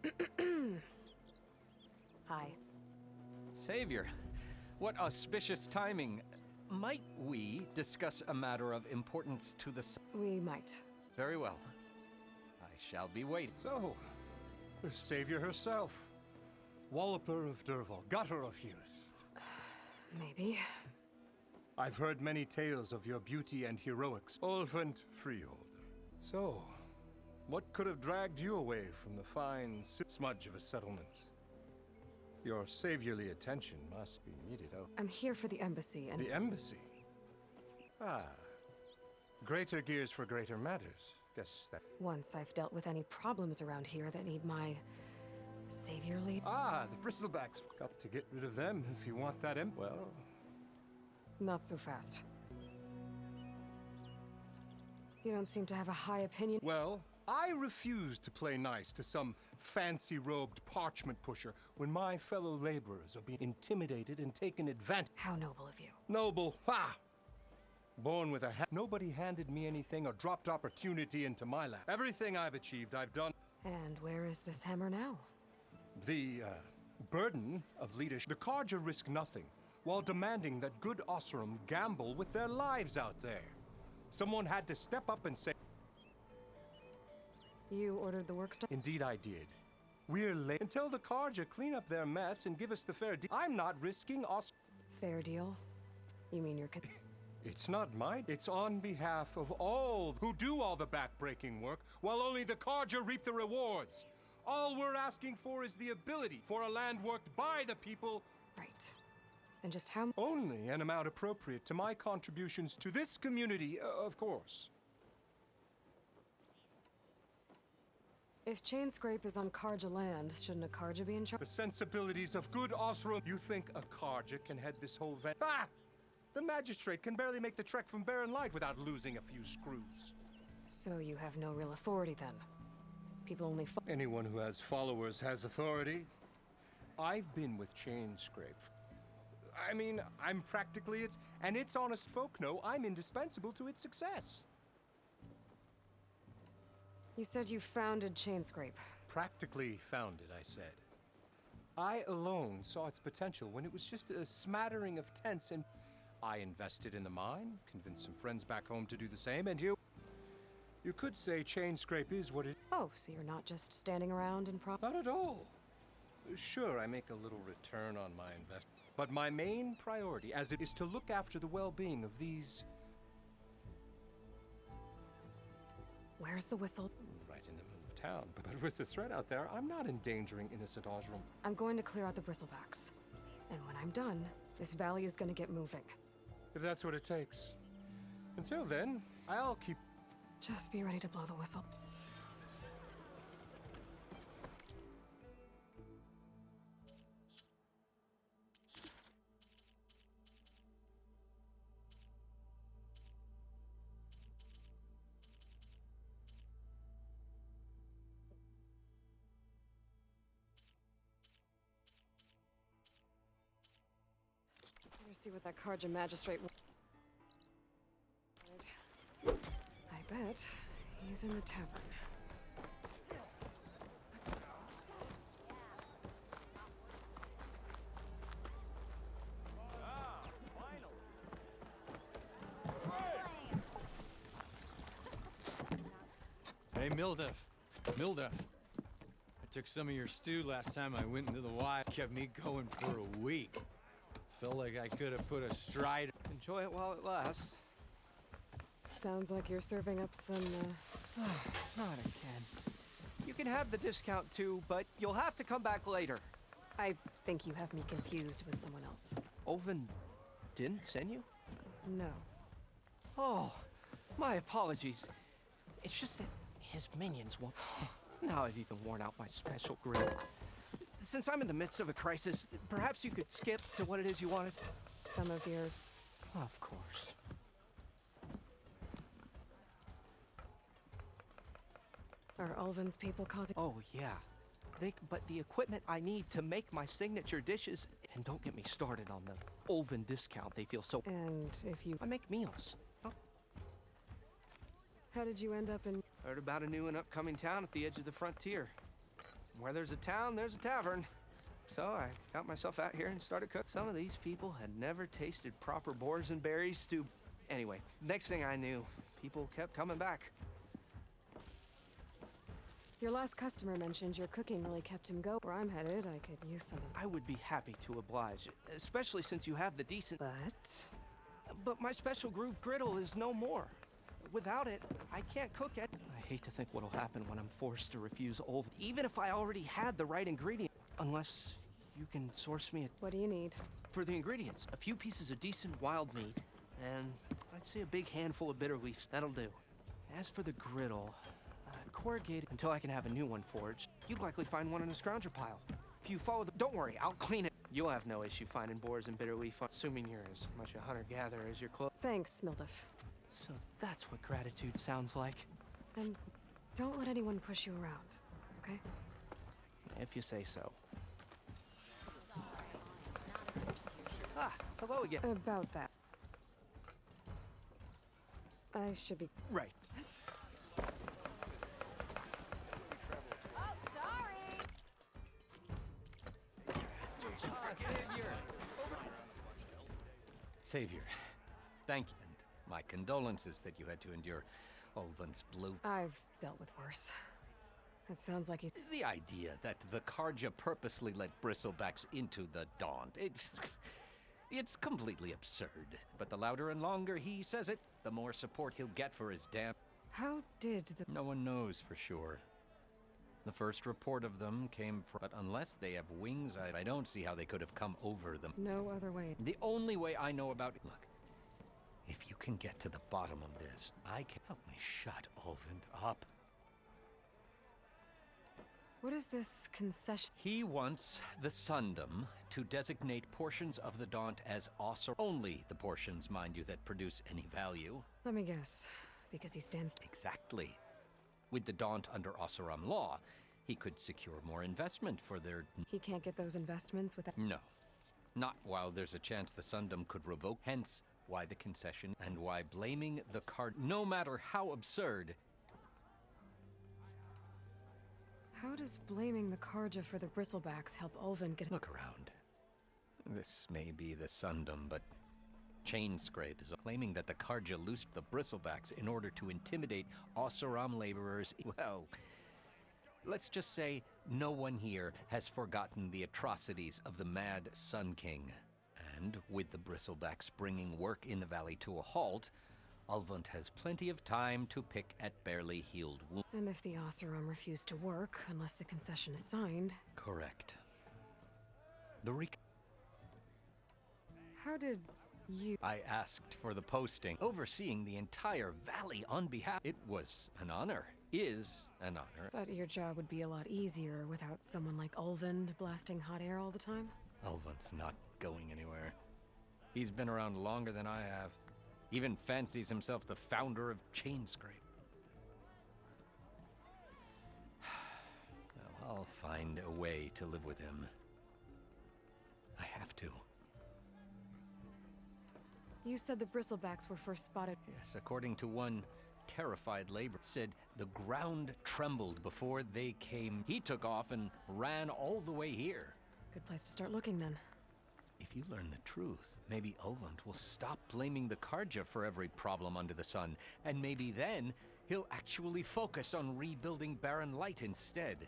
Hi. Savior, what auspicious timing. Might we discuss a matter of importance to the... We might. Very well. I shall be waiting. So, the savior herself. Walloper of Derval, gutter of youth. Maybe. I've heard many tales of your beauty and heroics, Ulvund Freeholder. So, what could have dragged you away from the fine smudge of a settlement? Your saviorly attention must be meted out. I'm here for the embassy and... The embassy? Ah. Greater gears for greater matters. Guess that... Once I've dealt with any problems around here that need my... saviorly... Ah, the bristlebacks. Got to get rid of them if you want that well... Not so fast. You don't seem to have a high opinion... Well, I refuse to play nice to some fancy-robed parchment pusher when my fellow laborers are being intimidated and taken advantage... How noble of you. Noble? Ha! Born with a nobody handed me anything or dropped opportunity into my lap. Everything I've achieved, I've done. And where is this hammer now? The, burden of leadership. The Carja risk nothing, while demanding that good Osram gamble with their lives out there. Someone had to step up and say... You ordered the work stuff? Indeed I did. We're late until the Carja clean up their mess and give us the fair deal. I'm not risking Fair deal? You mean you're... It's not mine. It's on behalf of all who do all the back-breaking work, while only the Carja reap the rewards. All we're asking for is the ability for a land worked by the people. Right. Then just how... Only an amount appropriate to my contributions to this community, of course. If Chainscrape is on Carja land, shouldn't a Carja be in charge? The sensibilities of good Osram. You think a Carja can head this whole event? Ah! The magistrate can barely make the trek from Barren Light without losing a few screws. So you have no real authority then? People only... Anyone who has followers has authority. I've been with Chainscrape. I mean, I'm practically its... And its honest folk know I'm indispensable to its success. You said you founded Chainscrape. Practically founded, I said. I alone saw its potential when it was just a smattering of tents, and I invested in the mine, convinced some friends back home to do the same, and you could say Chainscrape is what it... Oh, so you're not just standing around and Not at all. Sure, I make a little return on my investment, but my main priority, as it is to look after the well-being of these... Where's the whistle? Right in the middle of town, but with the threat out there, I'm not endangering innocent Osram. I'm going to clear out the bristlebacks. And when I'm done, this valley is going to get moving. If that's what it takes. Until then, I'll keep... Just be ready to blow the whistle. Better see what that Carja magistrate... I bet he's in the tavern. Hey, Mildef. Mildef. I took some of your stew last time I went into the wild. Kept me going for a week. Felt like I could have put a stride. Enjoy it while it lasts. Sounds like you're serving up some, Not again. You can have the discount too, but you'll have to come back later. I think you have me confused with someone else. Oven didn't send you? No. Oh, my apologies. It's just that his minions won't... Now I've even worn out my special grill. Since I'm in the midst of a crisis, perhaps you could skip to what it is you wanted? Some of your... Of course. Are Ulvin's people causing... Oh, yeah. But the equipment I need to make my signature dishes, and don't get me started on the Olven discount. They feel so. And if you... I make meals. Oh. How did you end up in... Heard about a new and upcoming town at the edge of the frontier. Where there's a town, there's a tavern. So I got myself out here and started cooking. Some of these people had never tasted proper boars and berries stew. Anyway, next thing I knew, people kept coming back. Your last customer mentioned your cooking really kept him going. Where I'm headed, I could use some. I would be happy to oblige, especially since you have the decent... But my special groove griddle is no more. Without it, I can't cook it. I hate to think what'll happen when I'm forced to refuse Olven, even if I already had the right ingredient. Unless you can source me a... What do you need? For the ingredients, a few pieces of decent wild meat, and I'd say a big handful of bitter leaves. That'll do. As for the griddle, corrugated until I can have a new one forged. You'd likely find one in a scrounger pile. If you follow the... Don't worry, I'll clean it. You'll have no issue finding boars and bitter leaf, assuming you're as much a hunter-gatherer as your clothes. Thanks, Mildef. So that's what gratitude sounds like. And don't let anyone push you around, okay? If you say so. Ah, hello again. About that. I should be... Right. Savior, thank you, and my condolences that you had to endure Olven's blue. I've dealt with worse. It sounds like he's... The idea that the Karja purposely let bristlebacks into the Daunt, it's completely absurd. But the louder and longer he says it, the more support he'll get for his damn... How did the... No one knows for sure. The first report of them came from... But unless they have wings, I don't see how they could have come over them. No other way. The only way I know about it... Look, if you can get to the bottom of this, I can... Help me shut Olven up. What is this concession? He wants the Sundom to designate portions of the Daunt as Ossar. Only the portions, mind you, that produce any value. Let me guess. Because he stands... Exactly. With the Daunt under Ossaram law, he could secure more investment for their... He can't get those investments without... No. Not while there's a chance the Sundom could revoke. Hence, why the concession and why blaming the card... No matter how absurd... How does blaming the Karja for the bristlebacks help Olven get... Look around. This may be the Sundom, but... Chainscrape is claiming that the Karja loosed the bristlebacks in order to intimidate Ossaram laborers. Well, let's just say no one here has forgotten the atrocities of the Mad Sun King. And with the bristlebacks bringing work in the valley to a halt, Ulvund has plenty of time to pick at barely healed wounds. And if the Ossaram refuse to work unless the concession is signed... Correct. The How did... I asked for the posting, overseeing the entire valley on behalf. It was an honor, is an honor. But your job would be a lot easier without someone like Ulvund blasting hot air all the time? Ulvund's not going anywhere. He's been around longer than I have. Even fancies himself the founder of Chainscrape. Well, I'll find a way to live with him. I have to. You said the bristlebacks were first spotted. Yes, according to one terrified laborer, said the ground trembled before they came. He took off and ran all the way here. Good place to start looking, then. If you learn the truth, maybe Ulvund will stop blaming the Karja for every problem under the sun, and maybe then he'll actually focus on rebuilding Barren Light instead.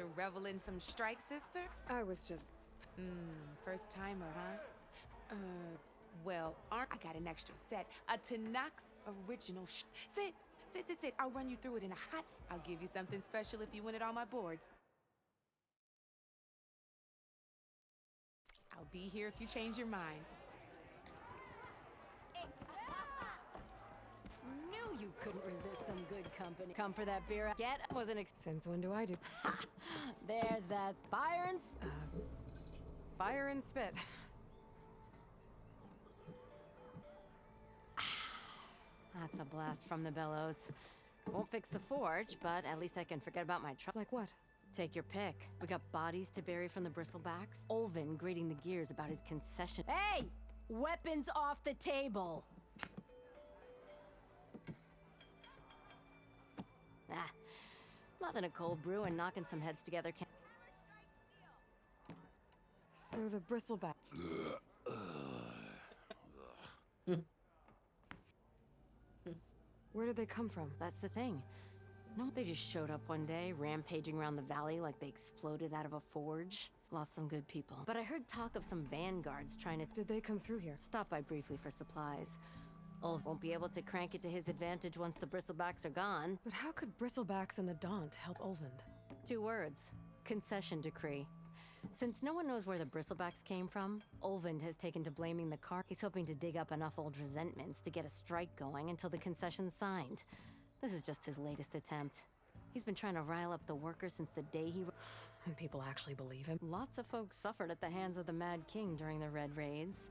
to revel in some strike, sister? I was just... First timer, huh? Well, I got an extra set. A Tanakh original Sit! I'll run you through it in a hot... I'll give you something special if you win it on my boards. I'll be here if you change your mind. Knew you couldn't resist some good company. Come for that beer? Get wasn't Since when do I do? There's that fire and fire and spit. That's a blast from the bellows. Won't fix the forge, but at least I can forget about my trouble. Like what? Take your pick. We got bodies to bury from the bristlebacks. Olvin grating the gears about his concession. Hey! Weapons off the table! Nothing a cold brew and knocking some heads together can... So the bristleback... Where did they come from? That's the thing. No, they just showed up one day, rampaging around the valley like they exploded out of a forge. Lost some good people. But I heard talk of some vanguards trying to... Did they come through here? Stop by briefly for supplies. Ulf won't be able to crank it to his advantage once the bristlebacks are gone. But how could bristlebacks and the Daunt help Ulvund? 2 words. Concession decree. Since no one knows where the bristlebacks came from, Ulvund has taken to blaming the car. He's hoping to dig up enough old resentments to get a strike going until the concession's signed. This is just his latest attempt. He's been trying to rile up the workers since the day he... And people actually believe him? Lots of folks suffered at the hands of the Mad King during the Red Raids.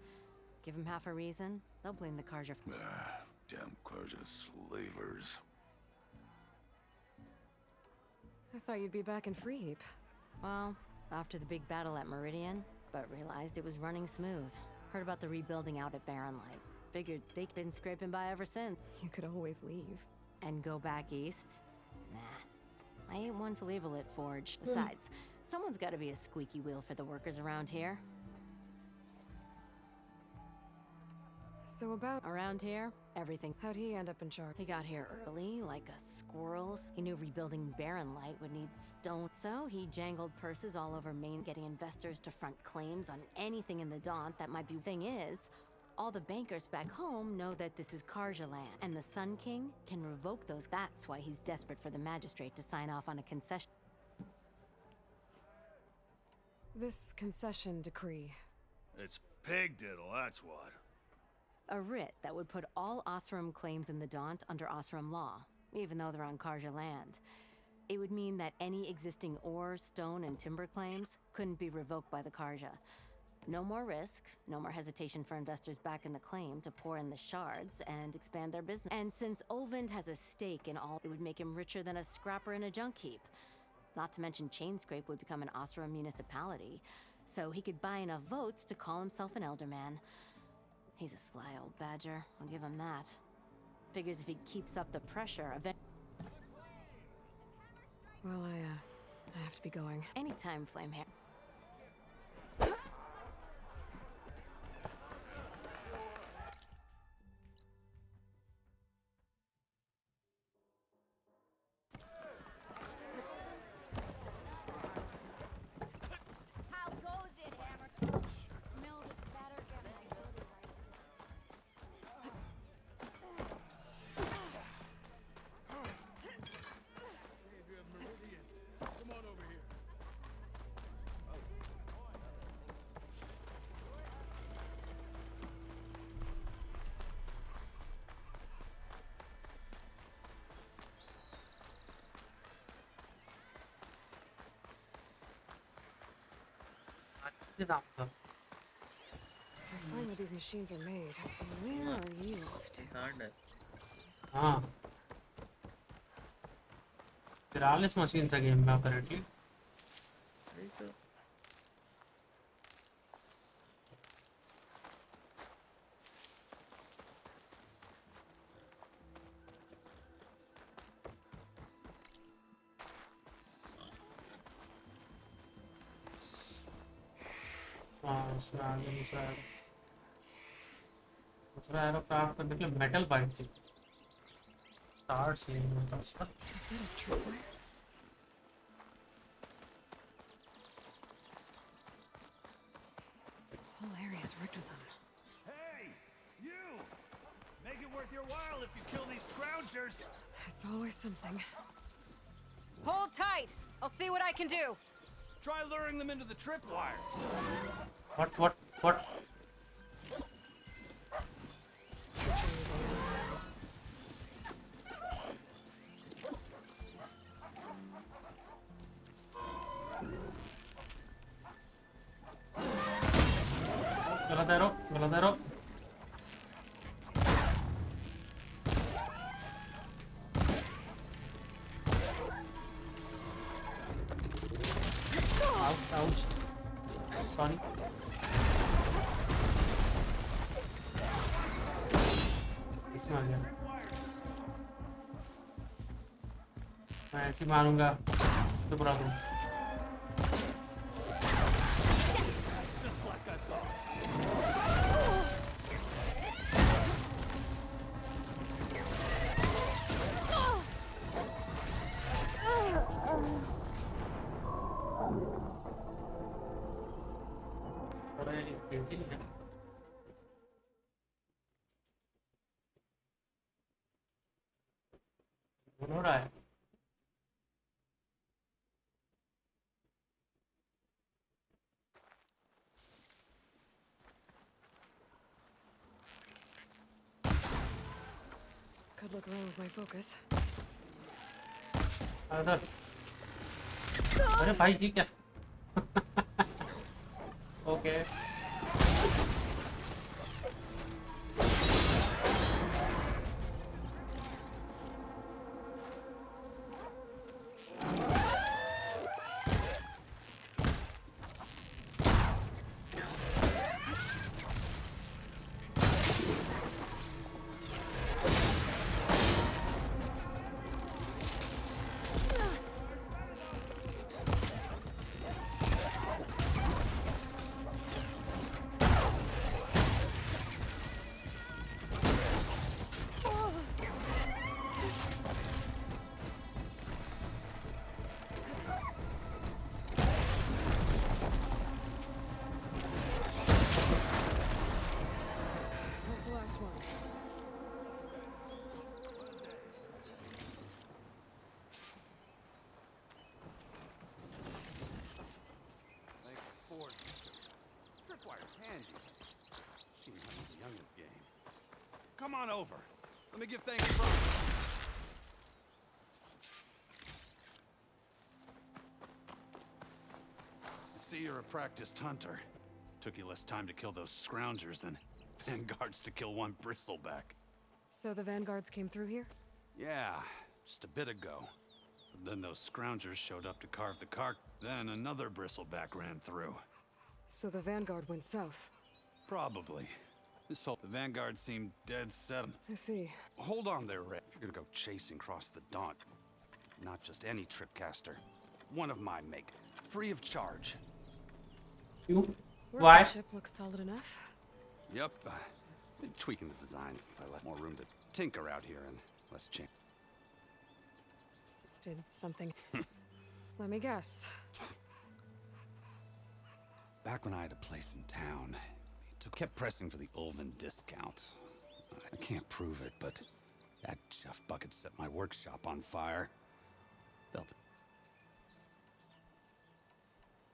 Give him half a reason, they'll blame the Carja. Damn Carja slavers. I thought you'd be back in Freeheap. Well, after the big battle at Meridian, but realized it was running smooth. Heard about the rebuilding out at Barren Light. Figured they'd been scraping by ever since. You could always leave. And go back east? Nah. I ain't one to leave a lit forge. Besides, someone's gotta be a squeaky wheel for the workers around here. So about... Around here, everything. How'd he end up in charge? He got here early, like a squirrel's. He knew rebuilding Barren Light would need stone. So he jangled purses all over Maine, getting investors to front claims on anything in the Daunt that might be... Thing is, all the bankers back home know that this is Carja land, and the Sun King can revoke those. That's why he's desperate for the magistrate to sign off on a concession. This concession decree. It's pig diddle, that's what. A writ that would put all Osram claims in the Daunt under Osram law, even though they're on Carja land. It would mean that any existing ore, stone, and timber claims couldn't be revoked by the Carja. No more risk, no more hesitation for investors back in the claim to pour in the shards and expand their business. And since Ulvund has a stake in all, it would make him richer than a scrapper in a junk heap. Not to mention Chainscrape would become an Osram municipality, so he could buy enough votes to call himself an elderman. He's a sly old badger, I'll give him that. Figures if he keeps up the pressure, Well, I have to be going. Anytime, Flamehair. How goes it, Hammer? Mild is better, get my ability right. Meridian, come on over here. If I find where these machines are made, where are you off to? हाँ 43 machines are game में currently. उसमें आगे दूसरा arrow craft करने के लिए metal bite थी तार स्लिंग में था उसका Is that a tripwire? is rigged with them. Hey, you! Make it worth your while if you kill these scroungers. It's always something. Hold tight. I'll see what I can do. Try luring them into the tripwires. What? गलत arrow ouch sorry इसमें आ गया मैं ऐसे ही मारूंगा तो बुरा दूँ हो रहा है Could look wrong with my focus. अरे भाई ये क्या okay That's the last one. Tripwire's handy. She knows the youngest game. Come on over. Let me give thanks first. I see you're a practiced hunter. Took you less time to kill those scroungers than vanguards to kill one bristleback. So the vanguards came through here? Yeah, just a bit ago. But then those scroungers showed up to carve the car. Then another bristleback ran through. So the vanguard went south. Probably. The vanguard seemed dead set. I see. Hold on there, Ray. You're gonna go chasing across the Daunt. Not just any tripcaster. One of my make. Free of charge. Why? Ship looks solid enough. Yep. Been tweaking the design since I left more room to tinker out here and less chance. Did something. Let me guess. Back when I had a place in town, kept pressing for the Ulvin discount. I can't prove it, but that chuff bucket set my workshop on fire. Felt it.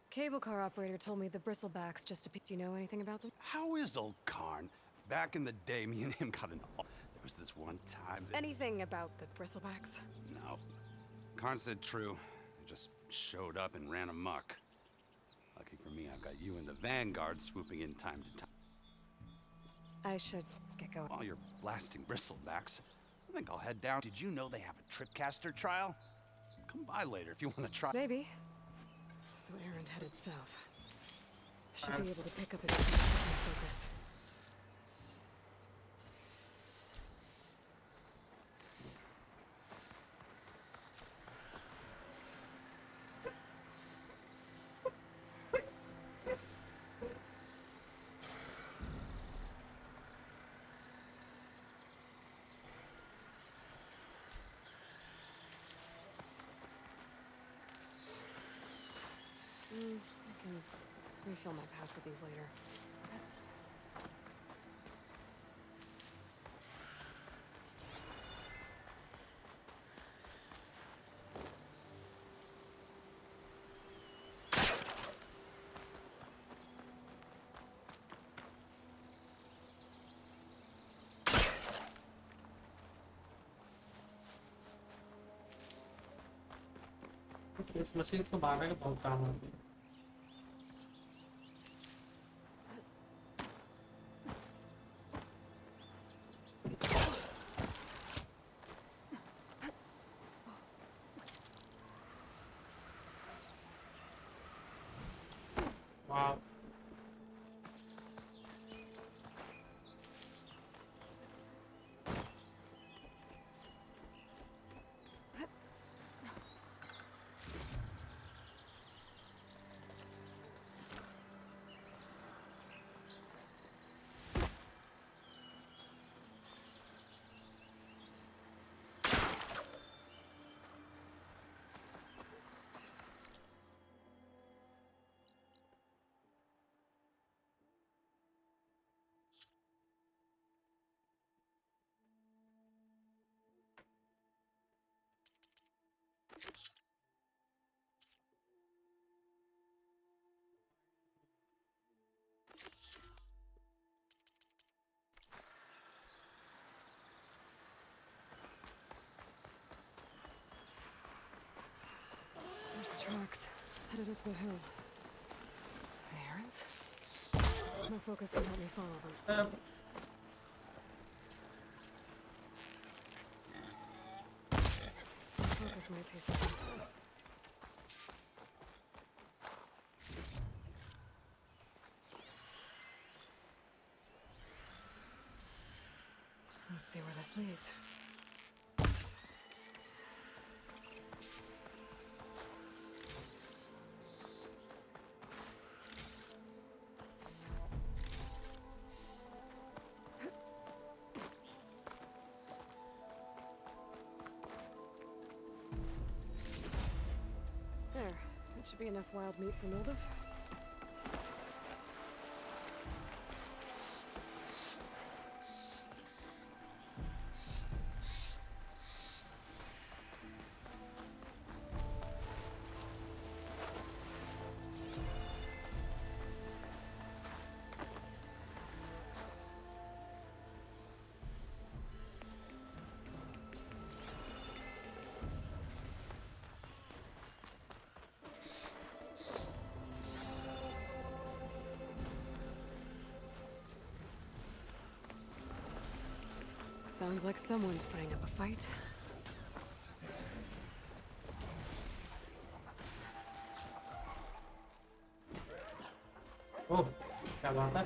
Cable car operator told me the bristlebacks just do you know anything about them? How is old Karn? Back in the day, me and him got in. There was this one time that... Anything about the bristlebacks? No. Karn said true. Just showed up and ran amok. Lucky for me, I've got you and the Vanguard swooping in time to time. I should get going. While you're blasting bristlebacks, I think I'll head down. Did you know they have a tripcaster trial? Come by later if you want to try. Maybe. So Aaron headed south. Should be able to pick up his focus. I can refill my pouch with these later. इस machine को मारने का बहुत काम होता है। Wow. There's tracks headed up the hill. Errands? No focus can help me follow them. Focus might see something. Let's see where this leads. There. That should be enough wild meat for Mildev. Sounds like someone's putting up a fight. Oh, क्या बात है?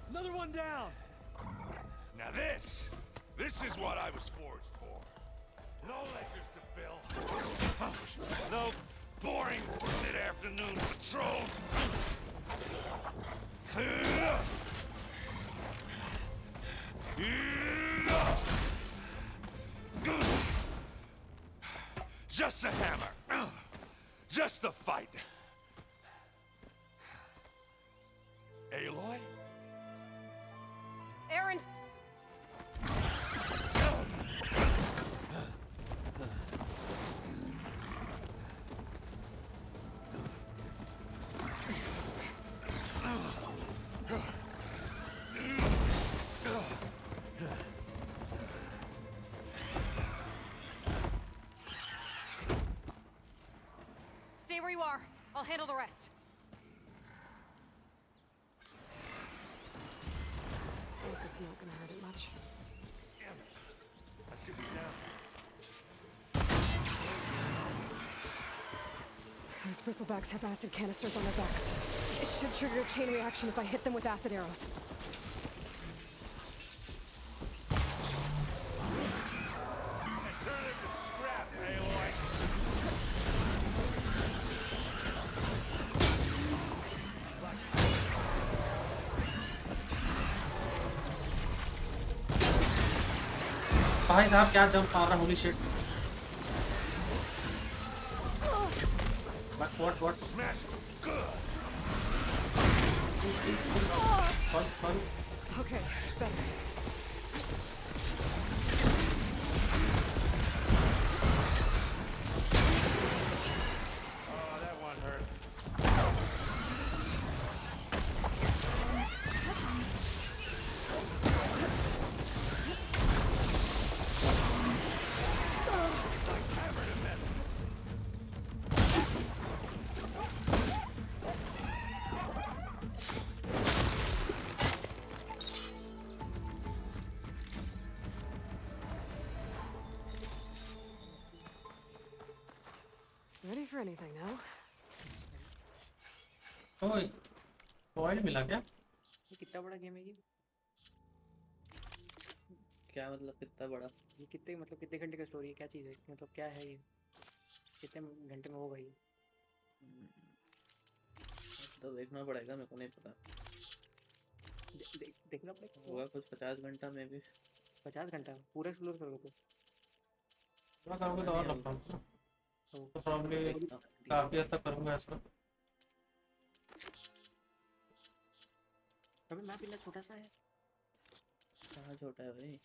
Another one down. Now this is what I was forged for. No ledgers to fill. No boring mid-afternoon patrols. Just the hammer. Just the fight. Aloy? Erend! Stay where you are. I'll handle the rest. Guess it's not gonna hurt it much. I should be down. Those bristlebacks have acid canisters on their backs. It should trigger a chain reaction if I hit them with acid arrows. भाई साहब क्या jump मार रहा, holy shit. What? Sorry. Okay, better. Oh, that one hurt. for anything now. ओए oil मिला क्या? ये कितना बड़ा गेम है ये? क्या मतलब कितना बड़ा? ये कितने मतलब कितने घंटे का स्टोरी है? क्या चीज़ है? मतलब क्या है ये? कितने घंटे में होगा ये? तो देखना पड़ेगा, मेरे को नहीं पता। देखना पड़ेगा। होगा कुछ 50 घंटा में भी। 50 घंटा पूरा एक्सप्लोर करोगे तो? मैं करूँगा तो और लगता हूँ तो प्रॉब्ली काफ़ी हद तक करूँगा इसको। अबे मैप इतना छोटा सा है। कहाँ छोटा है भाई?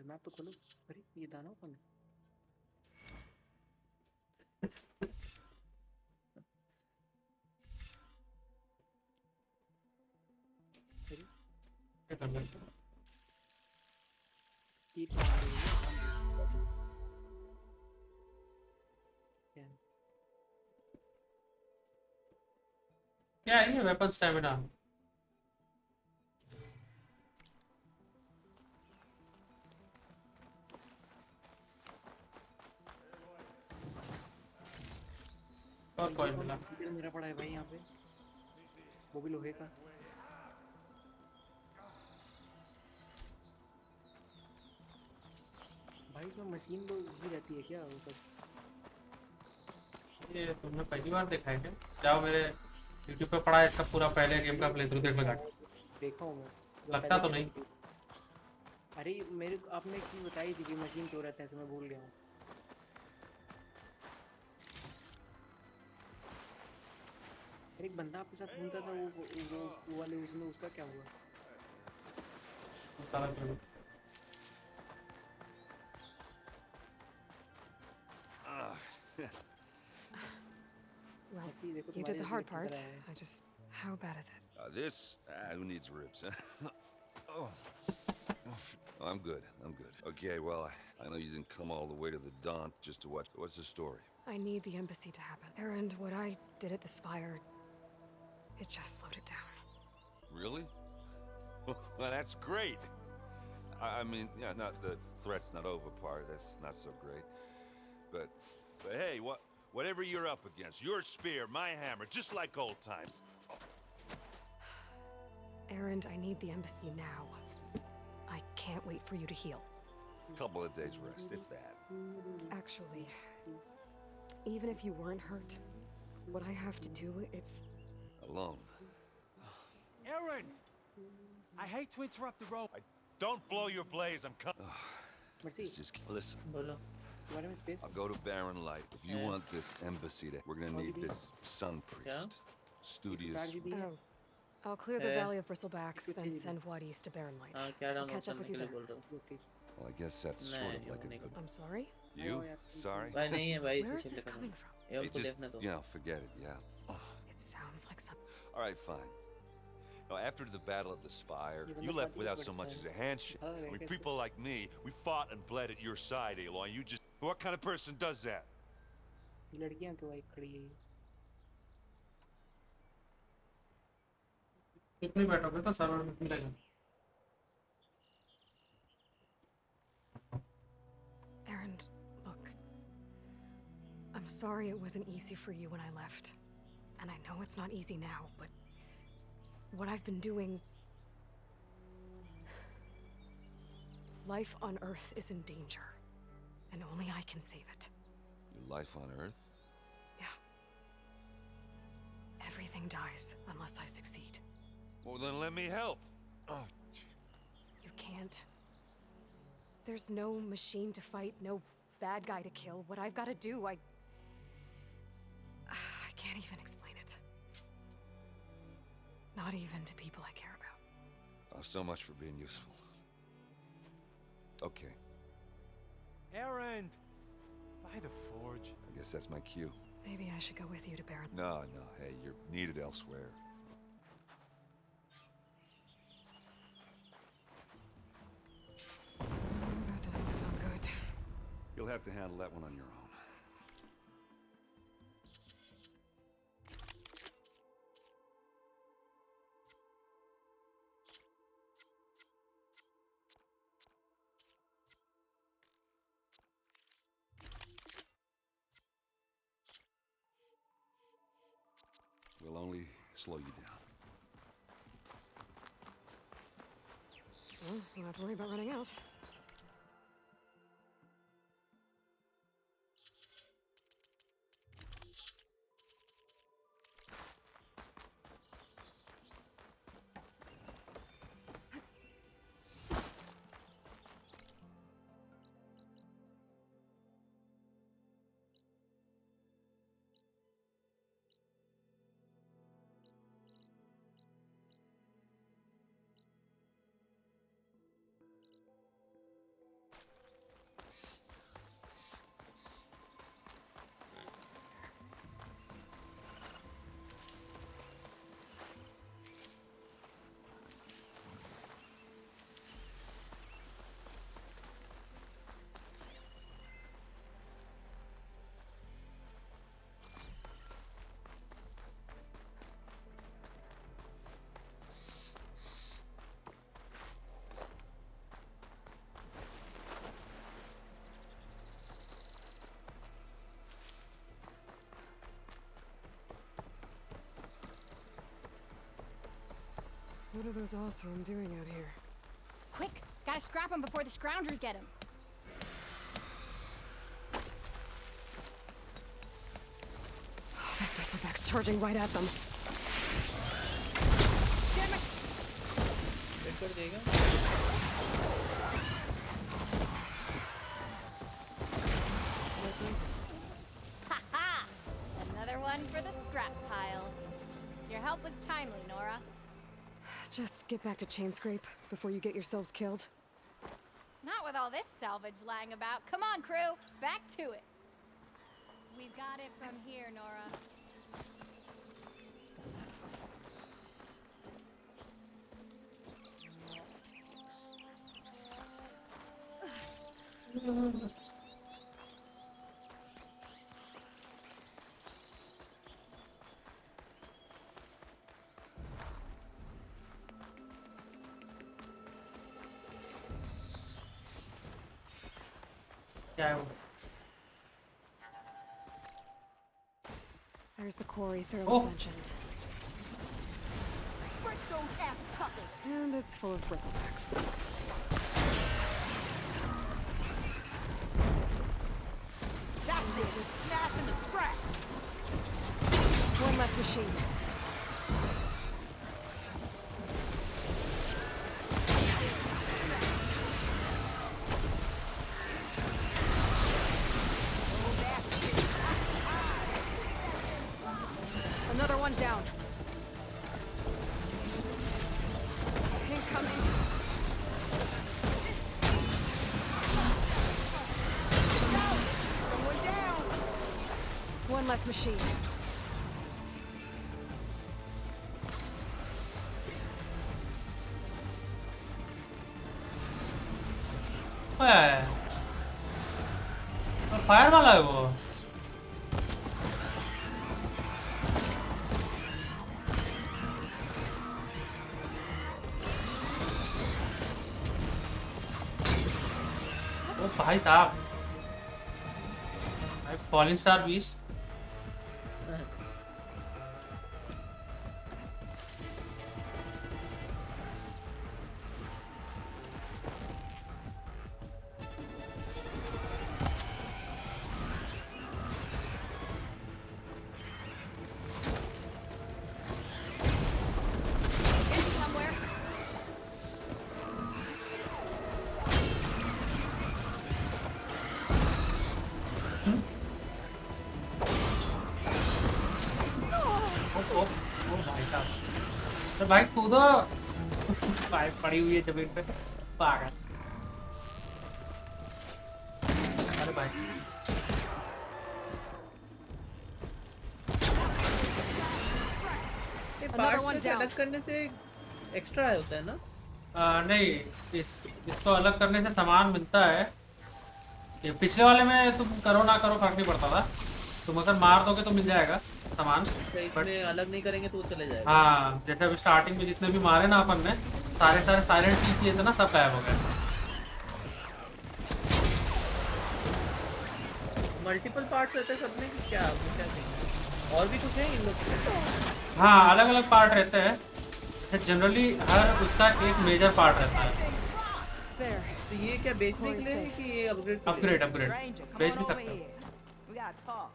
मैप तो खोलो। अरे ये दानव कौन है? क्या कर लेते हैं? क्या है ये वेपन स्टैमिना? और कोई मिला? मेरा पड़ा है भाई यहाँ पे, वो भी लोहे का। भाई इसमें मशीन तो ही रहती है क्या वो सब? ये तुमने पहली बार देखा है क्या? जाओ मेरे YouTube पे पड़ा है इसका पूरा पहले गेम का प्ले थ्रू देख लगा। देखा हूँ मैं। लगता तो नहीं। अरे मेरे को आपने एक चीज़ बताई थी कि मशीन क्यों रहते हैं, मैं भूल गया हूँ। एक बंदा आपके साथ घूमता था वो वाले उसमें, उसका क्या हुआ? Well, you did the hard part. I just... How bad is it? Who needs ribs? Oh. I'm good. Okay, well, I know you didn't come all the way to the Daunt just to watch. What's the story? I need the embassy to happen. And what I did at the Spire, it just slowed it down. Really? Well, that's great. I mean, yeah, not the threat's not over part. That's not so great. But hey, whatever you're up against, your spear, my hammer, just like old times. Erend, I need the embassy now. I can't wait for you to heal. Couple of days rest, if that. Actually, even if you weren't hurt, what I have to do, it's... Alone. Erend! I hate to interrupt the road. Don't blow your blaze, I'm coming. Just listen. I'll go to Barren Light. If you want this embassy, we're gonna need this sun priest. Studious. Oh. I'll clear the Valley of Bristlebacks, then send Watt East to Barren Light. I'll catch up with you there. Well, I guess that's sort of like a good... I'm sorry? You? Sorry? Where is this coming from? It just, forget it, yeah. It sounds like some... All right, fine. Now, after the battle at the Spire, you left without so much as a handshake. I mean, people like me, we fought and bled at your side, Aloy. You just... What kind of person does that? कितनी बैठोगे तो server में मिलेगा। Erend, look. I'm sorry it wasn't easy for you when I left. And I know it's not easy now, but what I've been doing... Life on Earth is in danger. And only I can save it. Your life on Earth? Yeah. Everything dies unless I succeed. Well, then let me help. Oh. You can't. There's no machine to fight, no bad guy to kill. What I've got to do, I can't even explain it. Not even to people I care about. Oh, so much for being useful. Okay. Erend! By the forge. I guess that's my cue. Maybe I should go with you to Barren. No, hey, you're needed elsewhere. That doesn't sound good. You'll have to handle that one on your own. They'll only slow you down. Well, we'll have to worry about running out. What are those Oseram doing out here? Quick! Gotta scrap him before the Scroungers get him. Oh, that bristleback's charging right at them. Damn it! Hit कर देगा Ha ha! Another one for the scrap pile. Your help was timely, Nora. Just get back to Chainscrape before you get yourselves killed. Not with all this salvage lying about. Come on, crew, back to it. We've got it from here, Nora. क्या है वो? There's the quarry Thurles Oh. mentioned. And it's full of bristlebacks. That's it. Smash him to scrap. One less machine. Another one down. Incoming. Someone down. One less machine. Fire वाला है वो। ओ भाई साहब, falling star beast. भाई कूदो। Pipe पड़ी हुई है जमीन पे, पागल। अरे भाई पार्ट्स से अलग करने से एक्स्ट्रा होता है ना? नहीं, इसको अलग करने से सामान मिलता है। ये पिछले वाले में तुम करो ना करो फर्क नहीं पड़ता था, तुम अगर मार दोगे तो मिल जाएगा सामान। इसमें अलग नहीं करेंगे तो वो चले जाएगा। हाँ, जैसे अभी स्टार्टिंग में जितने भी मारे ना अपन ने, सारे साइलेंट चीज किए थे ना, सब गायब हो गए। मल्टीपल पार्ट्स रहते हैं सब में कि क्या चाहिए? और भी कुछ है इन लोग के? हाँ, अलग अलग पार्ट रहते हैं। जैसे जनरली हर उसका एक मेजर पार्ट रहता है। There. तो ये क्या बेचने के लिए है कि ये अपग्रेड के लिए? अपग्रेड अपग्रेड बेच भी सकते हो। We gotta talk.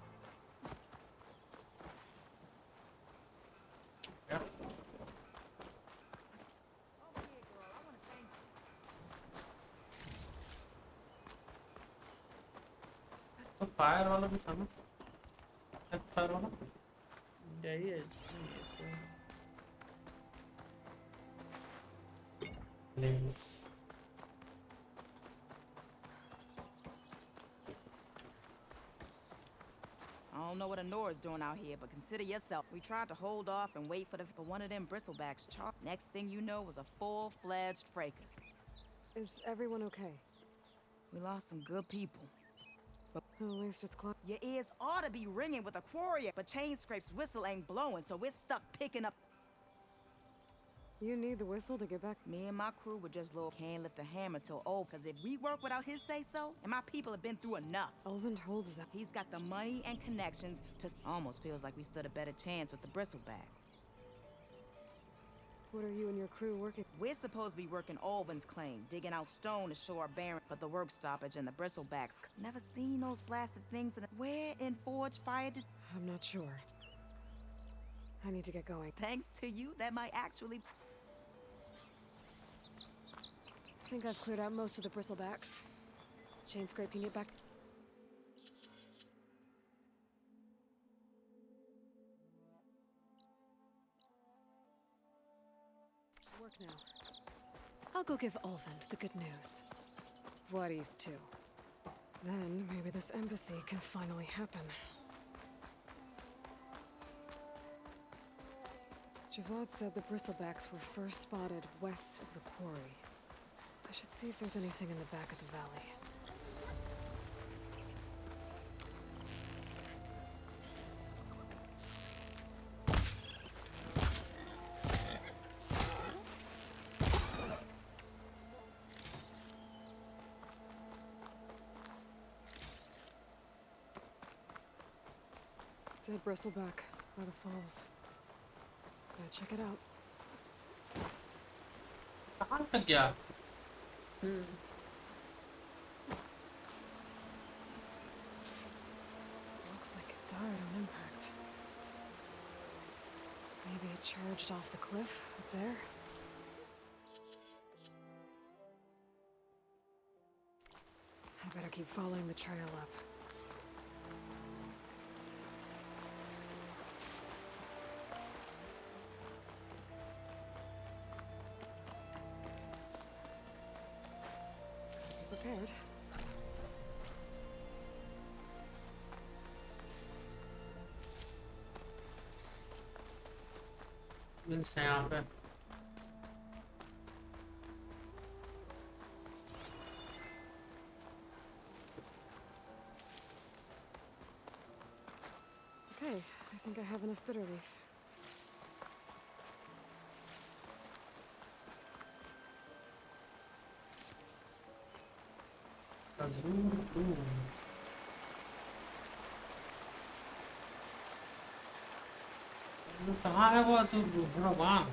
तो फायर वाला भी था ना, फायर वाला यही है। Lens I don't know what Anora's doing out here, but consider yourself. We tried to hold off and wait for one of them bristlebacks. Next thing you know was a full-fledged fracas. Is everyone okay? We lost some good people. At least it's quiet. Your ears ought to be ringing with a quarry, but Chainscrape's whistle ain't blowing, so we're stuck picking up. You need the whistle to get back. Me and my crew were just little can't lift a hammer till old, cause if we work without his say-so, and my people have been through enough. Ulvund holds that. He's got the money and connections to... Almost feels like we stood a better chance with the bristlebacks. What are you and your crew working? We're supposed to be working Ulvund's claim, digging out stone to show our barren, but the work stoppage and the bristlebacks. Never seen those blasted things in... Where in Forge Fire did... I'm not sure. I need to get going. Thanks to you, that might actually... I think I've cleared out most of the bristlebacks. Chainscrape can get back. Work now. I'll go give Ulvund the good news. Vladis too. Then maybe this embassy can finally happen. Javad said the bristlebacks were first spotted west of the quarry. I should see if there's anything in the back of the valley. Dead bristleback by the falls. Gotta check it out. कहाँ तक गया? Looks like it died on impact. Maybe it charged off the cliff up there. I better keep following the trail up. Be prepared. Mills है यहाँ पे। Okay, I think I have enough bitter leaf. कहाँ है वो असुर भगवान?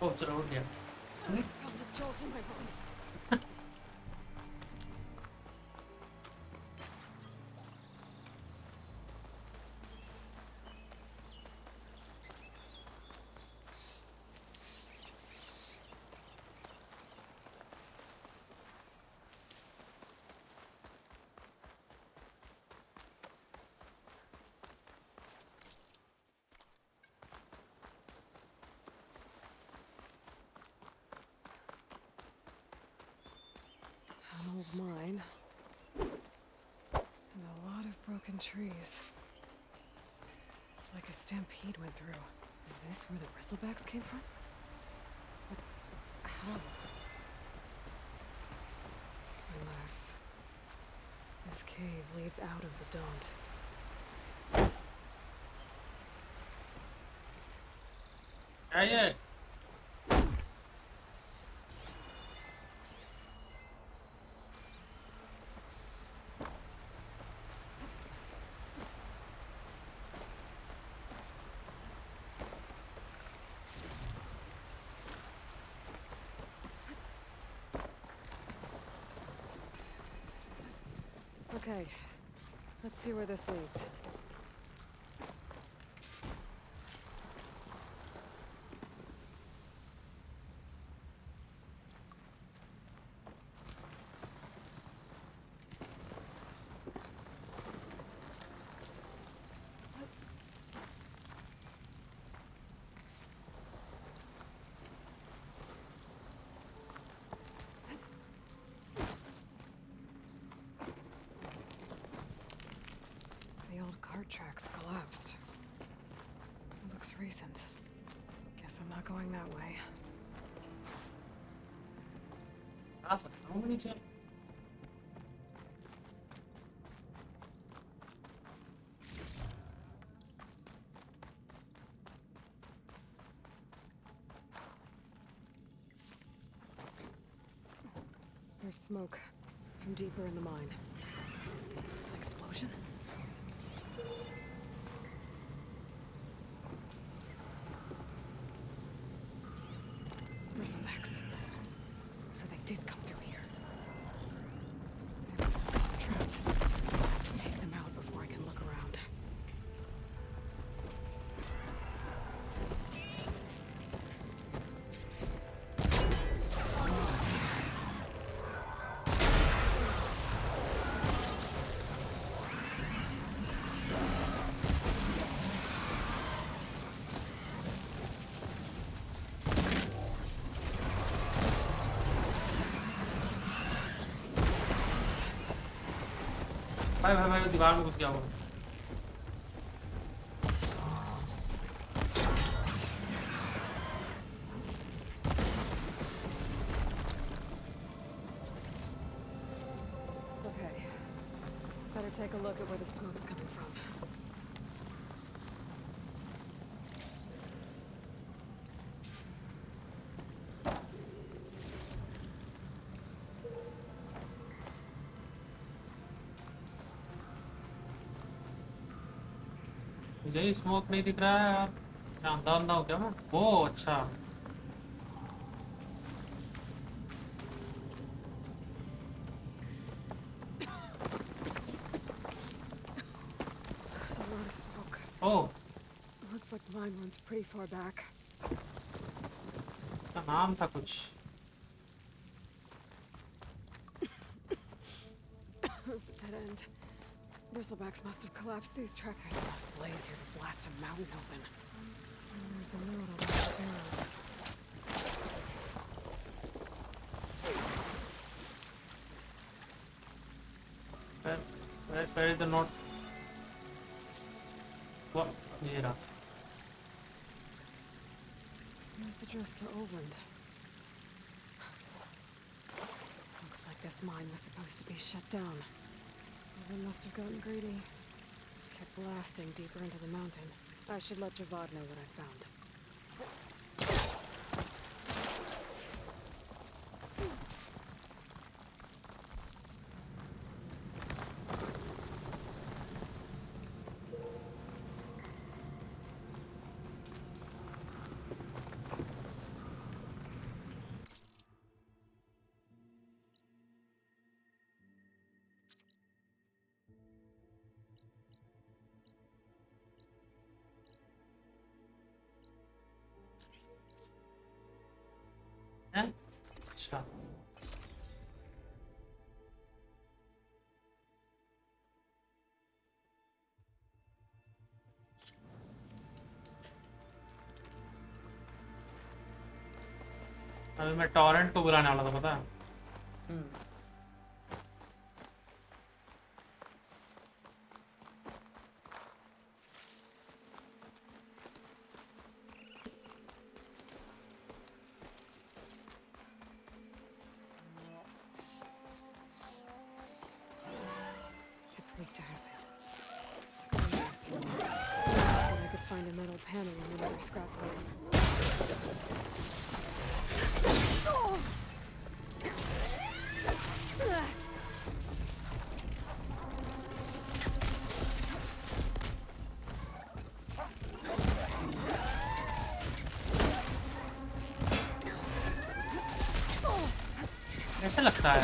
ओ चलो उठ गया। Felt a jolt in my bones. An old mine. And a lot of broken trees. It's like a stampede went through. Is this where the bristlebacks came from? But how? Unless this cave leads out of the Daunt. क्या ये? Okay, let's see where this leads. The old cart tracks collapsed. It looks recent. Guess I'm not going that way. आ सकता हूँ मैं नीचे? There's smoke from deeper in the mine. An explosion? Bristlebacks. So they did come through here. They must have been trapped. I'll have to take them out before I can look around. भाई भाई भाई दीवार में घुस गया वो। Okay. Better take a look at where the smoke's coming from. मुझे ही smoke नहीं दिख रहा है यार। क्या अंधा अंधा हो क्या मैं? ओ अच्छा। There's a lot of smoke. O Looks like the mine runs pretty far back. का नाम था कुछ। It's a dead end. Bristlebacks must have collapsed these tracks. There's enough blaze here to blast a mountain open. And there's a note on the stairs. Where is the note? What? ये रहा। This note's addressed to Oland. Looks like this mine was supposed to be shut down. Oland must have gotten greedy. Kept blasting deeper into the mountain. I should let Javad know what I found. हैं? अच्छा। अभी मैं torrent को बुलाने वाला था पता है? It's weak to acid. Screws. I said I could find a metal panel in another scrap place. कैसे लगता है?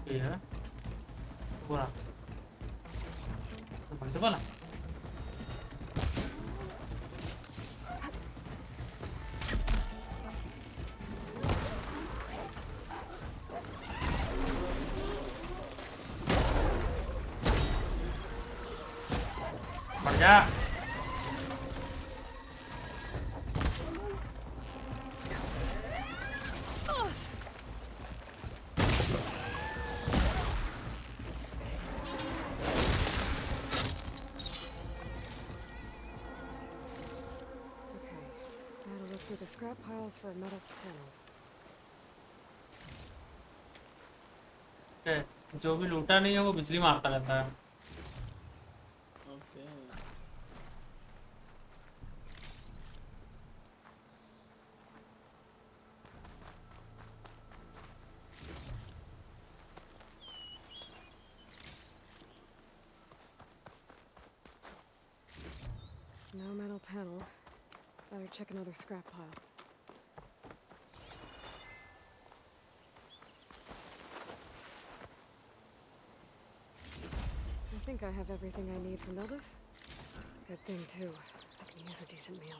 ये है पूरा तो बनते वाला बढ़ जा Gotta look through the scrap piles for a metal panel. जो भी लूटा नहीं है वो बिजली मारता रहता है okay No metal panel. Better check another scrap pile. I think I have everything I need for Mildiv. Good thing, too. I can use a decent meal.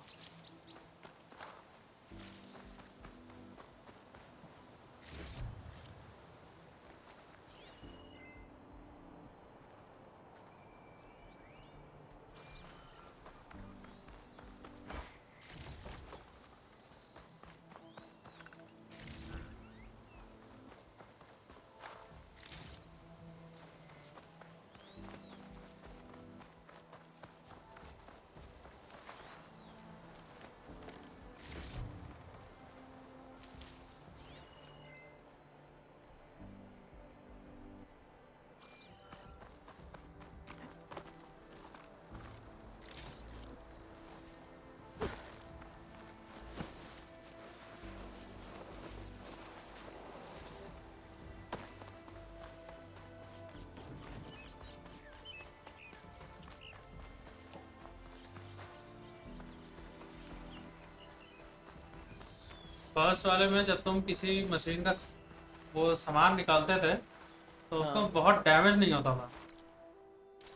First वाले में जब तुम किसी मशीन का वो सामान निकालते थे तो उसको हाँ। बहुत डैमेज नहीं होता था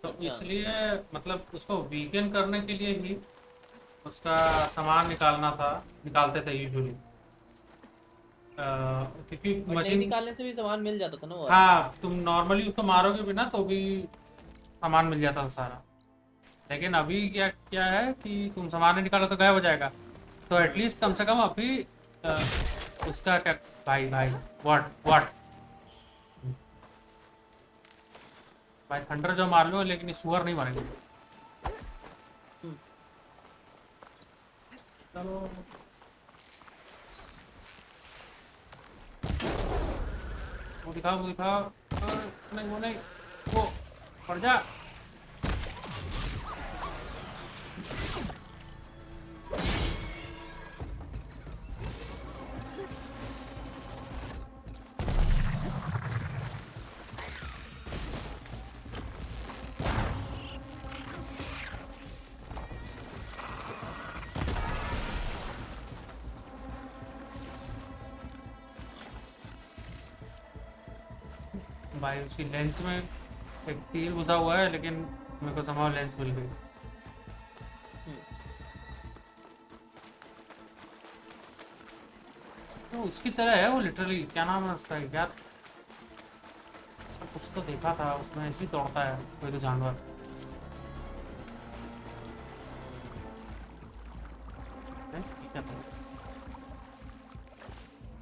तो अच्छा। इसलिए मतलब उसको वीकेंड करने के लिए ही उसका सामान निकालते थे यूजुअली क्योंकि बट नहीं मशीन निकालने से भी सामान मिल जाता था ना वो हाँ तुम नॉर्मली उसको मारोगे भी ना तो भी सामान मिल जाता था सारा लेकिन अभी क्या क्या है कि तुम सामान नहीं निकालो तो गायब हो जाएगा तो एटलीस्ट कम से कम अभी उसका क्या भाई भाई व्हाट भाई थंडर जो मार लो लेकिन ये सुअर नहीं मारेंगे चलो वो दिखा नहीं वो नहीं वो पड़ जा भाई उसकी लेंस में एक तीर घुसा हुआ है लेकिन मेरे को समाव लेंस मिल गई तो उसकी तरह है वो लिटरली क्या नाम है उसका यार अच्छा कुछ तो देखा था उसमें ऐसे ही दौड़ता है कोई तो जानवर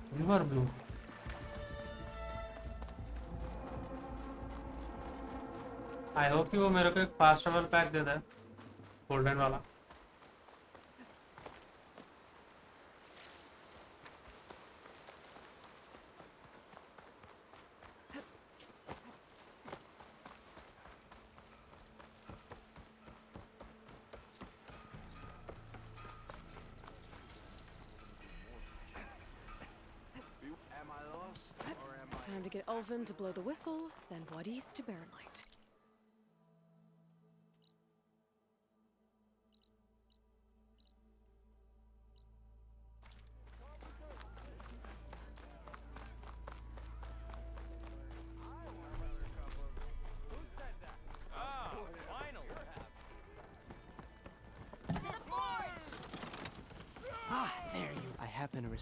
सिल्वर ब्लू आई होप कि वो मेरे को एक फास्ट ट्रैवल पैक दे दे गोल्डन वाला Time to get Ulvin to blow the whistle, then Wadis to Baronlight.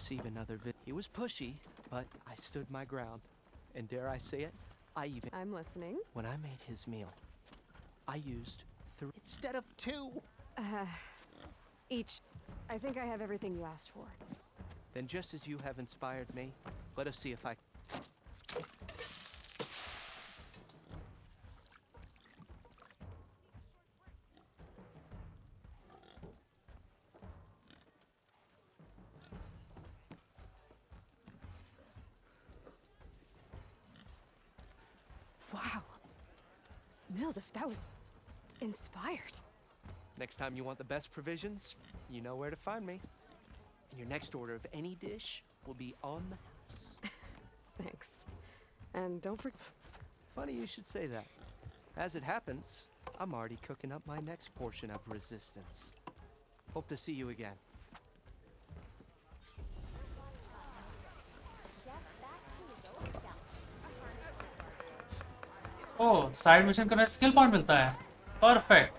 receive another He was pushy, but I stood my ground. And dare I say it, I'm listening. When I made his meal, I used 3 instead of 2. Each. I think I have everything you asked for. Then just as you have inspired me, let us see if I... Wow. Mildef, that was inspired. Next time you want the best provisions, you know where to find me. And your next order of any dish will be on the house. Thanks. And don't forget. Funny you should say that. As it happens, I'm already cooking up my next portion of resistance. Hope to see you again. Oh side mission करने से skill point मिलता है perfect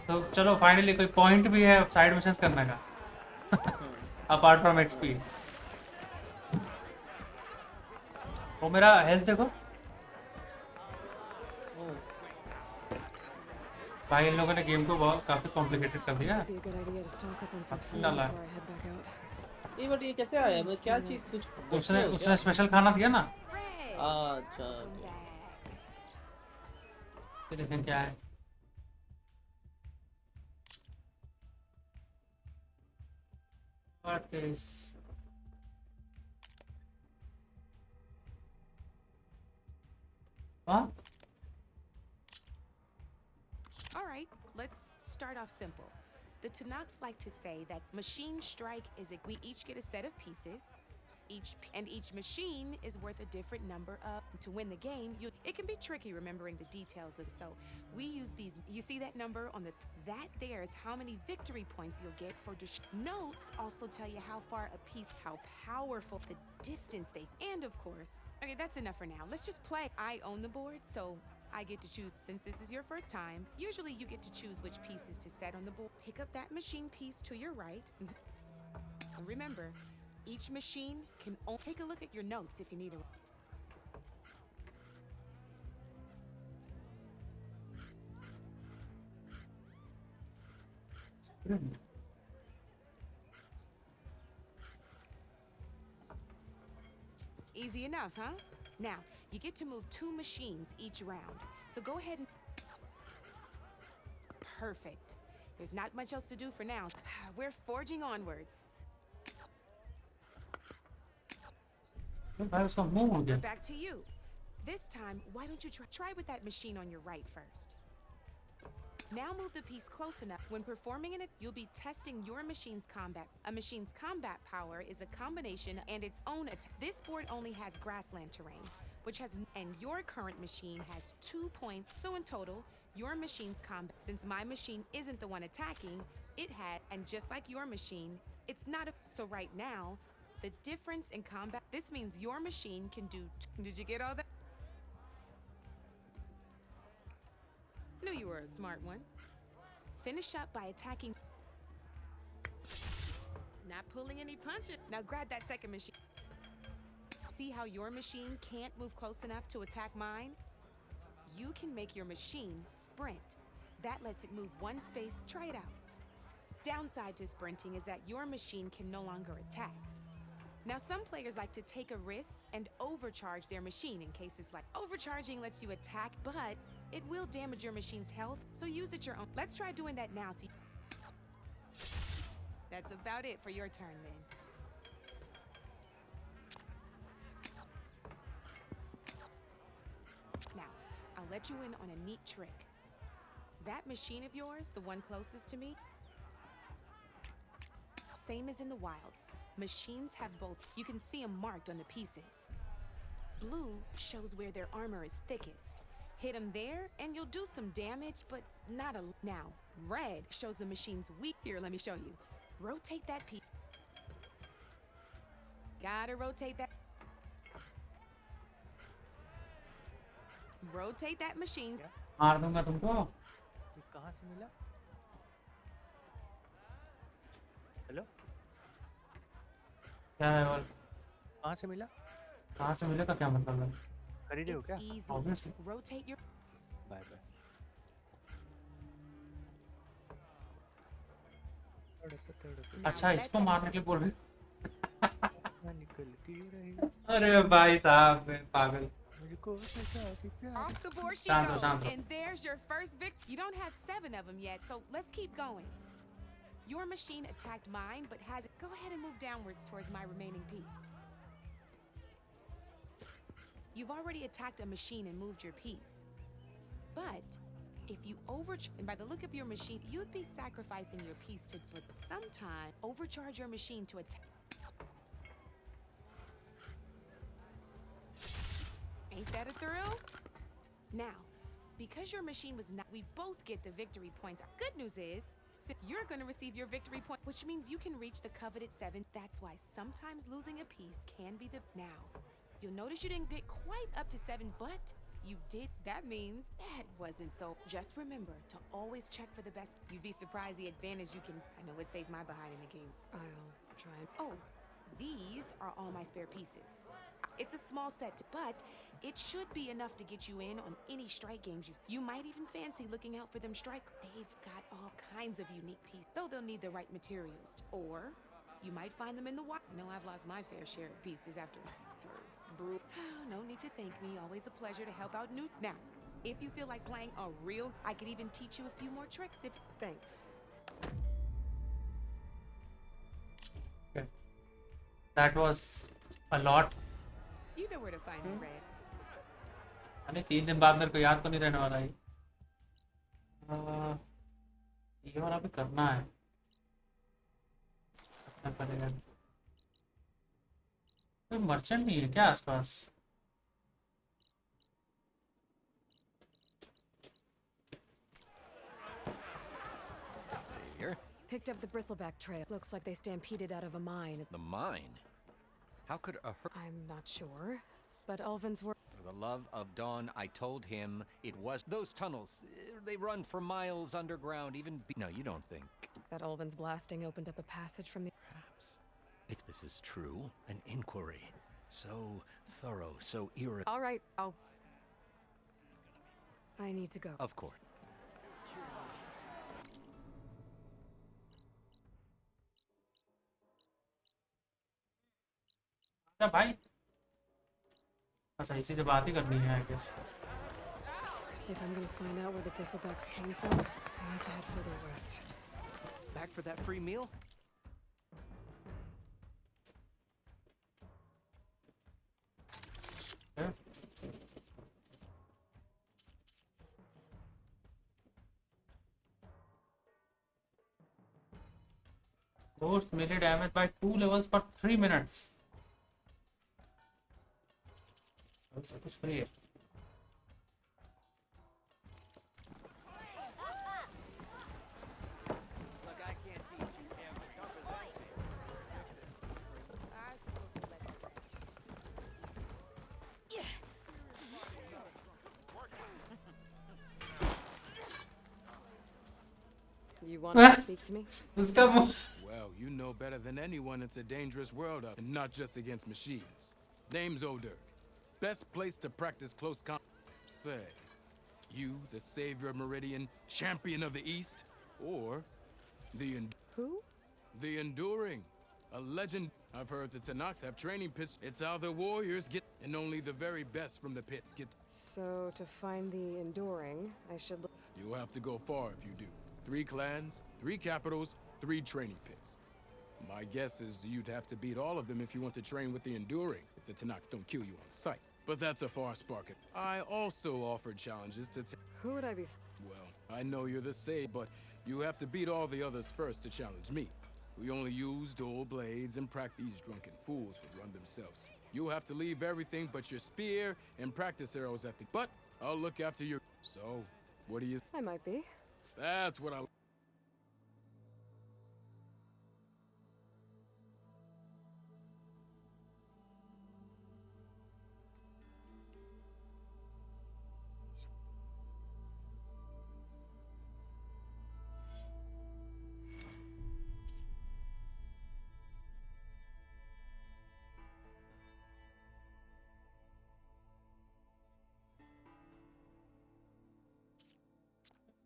तो चलो finally कोई point भी है side missions करने का अपार्ट फ्रॉम एक्सपी वो मेरा हेल्थ देखो भाई इन लोगों ने गेम को बहुत काफी कॉम्प्लिकेटेड कर दिया डाला है ये बट ये कैसे आया मतलब क्या चीज कुछ उसने स्पेशल खाना दिया ना अच्छा देखें क्या है What is what? All right, let's start off simple. The Tanakh like to say that machine strike is we each get a set of pieces. Each machine is worth a different number of. To win the game, it can be tricky remembering the details of. So we use these. You see that number on that there is how many victory points you'll get for. Notes also tell you how far a piece, how powerful, the distance they. And of course, okay, that's enough for now. Let's just play. I own the board, so I get to choose. Since this is your first time, usually you get to choose which pieces to set on the board. Pick up that machine piece to your right. And remember. Each machine can only take a look at your notes if you need a. Easy enough, huh? Now, you get to move 2 machines each round. So go ahead and... Perfect. There's not much else to do for now. We're forging onwards. Back to you. This time, why don't you try with that machine on your right first? Now move the piece close enough. When performing in it, you'll be testing your machine's combat. A machine's combat power is a combination and its own attack. This board only has grassland terrain, which has, and your current machine has 2 points. So in total, your machine's combat, since my machine isn't the one attacking, it had, and just like your machine, it's not a, so right now, the difference in combat, this means your machine can do, did you get all that? Knew you were a smart one. Finish up by attacking. Not pulling any punches. Now grab that second machine. See how your machine can't move close enough to attack mine? You can make your machine sprint. That lets it move 1 space. Try it out. Downside to sprinting is that your machine can no longer attack. Now, some players like to take a risk and overcharge their machine in cases like overcharging lets you attack, but it will damage your machine's health, so use it your own. Let's try doing that now. So that's about it for your turn, then. Now, I'll let you in on a neat trick. That machine of yours, the one closest to me, same as in the wilds. Machines have both. You can see them marked on the pieces. Blue shows where their armor is thickest. Hit them there, and you'll do some damage, but not a... Now, red shows the machine's weak. Here, let me show you. Rotate that piece. Gotta rotate that. Rotate that machine. मार दूंगा तुमको कहाँ से मिला? Hello क्या है और कहाँ से मिला? कहाँ से मिलेगा क्या मतलब है? खरीदे हो क्या? Easy. Obviously. Rotate your. Bye bye. अच्छा इसको मारने के लिए बोल रहे निकलती रही अरे भाई साहब पागल। Off the board she Sandro, goes, Sandro. and there's your first victim. You don't have 7 of them yet, so let's keep going. Your machine attacked mine, but has it. Go ahead and move downwards towards my remaining piece. You've already attacked a machine and moved your piece. But if you and by the look of your machine, you'd be sacrificing your piece to, but sometime overcharge your machine to attack. Ain't that a thrill? Now, because your machine was not, we both get the victory points. Good news is, you're gonna receive your victory point, which means you can reach the coveted 7. That's why sometimes losing a piece can be the, now, you'll notice you didn't get quite up to 7, but you did. That means that wasn't so. Just remember to always check for the best. You'd be surprised the advantage you can, I know it saved my behind in the game. I'll try. Oh, these are all my spare pieces. It's a small set, but it should be enough to get you in on any strike games. You might even fancy looking out for them strike. They've got all kinds of unique pieces, though they'll need the right materials. Or you might find them in the wild. No, I've lost my fair share of pieces after her brew. No need to thank me. Always a pleasure to help out new. Now, if you feel like playing a real, I could even teach you a few more tricks if. Thanks. Okay. That was a lot. You know where to find me, Red. अरे 3 दिन बाद मेरे को याद तो नहीं रहने वाला है। ये वाला भी करना है। करना पड़ेगा। कोई मर्चेंट नहीं है क्या आसपास? Savior? Picked up the bristleback trail. Looks like they stampeded out of a mine. The mine? How could a I'm not sure, but Ulvins were. For the love of Dawn, I told him it was those tunnels. They run for miles underground. Even no, you don't think. That Ulvin's blasting opened up a passage from the. Perhaps, if this is true, an inquiry so thorough, so eerie. All right, I need to go. Of course. क्या भाई? अच्छा इसी से बात ही करनी है I guess. If I'm gonna find out where the bristlebacks came from, I need to head further west. Back for that free meal? Yeah. Ghost melee damage by 2 levels per 3 minutes. सब कुछ free है। You want to speak to me? Well, you know better than anyone it's a dangerous world out, and not just against machines. Name's O'Dirk. Best place to practice close combat. Say, you, the savior of Meridian, champion of the East, or the Who? The Enduring, a legend. I've heard the Tanakh have training pits. It's how the warriors get, and only the very best from the pits get. So to find the Enduring, I should look. You'll have to go far if you do. 3 clans, 3 capitals, 3 training pits. My guess is you'd have to beat all of them if you want to train with the Enduring, if the Tanakh don't kill you on sight. But that's a far spark. I also offered challenges to Who would I be? Well, I know you're the sage, but you have to beat all the others first to challenge me. We only use dual blades and practice. These drunken fools would run themselves. You'll have to leave everything but your spear and practice arrows at the... But I'll look after your... So, what do you... I might be. That's what I...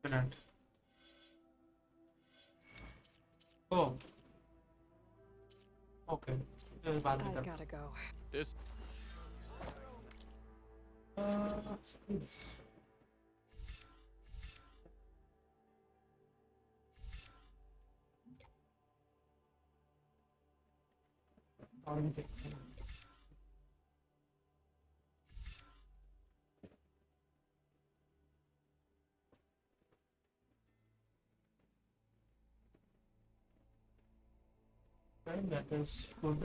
minute. Oh. Okay. बाद में I कर. gotta go. This. Skills. Okay, that is good.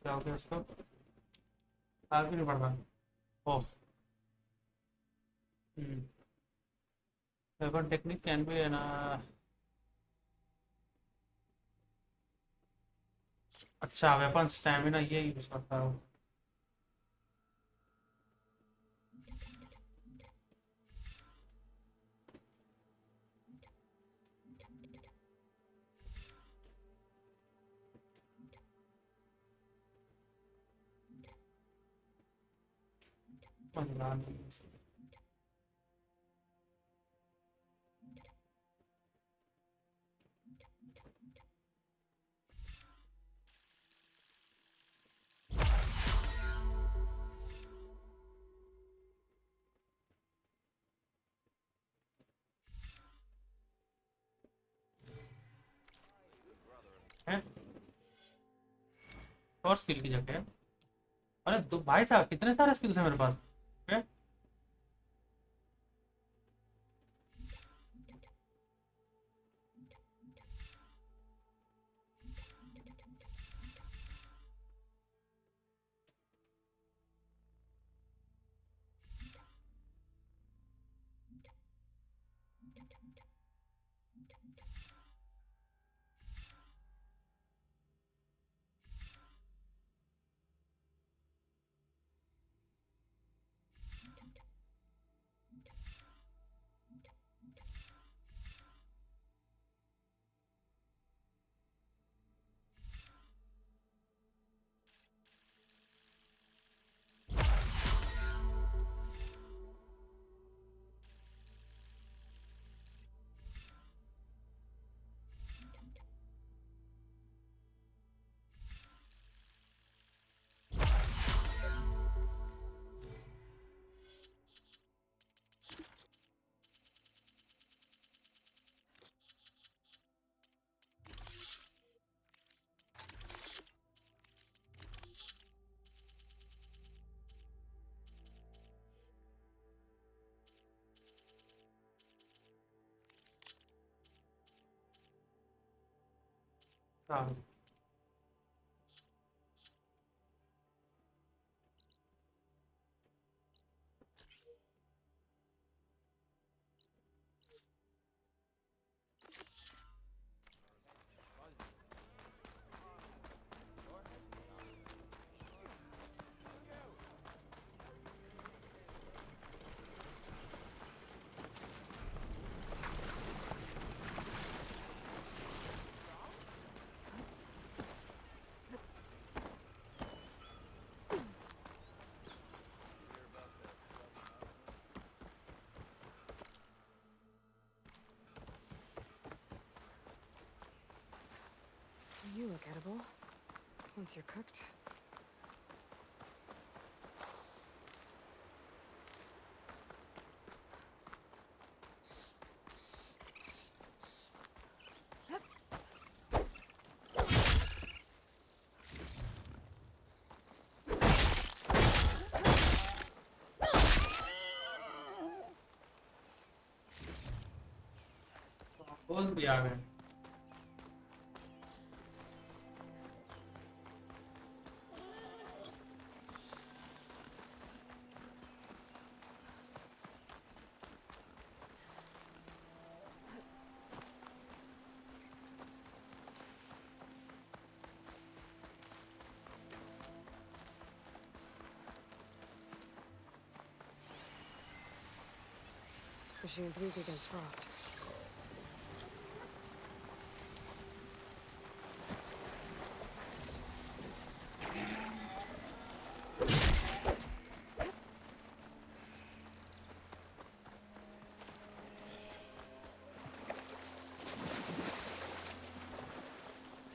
क्या हो गया उसको? आगे नहीं बढ़ रहा. Oh. Weapon technique can be an अच्छा वेपन स्टैमिना ये यूज करता है. मजा नहीं. और स्किल की जगह. अरे तो भाई साहब कितने सारे स्किल्स हैं मेरे पास. Okay? हाँ. You look edible. Once you're cooked. Bose भी आ गए. Machine's weak against frost.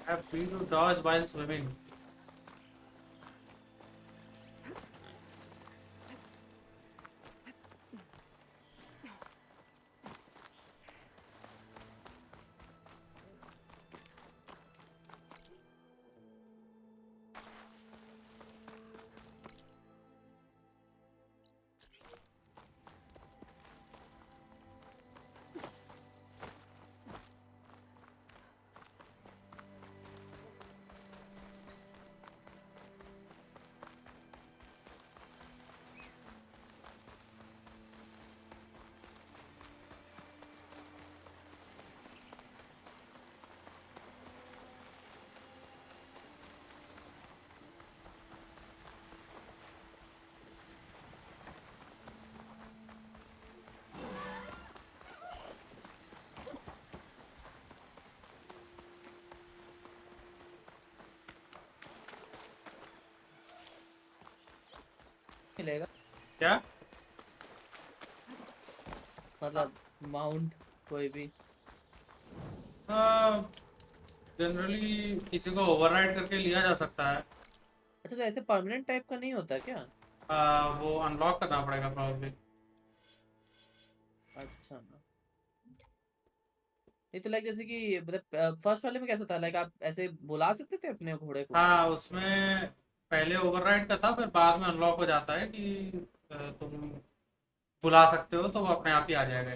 Have free to dodge while swimming. मिलेगा क्या? मतलब माउंट कोई भी जनरली किसी को ओवरराइड करके लिया जा सकता है। अच्छा तो ऐसे परमानेंट टाइप का नहीं होता क्या? वो अनलॉक करना पड़ेगा प्रॉब्लली। अच्छा ये तो लाइक जैसे कि मतलब फर्स्ट वाले में कैसा था, लाइक आप ऐसे बुला सकते थे अपने घोड़े को? हाँ, उसमें पहले ओवरराइड का था, फिर बाद में अनलॉक हो जाता है कि तुम बुला सकते हो तो वो अपने आप ही आ जाएगा।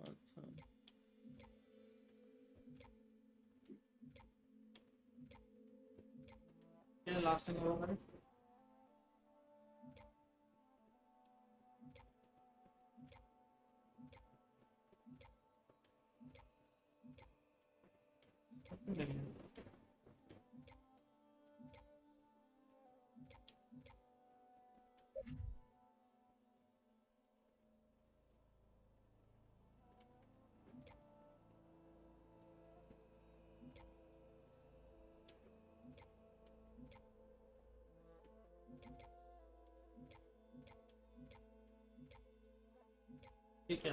अच्छा क्या लास्ट टाइम ओवर ठीक है।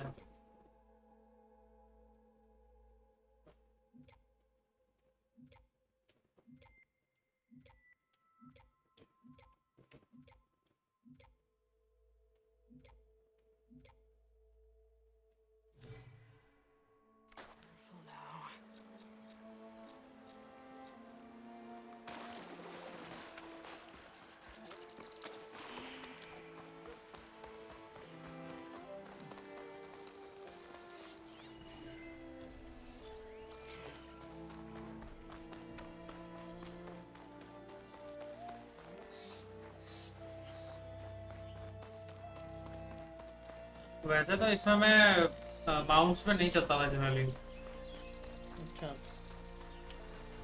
वैसे तो इसमें मैं माउंट्स पे नहीं चलता था जनरली, अच्छा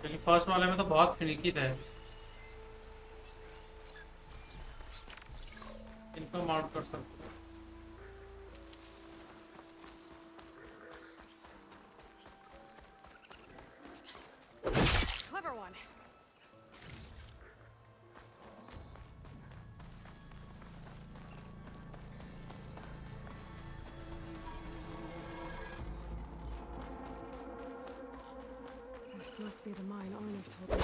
क्योंकि फर्स्ट वाले में तो बहुत फिनिकी थे। इनको माउंट कर सकते हो। Clever one. This must be the mine Arnav told me.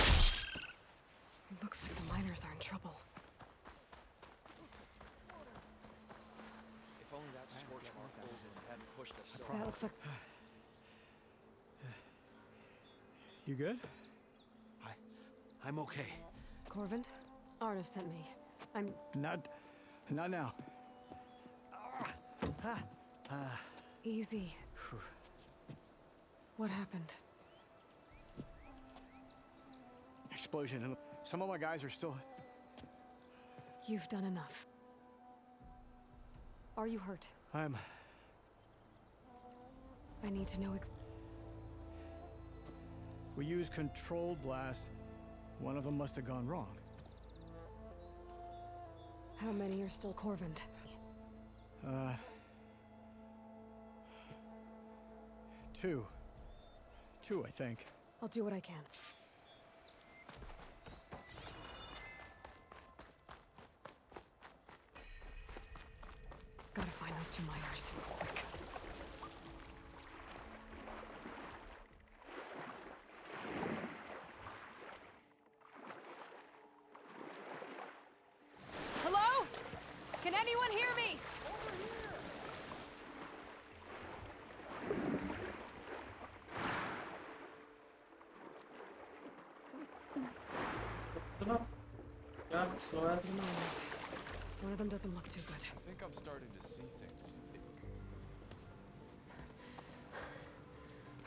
It looks like the miners are in trouble. If only that scorch mark hadn't pushed us so That looks like... You good? I'm okay. Corvin? Arnav sent me. I'm... Not now. Easy. What happened? Explosion, and some of my guys are still... You've done enough. Are you hurt? I need to know We used controlled blast. One of them must have gone wrong. how many are still Corvin. Two, I think. I'll do what I can. Gotta find those two miners. Quick. Anyone hear me? सुनो यार slow है The miners. One of them doesn't look too good. I think I'm starting to see things.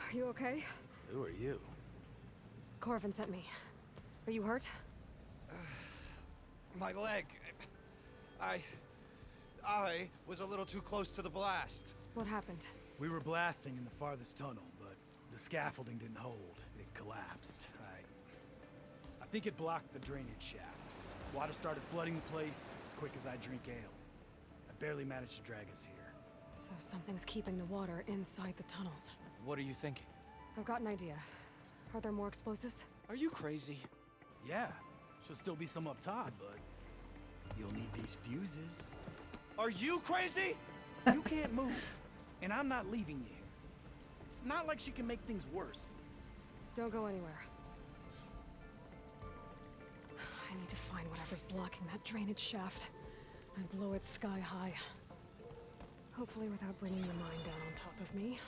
Are you okay? Who are you? Corvin sent me. Are you hurt? My leg. I was a little too close to the blast. What happened? We were blasting in the farthest tunnel, but the scaffolding didn't hold. It collapsed. I think it blocked the drainage shaft. Water started flooding the place as quick as I drink ale. I barely managed to drag us here. So something's keeping the water inside the tunnels. What are you thinking? I've got an idea. Are there more explosives? Are you crazy? Yeah, should still be some up top, but you'll need these fuses. Are you crazy? You can't move, and I'm not leaving you. It's not like she can make things worse. Don't go anywhere. I need to find whatever's blocking that drainage shaft and blow it sky high. Hopefully without bringing the mine down on top of me.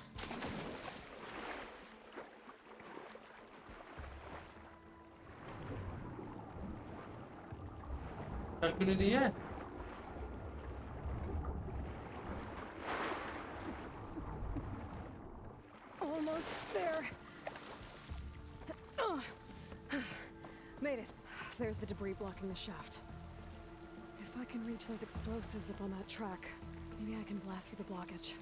क्यों नहीं दी है? Almost there. Made it. There's the debris blocking the shaft. If I can reach those explosives up on that track, maybe I can blast through the blockage.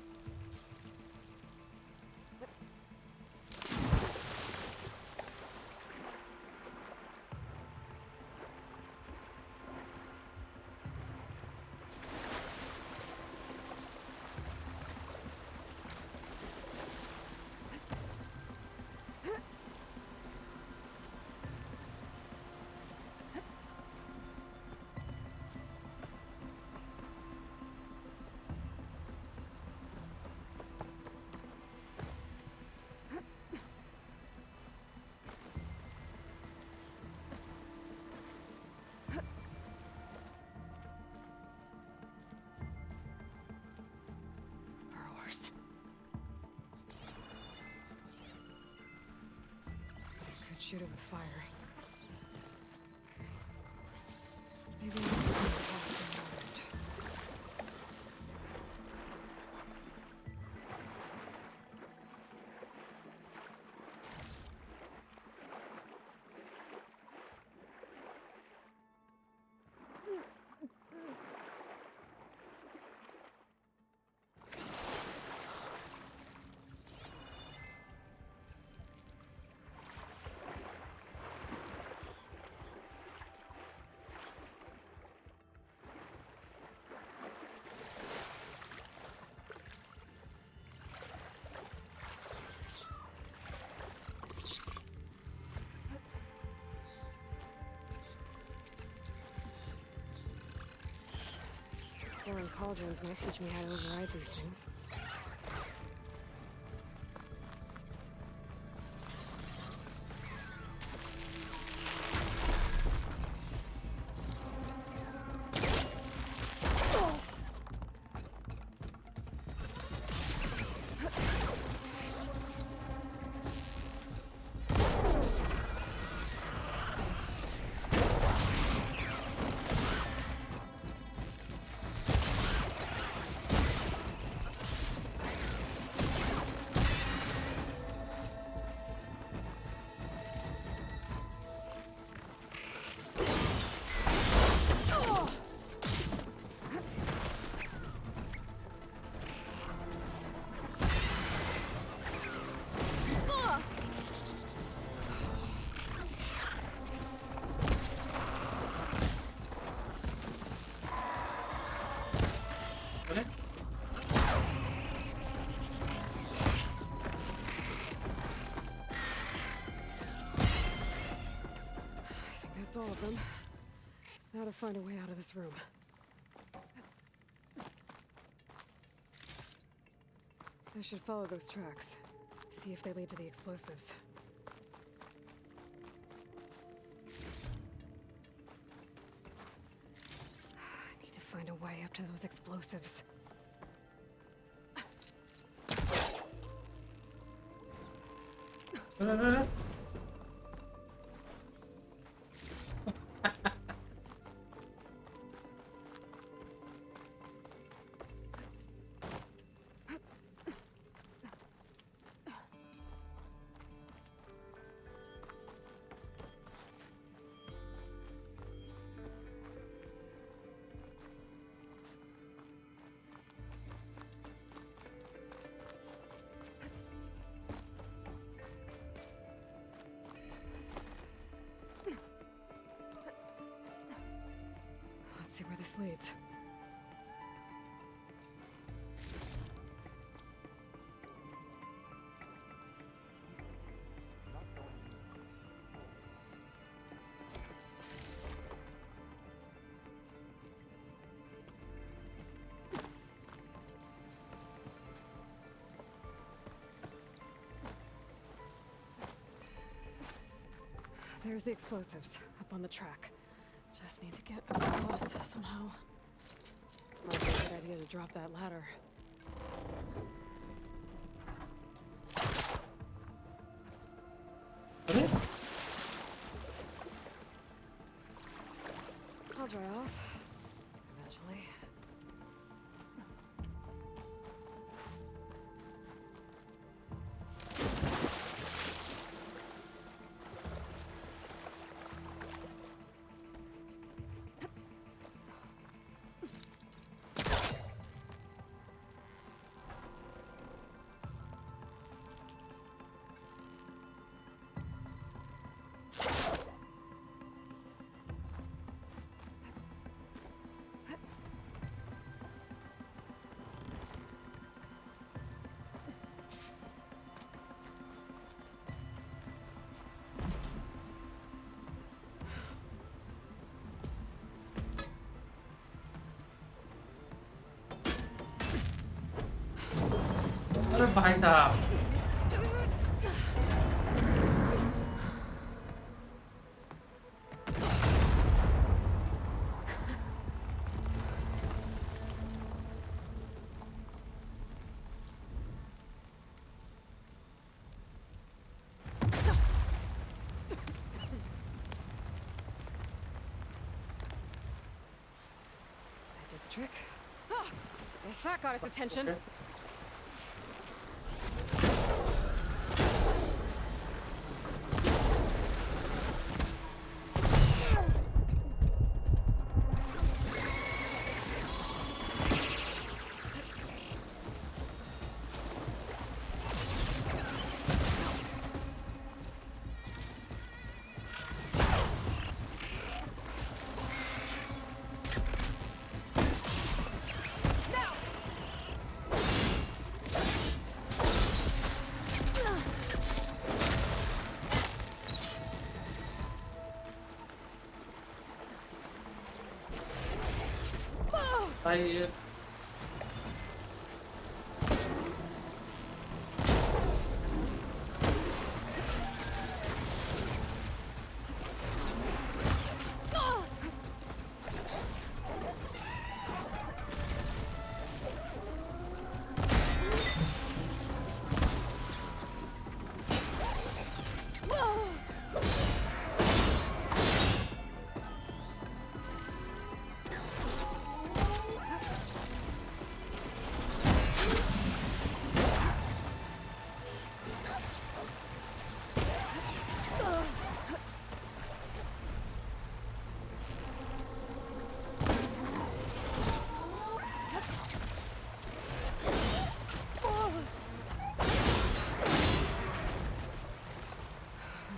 Burrowers. Could shoot it with fire. Maybe I can sneak past them first. Exploring cauldrons might teach me how to override these things. That's all of them. Now to find a way out of this room. I should follow those tracks. See if they lead to the explosives. I need to find find a way up to those explosives. Let's see where this leads. There's the explosives up on the track. Just need to get across somehow. Might be a good idea to drop that ladder. I'll dry off eventually. अरे भाई साहब That did the trick. Oh, guess that got its attention. Okay. भाई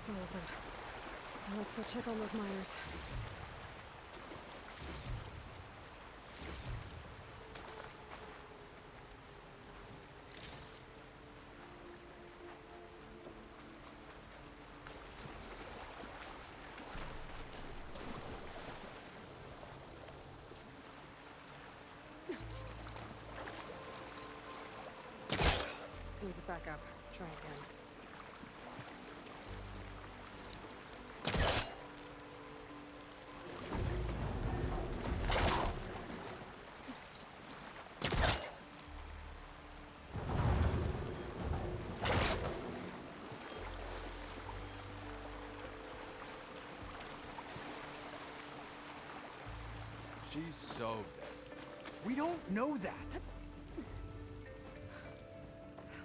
That's all of them. Now let's go check on those miners. Needs back up. Try again. She's so dead. We don't know that.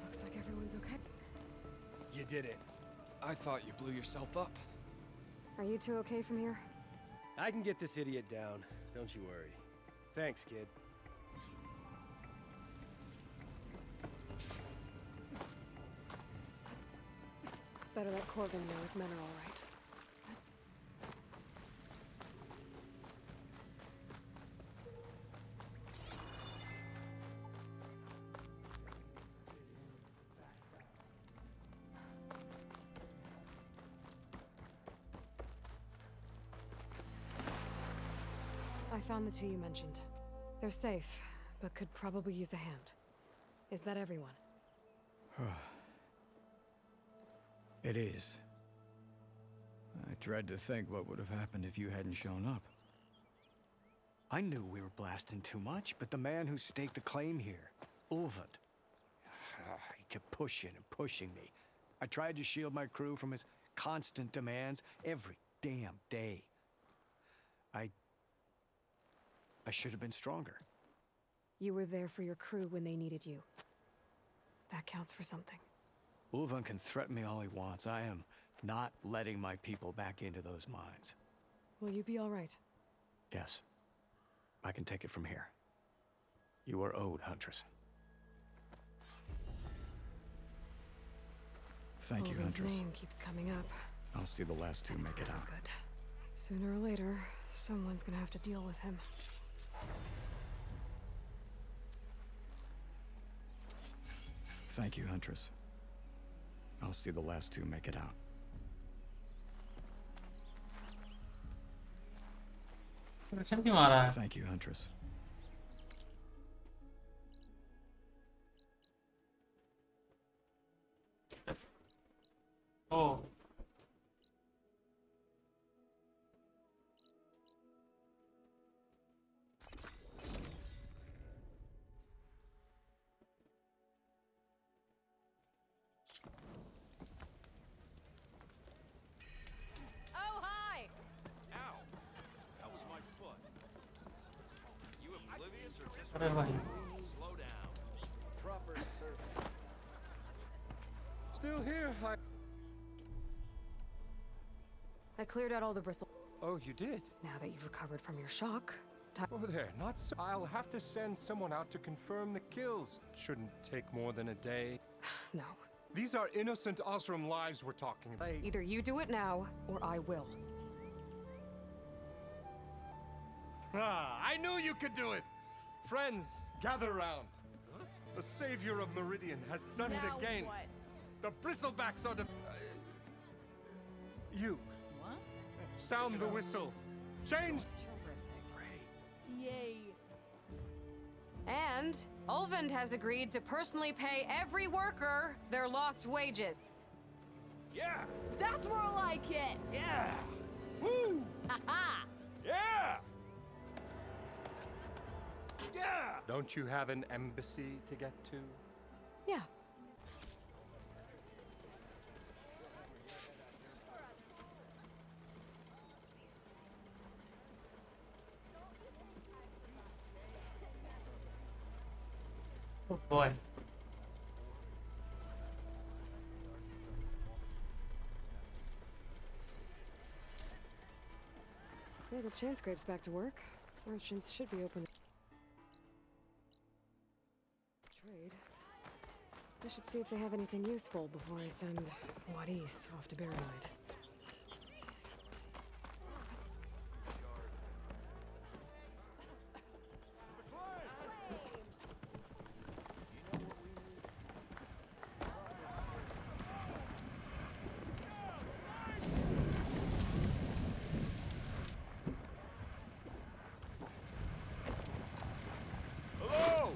Looks like everyone's okay. You did it. I thought you blew yourself up. Are you two okay from here? I can get this idiot down. Don't you worry. Thanks, kid. Better let Corvin know his men are all right. I found the two you mentioned. They're safe, but could probably use a hand. Is that everyone? It is. I dread to think what would have happened if you hadn't shown up. I knew we were blasting too much, but the man who staked the claim here, Ulvund, he kept pushing and pushing me. I tried to shield my crew from his constant demands every damn day. I should have been stronger. You were there for your crew when they needed you. That counts for something. Ulvund can threaten me all he wants. I am not letting my people back into those mines. Will you be all right? Yes. I can take it from here. You are owed, Huntress. Thank you, Ulvund's Huntress. name keeps coming up. I'll see the last two make it out. Good. Sooner or later, someone's gonna have to deal with him. Thank you, Huntress. I'll see the last two make it out. Protection क्यों आ रहा है? Thank you, Huntress. Oh. Oh, hi! Ow! That was my foot. You oblivious or just अरे भाई. slow down? Proper service. Still here, I cleared out all the bristle. Oh, you did? Now that you've recovered from your shock, Oh, there, not so. I'll have to send someone out to confirm the kills. Shouldn't take more than a day. No. These are innocent Osram lives we're talking about. Either you do it now, or I will. I knew you could do it! Friends, gather round. The savior of Meridian has done Now it again. what? The bristlebacks are you. What? Sound the whistle. Change. Yay. And Ulvund has agreed to personally pay every worker their lost wages. Yeah! That's more like it! Yeah! Woo! Ha-ha! Yeah! Yeah! Don't you have an embassy to get to? Yeah. Oh boy. Yeah, the chain scrape's back to work. Merchants should be open. Trade. I should see if they have anything useful before I send Wadis off to Barrymite. Hello!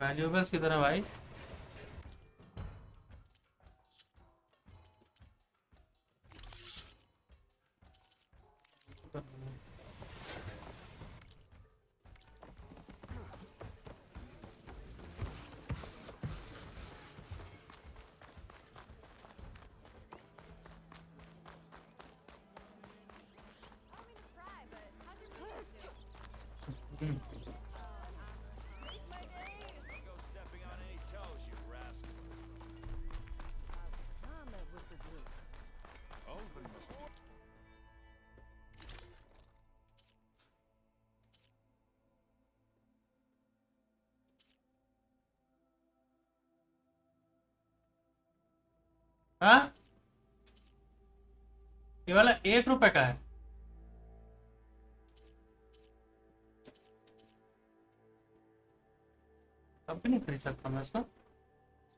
Valuables किधर है भाई? हाँ, ये वाला 1 रुपए का है। तब भी नहीं खरीद सकता मैं इसको।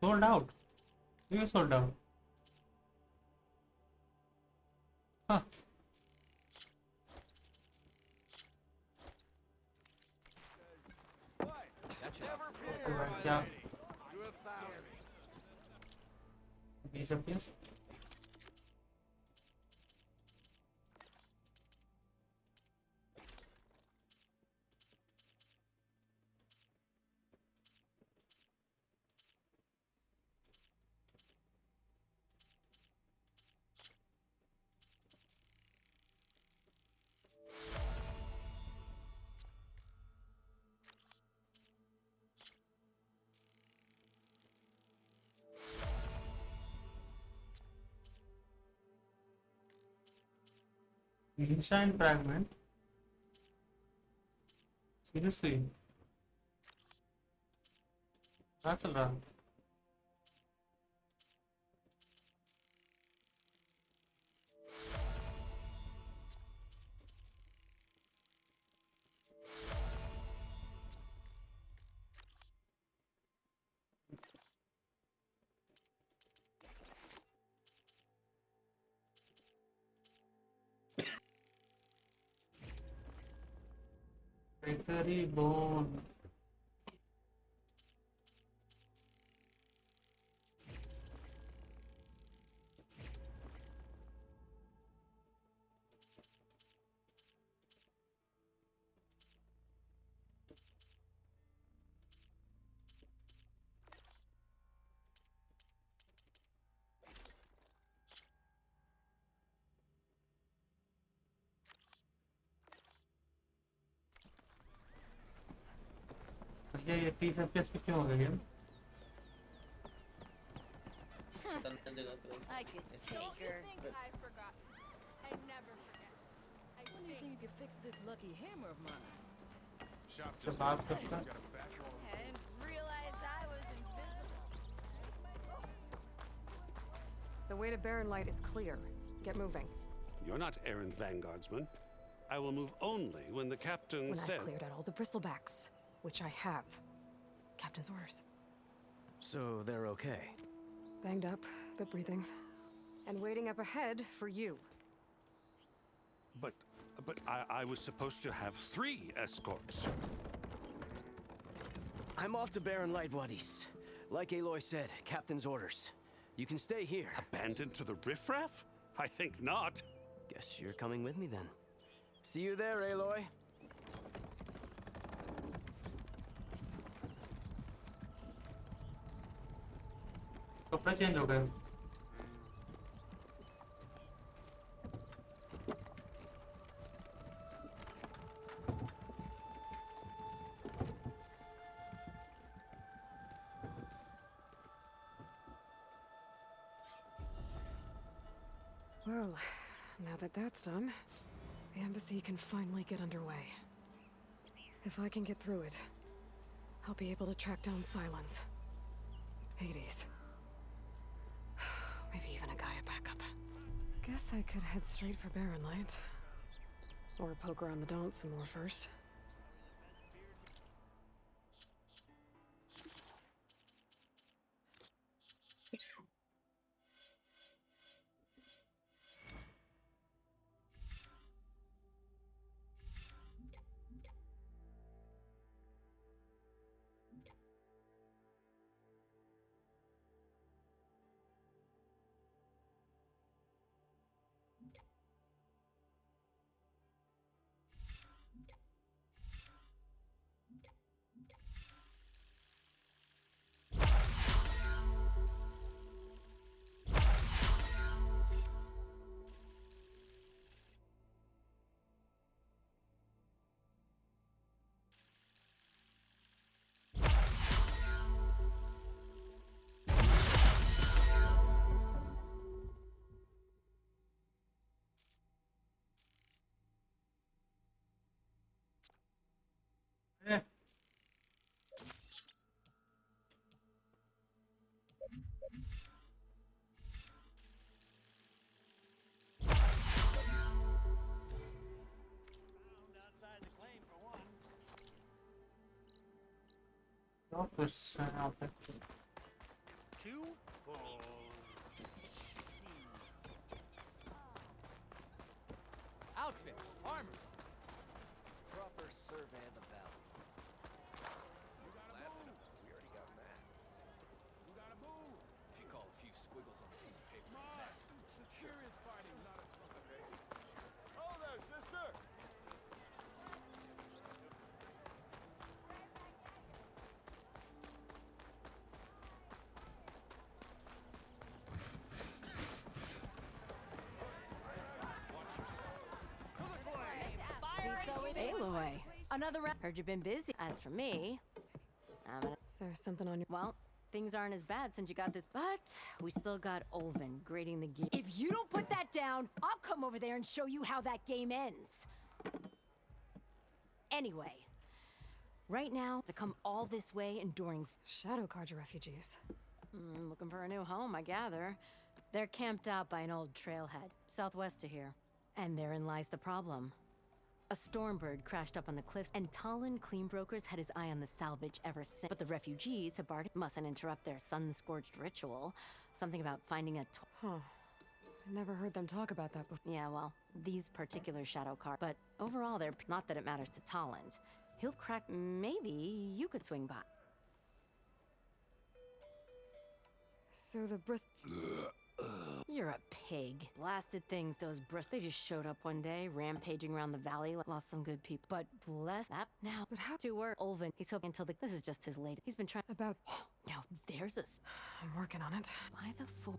सोल्ड आउट, ये सोल्ड आउट। हाँ, क्या 20 FPS? Shine fragment. Seriously, क्या चल रहा है? Bakery bone. ये 30 FPS पे क्यों हो गया game? I could take her. I forgot. I never forget. When do you think you could fix this lucky hammer of mine? से बात करता। And realize I was invisible. The way to Barren Light is clear. Get moving. You're not errand vanguardsman. I will move only when the captain When says. I've cleared out all the bristlebacks, which I have. Captain's orders. So they're okay. Banged up, but breathing. And waiting up ahead for you. But I was supposed to have 3 escorts. I'm off to Barren Light Wadis. Like Aloy said, Captain's orders. You can stay here. Abandoned to the riffraff? I think not. Guess you're coming with me then. See you there, Aloy. कपड़े change हो गए। Well, now that that's done, the embassy can finally get underway. If I can get through it, I'll be able to track down Silence, Hades, maybe even a Gaia backup. Guess I could head straight for Barren Light. Or poke around the donut some more first. तो फिर यहाँ पे Outfits, armor. Proper survey of the valley. We already got maps. We gotta move. If you call a few squiggles on a piece of paper maps, sure is fighting, not a Oh there, sister! Aloy, another round. Heard you've been busy. As for me, Is there something on your... well, things aren't as bad since you got this, but we still got Olvin grading the gear. If you don't put that down, I'll come over there and show you how that game ends. Anyway, right now, to come all this way enduring Shadow Carja refugees. Looking for a new home, I gather. They're camped out by an old trailhead, southwest of here. And therein lies the problem. A Stormbird crashed up on the cliffs, and Talon Cleanbrokers had his eye on the salvage ever since. But the refugees have barred mustn't interrupt their sun-scorched ritual. Something about finding a Huh. I never heard them talk about that before. Yeah, well, these particular shadow cards. But overall, they're not that it matters to Talon. He'll crack. Maybe you could swing by. So the Brist... You're a pig. Blasted things, those They just showed up one day, rampaging around the valley, lost some good people. But bless that now. But how... To work, Olvin. He's hoping until this is just his late. He's been trying... About... Now there's a... I'm working on it. Why the fool?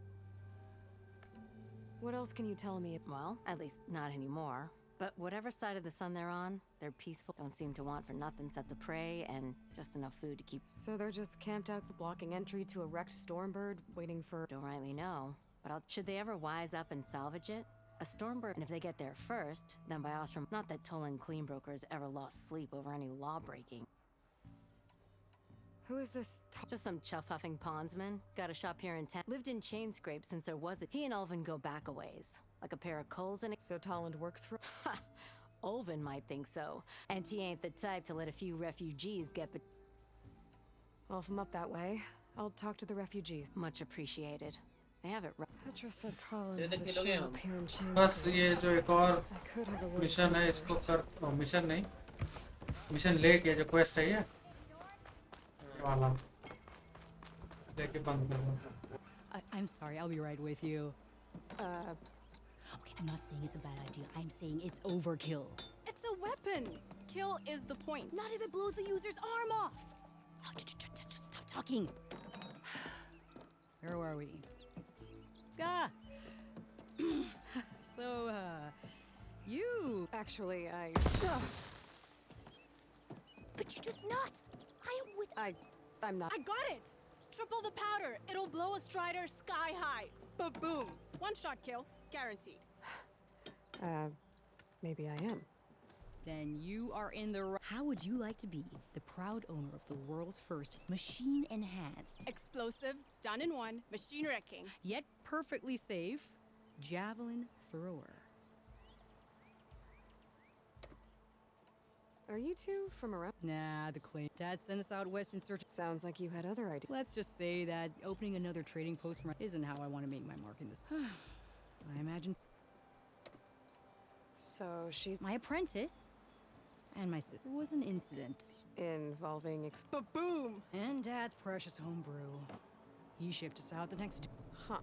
What else can you tell me? Well, at least not anymore. But whatever side of the sun they're on, they're peaceful, don't seem to want for nothing except to prey and just enough food to keep... So they're just camped out blocking entry to a wrecked Stormbird, waiting for... Don't rightly know. But should they ever wise up and salvage it? A Stormbird, and if they get there first, then by Ostrom, not that Tolan Cleanbrokers ever lost sleep over any law-breaking. Who is this? Just some chuff-huffing pondsman. Got a shop here in town. Lived in Chainscrape since there was a... He and Ulvin go back a ways. Like a pair of coals in it. So Talland works for... Ha! Ulvin might think so. And he ain't the type to let a few refugees get... Well, if I'm up that way, I'll talk to the refugees. Much appreciated. They have it right. Petra said Talland Did has they a kill him? shop here in Chainscrape. बस ये जो एक और I could have a word mission है इसको कर mission नहीं mission लेके जो क्वेस्ट है ये वाला लेके बंद कर दो I'm sorry, I'll be right with you. Okay, I'm not saying it's a bad idea. I'm saying it's overkill. It's a weapon. Kill is the point. Not if it blows the user's arm off. No, just stop talking. Where were we? Ah. So, you... Actually, But you're just nuts. I am with... I'm not... I got it. Triple the powder. It'll blow a Strider sky high. Ba-boom. One shot kill. Guaranteed. Maybe I am. Then you are in the... How would you like to be the proud owner of the world's first machine-enhanced... Explosive, done in one, machine wrecking. Yet perfectly safe, javelin thrower. Are you two from around? Nah, the claim. Dad sent us out west in search... Sounds like you had other ideas. Let's just say that opening another trading post isn't how I want to make my mark in this. I imagine... So she's... My apprentice... And my sister. There was an incident. Involving Ba-boom! And Dad's precious homebrew. He shipped us out the next... Huh.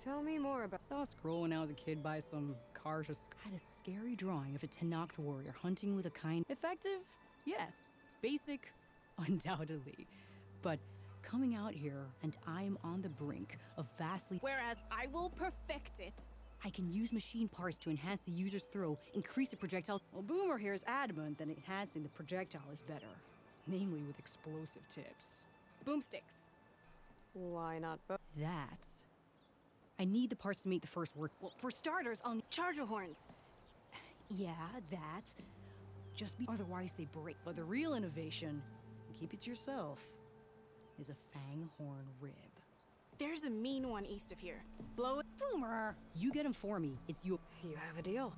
Tell me more about... Saw a scroll when I was a kid by some Karja... Had a scary drawing of a Tenakth warrior hunting with a kind... Effective? Yes. Basic? Undoubtedly. But coming out here, and I'm on the brink of vastly... Whereas I will perfect it. I can use machine parts to enhance the user's throw, increase the projectile... Well, Boomer here is adamant that enhancing the projectile is better. Namely with explosive tips. Boomsticks. Why not both? That... I need the parts to make the first work. Well, for starters, I'll... Charger horns. Yeah, that. Just be... Otherwise they break. But the real innovation, keep it to yourself, is a Fanghorn rib. There's a mean one east of here. Blow it. Boomer! You get him for me. It's you. You have a deal.